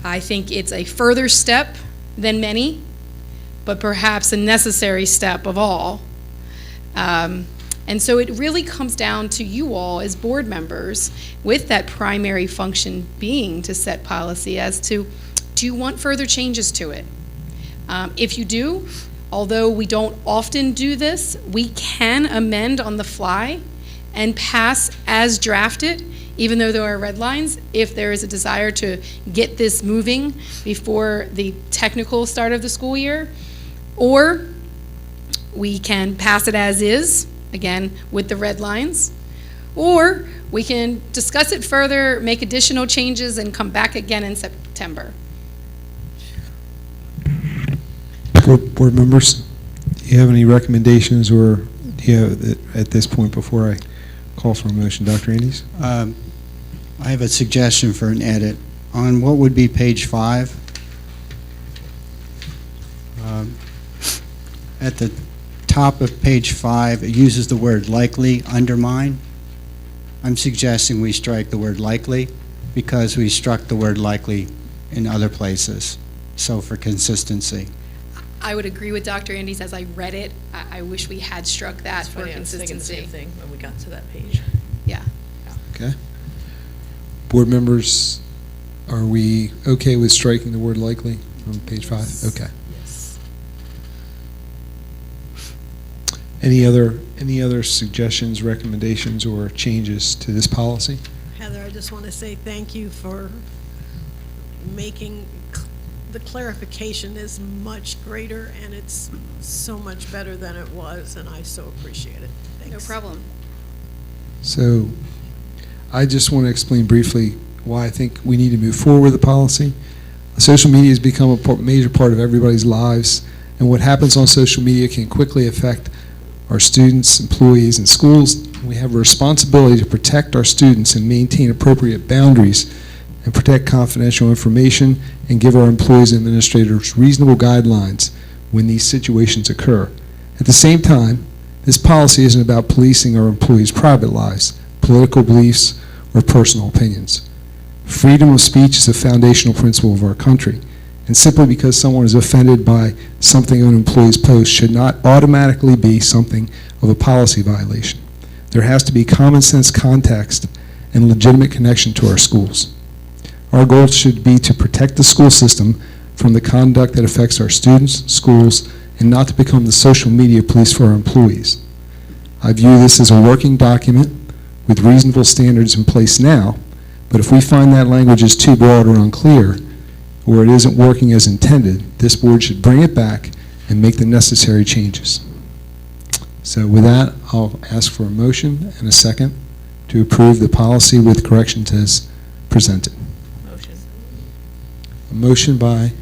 I think it's a further step than many, but perhaps a necessary step of all. And so it really comes down to you all as board members, with that primary function being to set policy as to, do you want further changes to it? If you do, although we don't often do this, we can amend on the fly and pass as drafted, even though there are red lines, if there is a desire to get this moving before the technical start of the school year. Or we can pass it as is, again, with the red lines, or we can discuss it further, make additional changes, and come back again in September. Board members, do you have any recommendations, or do you have, at this point, before I call for a motion, Dr. Andes? I have a suggestion for an edit. On what would be page 5, at the top of page 5, it uses the word likely, undermine. I'm suggesting we strike the word likely because we struck the word likely in other places. So for consistency. I would agree with Dr. Andes. As I read it, I wish we had struck that for Funny, I was thinking the consistency. same thing when we got to that page. Yeah. Okay. Board members, are we okay with striking the word likely? on page 5? Yes. Okay. Yes. Any other suggestions, recommendations, or changes to this policy? Heather, I just want to say thank you for making the clarification is much greater, and it's so much better than it was, and I so appreciate it. Thanks. No problem. So I just want to explain briefly why I think we need to move forward with the policy. Social media has become a major part of everybody's lives, and what happens on social media can quickly affect our students, employees, and schools. We have a responsibility to protect our students and maintain appropriate boundaries and protect confidential information and give our employees and administrators reasonable guidelines when these situations occur. At the same time, this policy isn't about policing our employees' private lives, political beliefs, or personal opinions. Freedom of speech is a foundational principle of our country, and simply because someone is offended by something an employee's post should not automatically be something of a policy violation. There has to be common sense context and legitimate connection to our schools. Our goal should be to protect the school system from the conduct that affects our students, schools, and not to become the social media police for our employees. I view this as a working document with reasonable standards in place now, but if we find that language is too broad or unclear, or it isn't working as intended, this board should bring it back and make the necessary changes. So with that, I'll ask for a motion and a second to approve the policy with corrections as presented. Motion. A motion by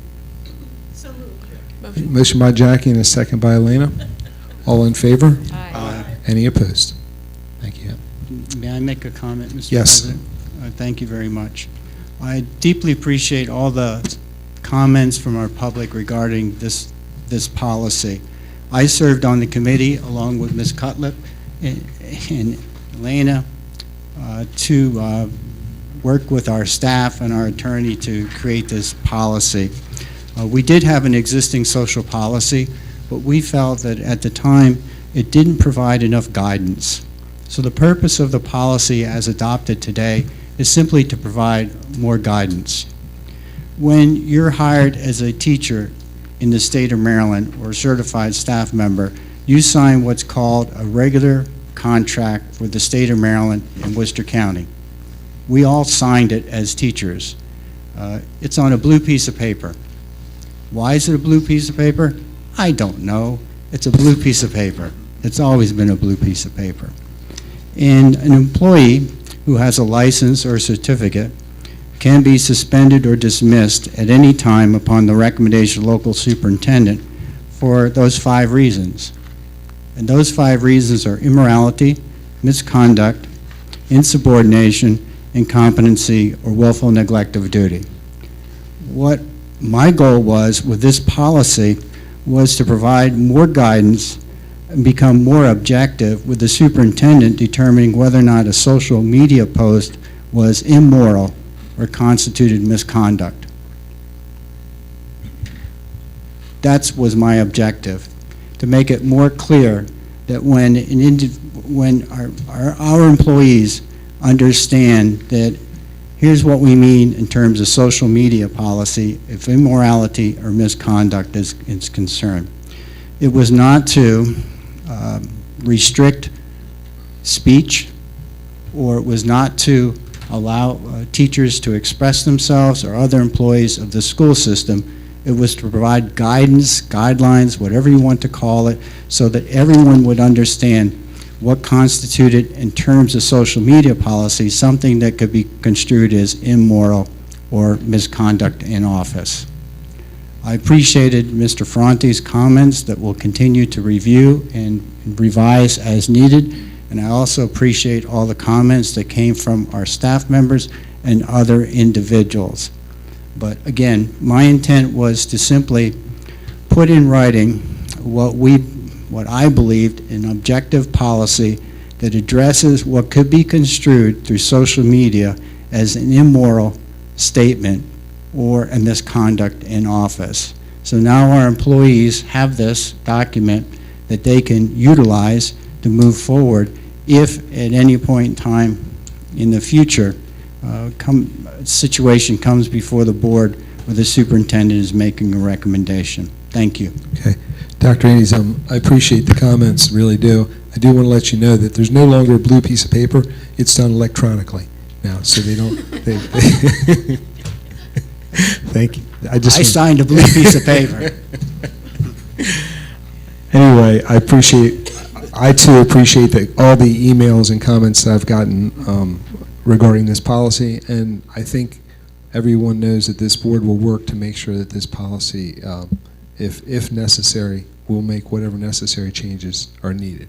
So moved. Motion by Jackie and a second by Elena. All in favor? Aye. Any opposed? Thank you. May I make a comment, Mr. Yes. President? Thank you very much. I deeply appreciate all the comments from our public regarding this policy. I served on the committee along with Ms. Cutlip and Elena to work with our staff and our attorney to create this policy. We did have an existing social policy, but we felt that at the time it didn't provide enough guidance. So the purpose of the policy as adopted today is simply to provide more guidance. When you're hired as a teacher in the state of Maryland or a certified staff member, you sign what's called a regular contract for the state of Maryland and Worcester County. We all signed it as teachers. It's on a blue piece of paper. Why is it a blue piece of paper? I don't know. It's a blue piece of paper. It's always been a blue piece of paper. And an employee who has a license or certificate can be suspended or dismissed at any time upon the recommendation of local superintendent for those 5 reasons. And those 5 reasons are immorality, misconduct, insubordination, incompetency, or willful neglect of duty. What my goal was with this policy was to provide more guidance and become more objective with the superintendent determining whether or not a social media post was immoral or constituted misconduct. That was my objective, to make it more clear that when our employees understand that here's what we mean in terms of social media policy if immorality or misconduct is concerned. It was not to restrict speech, or it was not to allow teachers to express themselves or other employees of the school system. It was to provide guidance, guidelines, whatever you want to call it, so that everyone would understand what constituted in terms of social media policy something that could be construed as immoral or misconduct in office. I appreciated Mr. Ferrante's comments that we'll continue to review and revise as needed, and I also appreciate all the comments that came from our staff members and other individuals. But again, my intent was to simply put in writing what I believed an objective policy that addresses what could be construed through social media as an immoral statement or a misconduct in office. So now our employees have this document that they can utilize to move forward if at any point in time in the future situation comes before the board where the superintendent is making a recommendation. Thank you. Okay. Dr. Andes, I appreciate the comments, really do. I do want to let you know that there's no longer a blue piece of paper. It's done electronically now, so they don't. Thank you. I signed a blue piece of paper. Anyway, I too appreciate all the emails and comments that I've gotten regarding this policy, and I think everyone knows that this board will work to make sure that this policy, if necessary, will make whatever necessary changes are needed.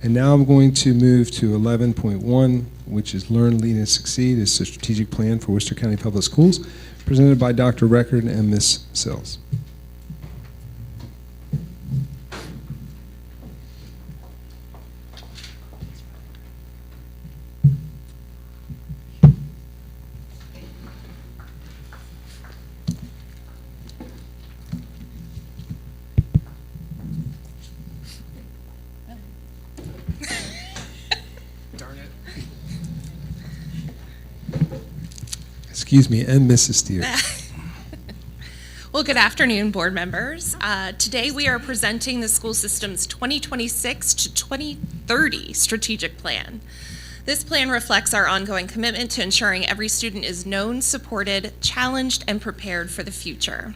And now I'm going to move to 11.1, which is Learn, Lead, and Succeed. It's a strategic plan for Worcester County Public Schools, presented by Dr. Record and Ms. Sills. Excuse me, and Mrs. Steer. Well, good afternoon, board members. Today we are presenting the school system's 2026 to 2030 strategic plan. This plan reflects our ongoing commitment to ensuring every student is known, supported, challenged, and prepared for the future.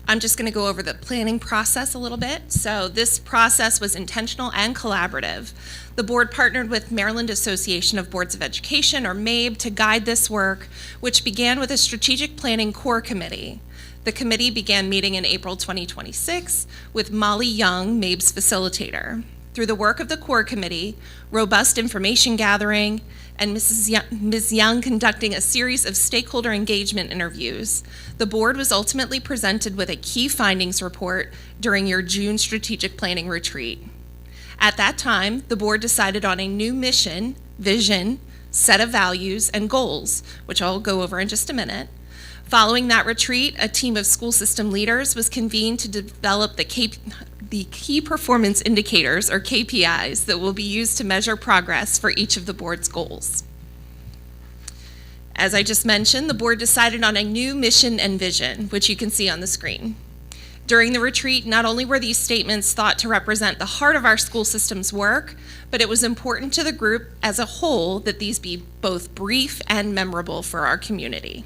I'm just going to go over the planning process a little bit. So this process was intentional and collaborative. The board partnered with Maryland Association of Boards of Education, or MABE, to guide this work, which began with a strategic planning core committee. The committee began meeting in April 2026 with Molly Young, MABE's facilitator. Through the work of the core committee, robust information gathering, and Ms. Young conducting a series of stakeholder engagement interviews, the board was ultimately presented with a key findings report during your June strategic planning retreat. At that time, the board decided on a new mission, vision, set of values, and goals, which I'll go over in just a minute. Following that retreat, a team of school system leaders was convened to develop the key performance indicators, or KPIs, that will be used to measure progress for each of the board's goals. As I just mentioned, the board decided on a new mission and vision, which you can see on the screen. During the retreat, not only were these statements thought to represent the heart of our school system's work, but it was important to the group as a whole that these be both brief and memorable for our community.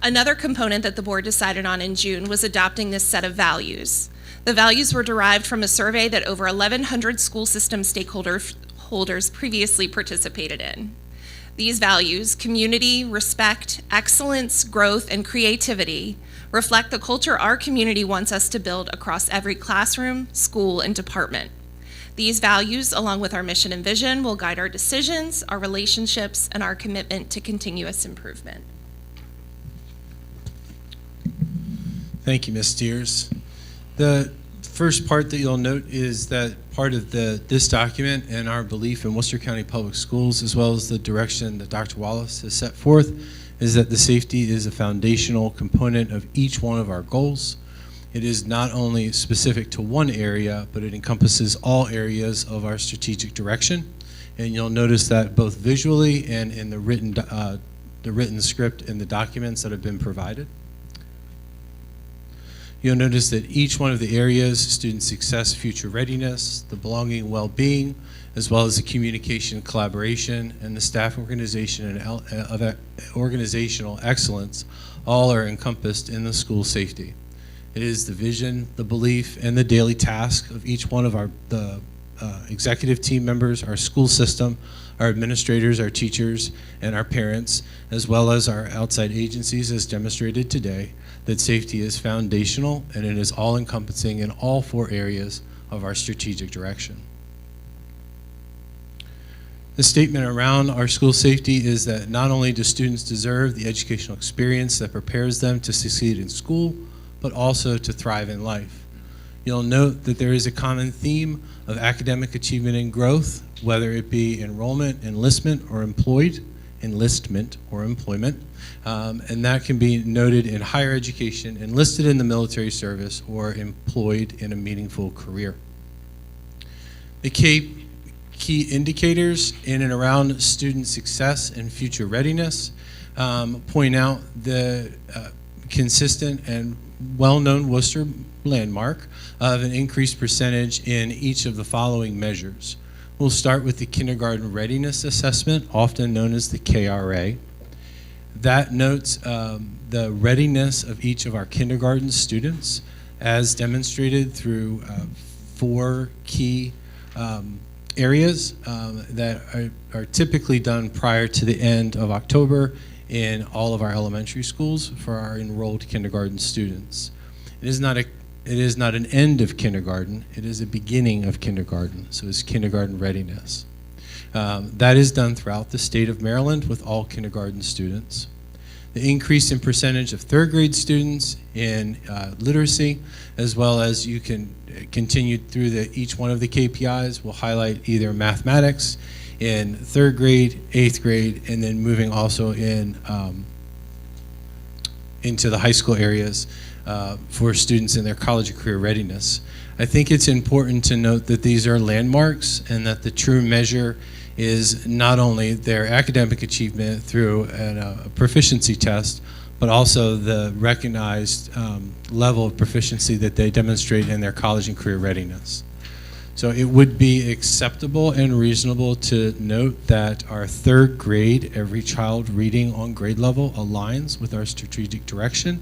Another component that the board decided on in June was adopting this set of values. The values were derived from a survey that over 1,100 school system stakeholders previously participated in. These values, community, respect, excellence, growth, and creativity, reflect the culture our community wants us to build across every classroom, school, and department. These values, along with our mission and vision, will guide our decisions, our relationships, and our commitment to continuous improvement. Thank you, Ms. Steers. The first part that you'll note is that part of this document and our belief in Worcester County Public Schools, as well as the direction that Dr. Wallace has set forth, is that the safety is a foundational component of each one of our goals. It is not only specific to one area, but it encompasses all areas of our strategic direction. And you'll notice that both visually and in the written script in the documents that have been provided. You'll notice that each one of the areas, student success, future readiness, the belonging, well-being, as well as the communication, collaboration, and the staff organization and organizational excellence, all are encompassed in the school safety. It is the vision, the belief, and the daily task of each one of the executive team members, our school system, our administrators, our teachers, and our parents, as well as our outside agencies as demonstrated today, that safety is foundational and it is all-encompassing in all 4 areas of our strategic direction. The statement around our school safety is that not only do students deserve the educational experience that prepares them to succeed in school, but also to thrive in life. You'll note that there is a common theme of academic achievement and growth, whether it be enrollment, enlistment, or employment, and that can be noted in higher education, enlisted in the military service, or employed in a meaningful career. The key indicators in and around student success and future readiness. Point out the consistent and well-known Worcester landmark of an increased percentage in each of the following measures. We'll start with the Kindergarten Readiness Assessment, often known as the KRA. That notes the readiness of each of our kindergarten students as demonstrated through 4 key areas that are typically done prior to the end of October in all of our elementary schools for our enrolled kindergarten students. It is not an end of kindergarten, it is a beginning of kindergarten, so it's kindergarten readiness. That is done throughout the state of Maryland with all kindergarten students. The increase in percentage of 3rd grade students in literacy, as well as you can continue through each one of the KPIs will highlight either mathematics in 3rd grade, 8th grade, and then moving also in into the high school areas for students in their college and career readiness. I think it's important to note that these are landmarks and that the true measure is not only their academic achievement through a proficiency test, but also the recognized level of proficiency that they demonstrate in their college and career readiness. So it would be acceptable and reasonable to note that our 3rd grade, every child reading on grade level aligns with our strategic direction.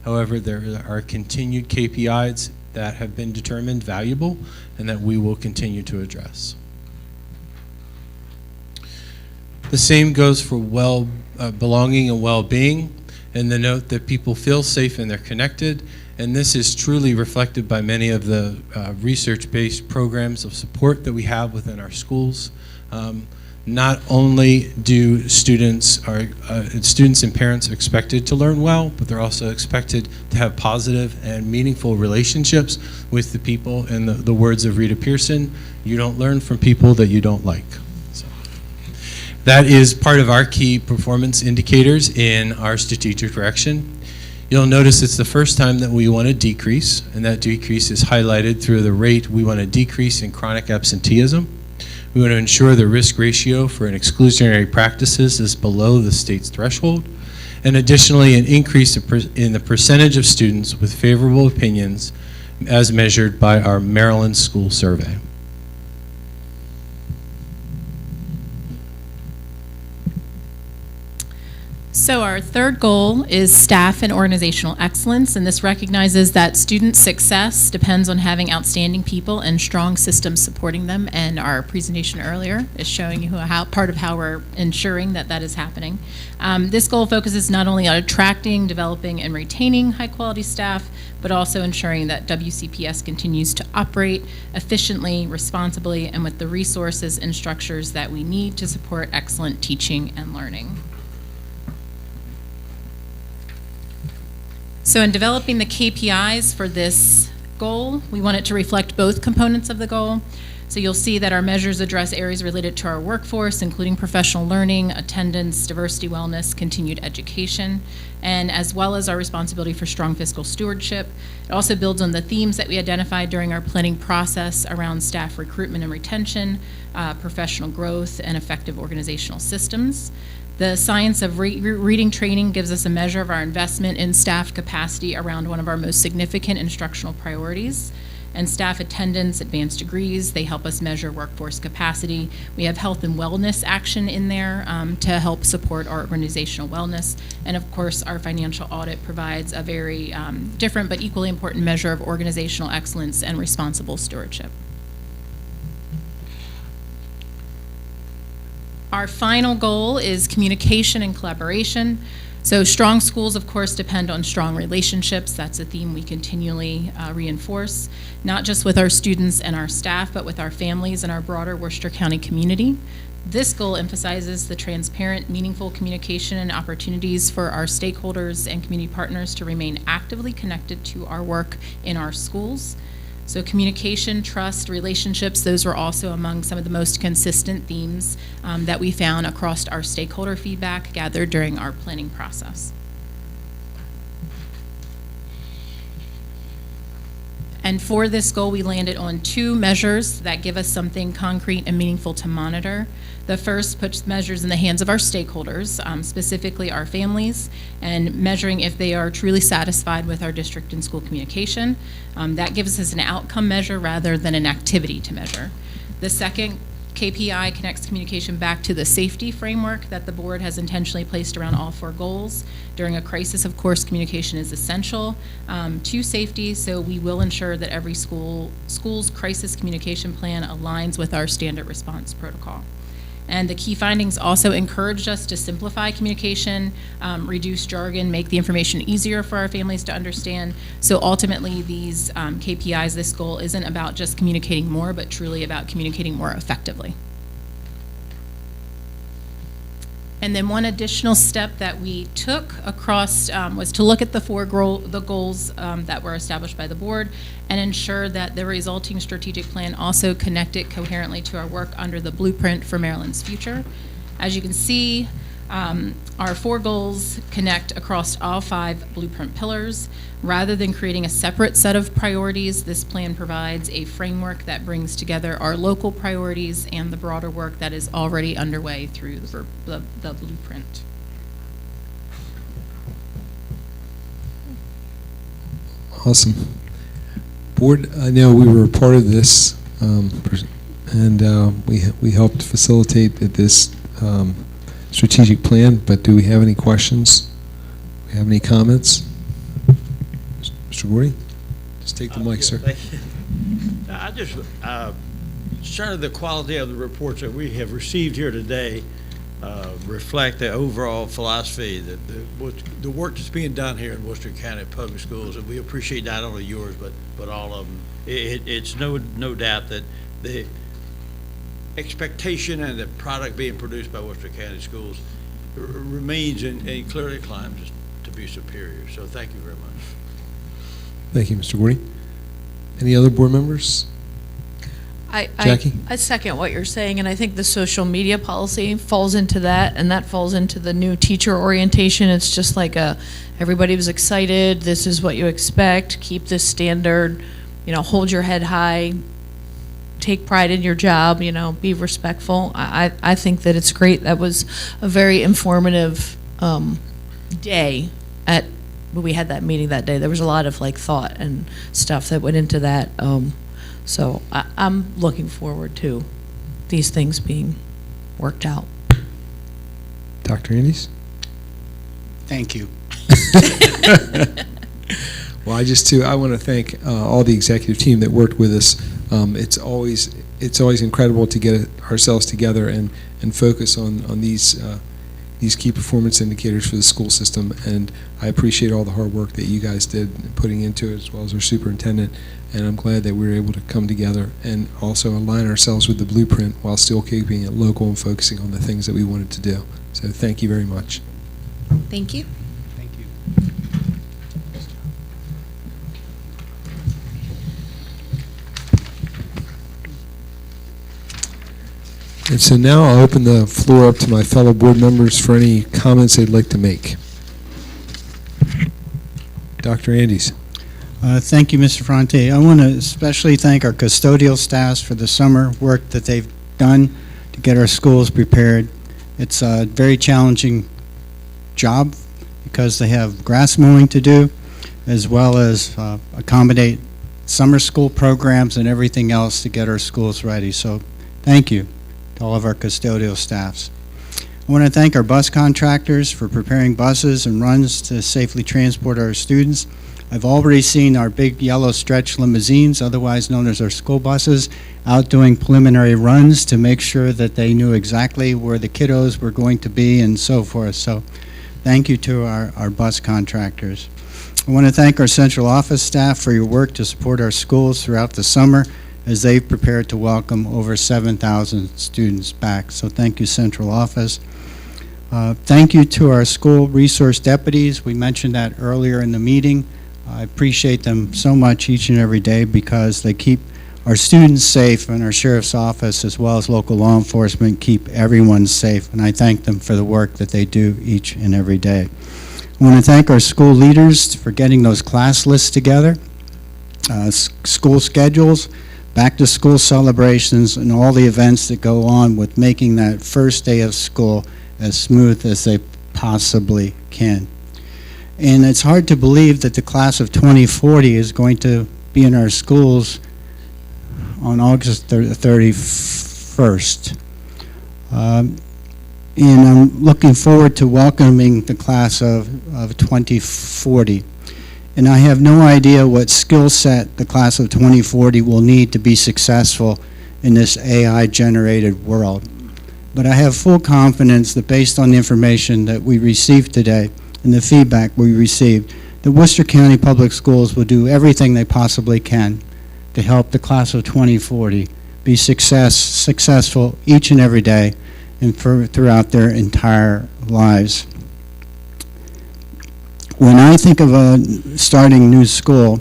However, there are continued KPIs that have been determined valuable and that we will continue to address. The same goes for belonging and well-being, and the note that people feel safe and they're connected, and this is truly reflected by many of the research-based programs of support that we have within our schools. Not only do students and parents are expected to learn well, but they're also expected to have positive and meaningful relationships with the people. In the words of Rita Pearson, you don't learn from people that you don't like. That is part of our key performance indicators in our strategic direction. You'll notice it's the first time that we want to decrease, and that decrease is highlighted through the rate we want to decrease in chronic absenteeism. We want to ensure the risk ratio for an exclusionary practices is below the state's threshold, and additionally an increase in the percentage of students with favorable opinions as measured by our Maryland School Survey. So our 3rd goal is staff and organizational excellence, and this recognizes that student success depends on having outstanding people and strong systems supporting them, and our presentation earlier is showing you part of how we're ensuring that that is happening. This goal focuses not only on attracting, developing, and retaining high-quality staff, but also ensuring that WCPS continues to operate efficiently, responsibly, and with the resources and structures that we need to support excellent teaching and learning. So in developing the KPIs for this goal, we want it to reflect both components of the goal. So you'll see that our measures address areas related to our workforce, including professional learning, attendance, diversity, wellness, continued education, and as well as our responsibility for strong fiscal stewardship. It also builds on the themes that we identified during our planning process around staff recruitment and retention, professional growth, and effective organizational systems. The science of reading training gives us a measure of our investment in staff capacity around one of our most significant instructional priorities. And staff attendance, advanced degrees, they help us measure workforce capacity. We have health and wellness action in there to help support our organizational wellness. And of course, our financial audit provides a very different but equally important measure of organizational excellence and responsible stewardship. Our final goal is communication and collaboration. So strong schools, of course, depend on strong relationships. That's a theme we continually reinforce, not just with our students and our staff, but with our families and our broader Worcester County community. This goal emphasizes the transparent, meaningful communication and opportunities for our stakeholders and community partners to remain actively connected to our work in our schools. So communication, trust, relationships, those were also among some of the most consistent themes that we found across our stakeholder feedback gathered during our planning process. And for this goal, we landed on 2 measures that give us something concrete and meaningful to monitor. The first puts measures in the hands of our stakeholders, specifically our families, and measuring if they are truly satisfied with our district and school communication. That gives us an outcome measure rather than an activity to measure. The second KPI connects communication back to the safety framework that the board has intentionally placed around all 4 goals. During a crisis, of course, communication is essential to safety, so we will ensure that every school's crisis communication plan aligns with our standard response protocol. And the key findings also encouraged us to simplify communication, reduce jargon, make the information easier for our families to understand. So ultimately, these KPIs, this goal isn't about just communicating more, but truly about communicating more effectively. And then one additional step that we took across was to look at the 4 goals that were established by the board and ensure that the resulting strategic plan also connected coherently to our work under the blueprint for Maryland's future. As you can see, our 4 goals connect across all 5 blueprint pillars. Rather than creating a separate set of priorities, this plan provides a framework that brings together our local priorities and the broader work that is already underway through the blueprint. Awesome. Board, I know we were a part of this, and we helped facilitate this strategic plan, but do we have any questions? Do we have any comments? Mr. Gordy? Just take the mic, sir. Thank you. I just, certainly the quality of the reports that we have received here today reflect the overall philosophy, that the work that's being done here in Worcester County Public Schools, and we appreciate not only yours, but all of them. It's no doubt that the expectation and the product being produced by Worcester County Schools remains and clearly climbs to be superior. So thank you very much. Thank you, Mr. Gordy. Any other board members? Jackie? I second what you're saying, and I think the social media policy falls into that, and that falls into the new teacher orientation. It's just like everybody was excited, this is what you expect, keep this standard, hold your head high, take pride in your job, be respectful. I think that it's great. That was a very informative day when we had that meeting that day. There was a lot of thought and stuff that went into that. So I'm looking forward to these things being worked out. Dr. Andes? Thank you. Well, I want to thank all the executive team that worked with us. It's always incredible to get ourselves together and focus on these key performance indicators for the school system, and I appreciate all the hard work that you guys did putting into it, as well as our superintendent, and I'm glad that we were able to come together and also align ourselves with the blueprint while still keeping it local and focusing on the things that we wanted to do. So thank you very much. Thank you. Thank you. And so now I'll open the floor up to my fellow board members for any comments they'd like to make. Dr. Andes. Thank you, Mr. Ferrante. I want to especially thank our custodial staffs for the summer work that they've done to get our schools prepared. It's a very challenging job because they have grass mowing to do, as well as accommodate summer school programs and everything else to get our schools ready. So thank you to all of our custodial staffs. I want to thank our bus contractors for preparing buses and runs to safely transport our students. I've already seen our big yellow stretch limousines, otherwise known as our school buses, out doing preliminary runs to make sure that they knew exactly where the kiddos were going to be and so forth. So thank you to our bus contractors. I want to thank our central office staff for your work to support our schools throughout the summer as they've prepared to welcome over 7,000 students back. So thank you, central office. Thank you to our school resource deputies. We mentioned that earlier in the meeting. I appreciate them so much each and every day because they keep our students safe, and our sheriff's office as well as local law enforcement keep everyone safe, and I thank them for the work that they do each and every day. I want to thank our school leaders for getting those class lists together. school schedules, back-to-school celebrations, and all the events that go on with making that first day of school as smooth as they possibly can. And it's hard to believe that the class of 2040 is going to be in our schools on August 31st. And I'm looking forward to welcoming the class of 2040. And I have no idea what skill set the class of 2040 will need to be successful in this AI-generated world. But I have full confidence that based on the information that we received today and the feedback we received, that Worcester County Public Schools will do everything they possibly can to help the class of 2040 be successful each and every day and throughout their entire lives. When I think of starting a new school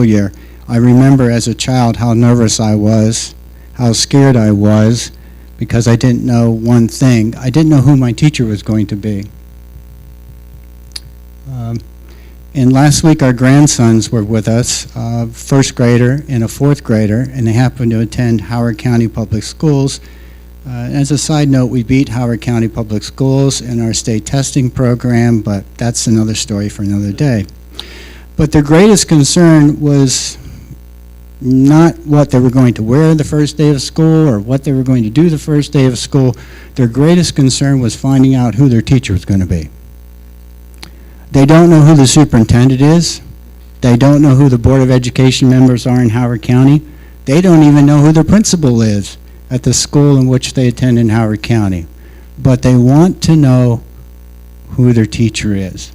year, I remember as a child how nervous I was, how scared I was, because I didn't know one thing. I didn't know who my teacher was going to be. And last week our grandsons were with us, first grader and a fourth grader, and they happened to attend Howard County Public Schools. As a side note, we beat Howard County Public Schools in our state testing program, but that's another story for another day. But their greatest concern was not what they were going to wear the first day of school or what they were going to do the first day of school. Their greatest concern was finding out who their teacher was going to be. They don't know who the superintendent is. They don't know who the Board of Education members are in Howard County. They don't even know who their principal is at the school in which they attend in Howard County. But they want to know who their teacher is.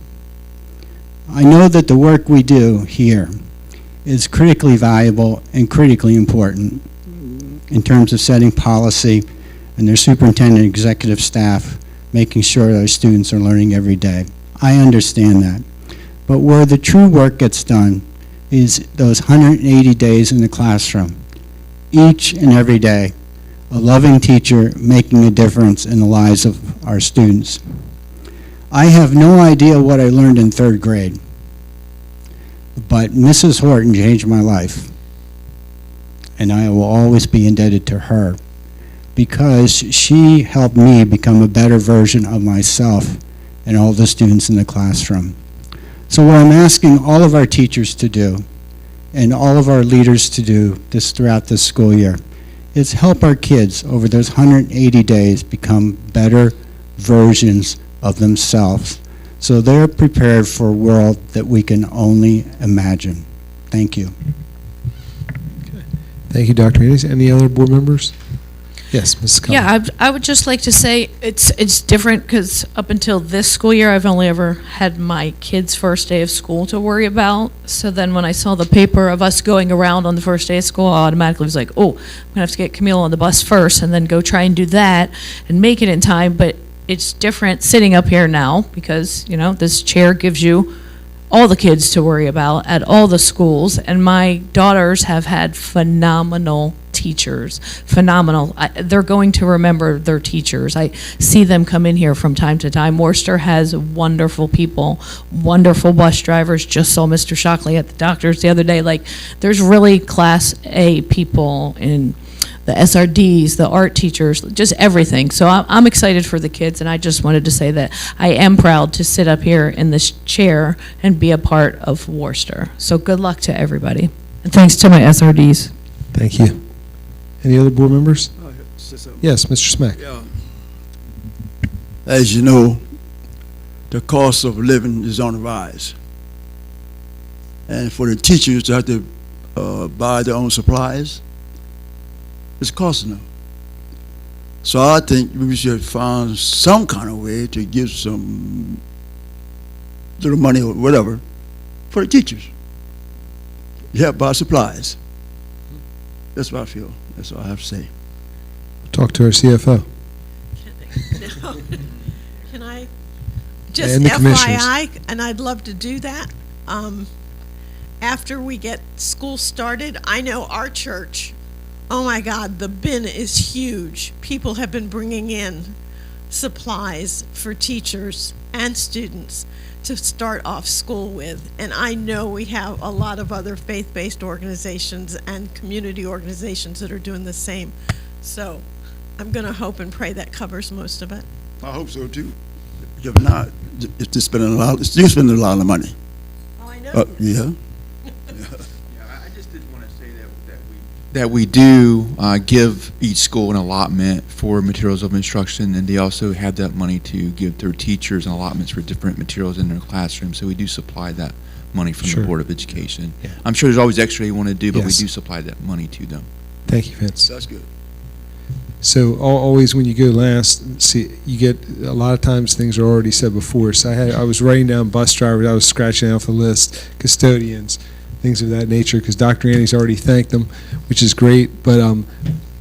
I know that the work we do here is critically valuable and critically important in terms of setting policy and their superintendent and executive staff making sure our students are learning every day. I understand that. But where the true work gets done is those 180 days in the classroom. Each and every day, a loving teacher making a difference in the lives of our students. I have no idea what I learned in third grade, but Mrs. Horton changed my life, and I will always be indebted to her because she helped me become a better version of myself and all the students in the classroom. So what I'm asking all of our teachers to do and all of our leaders to do throughout this school year is help our kids over those 180 days become better versions of themselves so they're prepared for a world that we can only imagine. Thank you. Thank you, Dr. Hayes. Any other board members? Yes, Mrs. Cullen. Yeah, I would just like to say it's different because up until this school year, I've only ever had my kids' first day of school to worry about. So then when I saw the paper of us going around on the first day of school, I automatically was like, oh, I'm going to have to get Camille on the bus first and then go try and do that and make it in time. But it's different sitting up here now because, you know, this chair gives you all the kids to worry about at all the schools. And my daughters have had phenomenal teachers, phenomenal. They're going to remember their teachers. I see them come in here from time to time. Worcester has wonderful people, wonderful bus drivers. Just saw Mr. Shockley at the doctor's the other day. Like, there's really class A people in the SRDs, the art teachers, just everything. So I'm excited for the kids, and I just wanted to say that I am proud to sit up here in this chair and be a part of Worcester. So good luck to everybody. And thanks to my SRDs. Thank you. Any other board members? Yes, Mr. Smack. Yeah. As you know, the cost of living is on the rise. And for the teachers to have to buy their own supplies, it's costing them. So I think we should find some kind of way to give some little money or whatever for the teachers. You have to buy supplies. That's what I feel. That's all I have to say. Talk to our CFO. Can I just And the commissioners. FYI, and I'd love to do that. After we get school started, I know our church, oh my God, the bin is huge. People have been bringing in supplies for teachers, and students to start off school with. And I know we have a lot of other faith-based organizations and community organizations that are doing the same. So I'm going to hope and pray that covers most of it. I hope so too. If not, you're spending a lot of money. Oh, I know. Yeah. I just did want to say that we do give each school an allotment for materials of instruction, and they also have that money to give their teachers allotments for different materials in their classroom. So we do supply that money from Sure. the Board of Education. I'm sure there's always extra you want to do, but Yes. we do supply that money to them. Thank you, Vince. That's good. So always when you go last, see, you get a lot of times things are already said before. So I was writing down bus drivers, I was scratching off the list, custodians, things of that nature, because Dr. Annie's already thanked them, which is great. But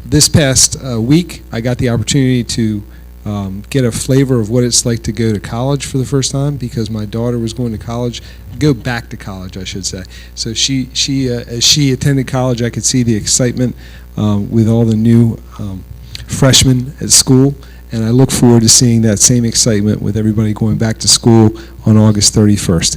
this past week, I got the opportunity to get a flavor of what it's like to go to college for the first time, because my daughter was going to college, go back to college, I should say. So as she attended college, I could see the excitement with all the new freshmen at school, and I look forward to seeing that same excitement with everybody going back to school on August 31st.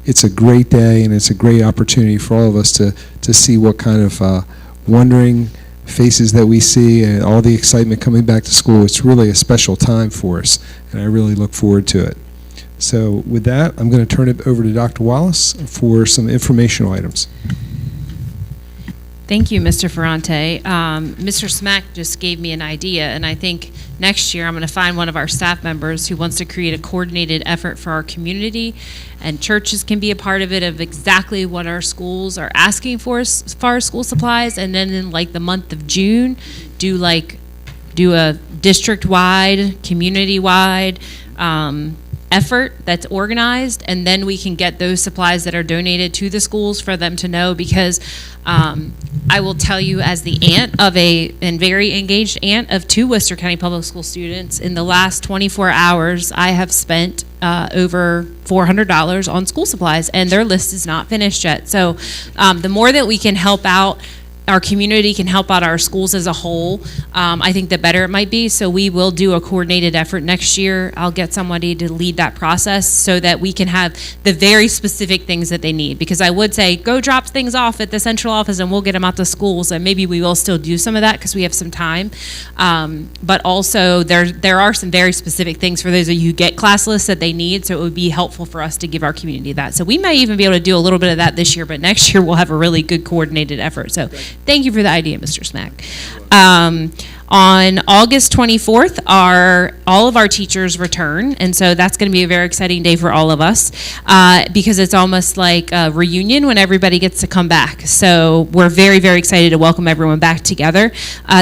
It's a great day, and it's a great opportunity for all of us to see what kind of wondering faces that we see and all the excitement coming back to school. It's really a special time for us, and I really look forward to it. So with that, I'm going to turn it over to Dr. Wallace for some informational items. Thank you, Mr. Ferrante. Mr. Smack just gave me an idea, and I think next year I'm going to find one of our staff members who wants to create a coordinated effort for our community, and churches can be a part of it, of exactly what our schools are asking for as far as school supplies, and then in like the month of June, do a district-wide, community-wide effort that's organized, and then we can get those supplies that are donated to the schools for them to know, because I will tell you, as the aunt of and very engaged aunt of 2 Worcester County Public School students, in the last 24 hours, I have spent over $400 on school supplies, and their list is not finished yet. So the more that we can help out our community, can help out our schools as a whole, I think the better it might be. So we will do a coordinated effort next year. I'll get somebody to lead that process so that we can have the very specific things that they need. Because I would say, go drop things off at the central office and we'll get them out to schools. And maybe we will still do some of that because we have some time. But also there are some very specific things for those of you who get class lists that they need. So it would be helpful for us to give our community that. So we may even be able to do a little bit of that this year, but next year we'll have a really good coordinated effort. So thank you for the idea, Mr. Smack. On August 24th, all of our teachers return, and so that's going to be a very exciting day for all of us because it's almost like a reunion when everybody gets to come back. So we're very, very excited to welcome everyone back together.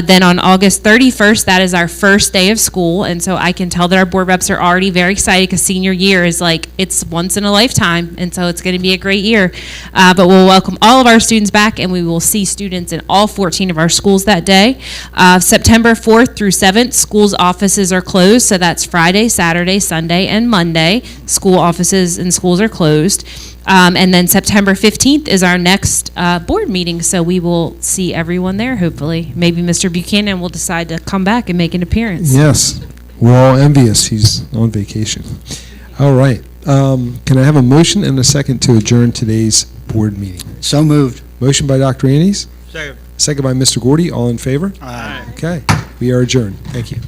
Then on August 31st, that is our first day of school, and so I can tell that our board reps are already very excited because senior year is like, it's once in a lifetime, and so it's going to be a great year. But we'll welcome all of our students back, and we will see students in all 14 of our schools that day. September 4th through 7th, schools' offices are closed, so that's Friday, Saturday, Sunday, and Monday. School offices and schools are closed. And then September 15th is our next board meeting, so we will see everyone there, hopefully. Maybe Mr. Buchanan will decide to come back and make an appearance. Yes, we're all envious. He's on vacation. All right. Can I have a motion and a second to adjourn today's board meeting? So moved. Motion by Dr. Andes. Second. Second by Mr. Gordy. All in favor? Aye. Okay. We are adjourned. Thank you.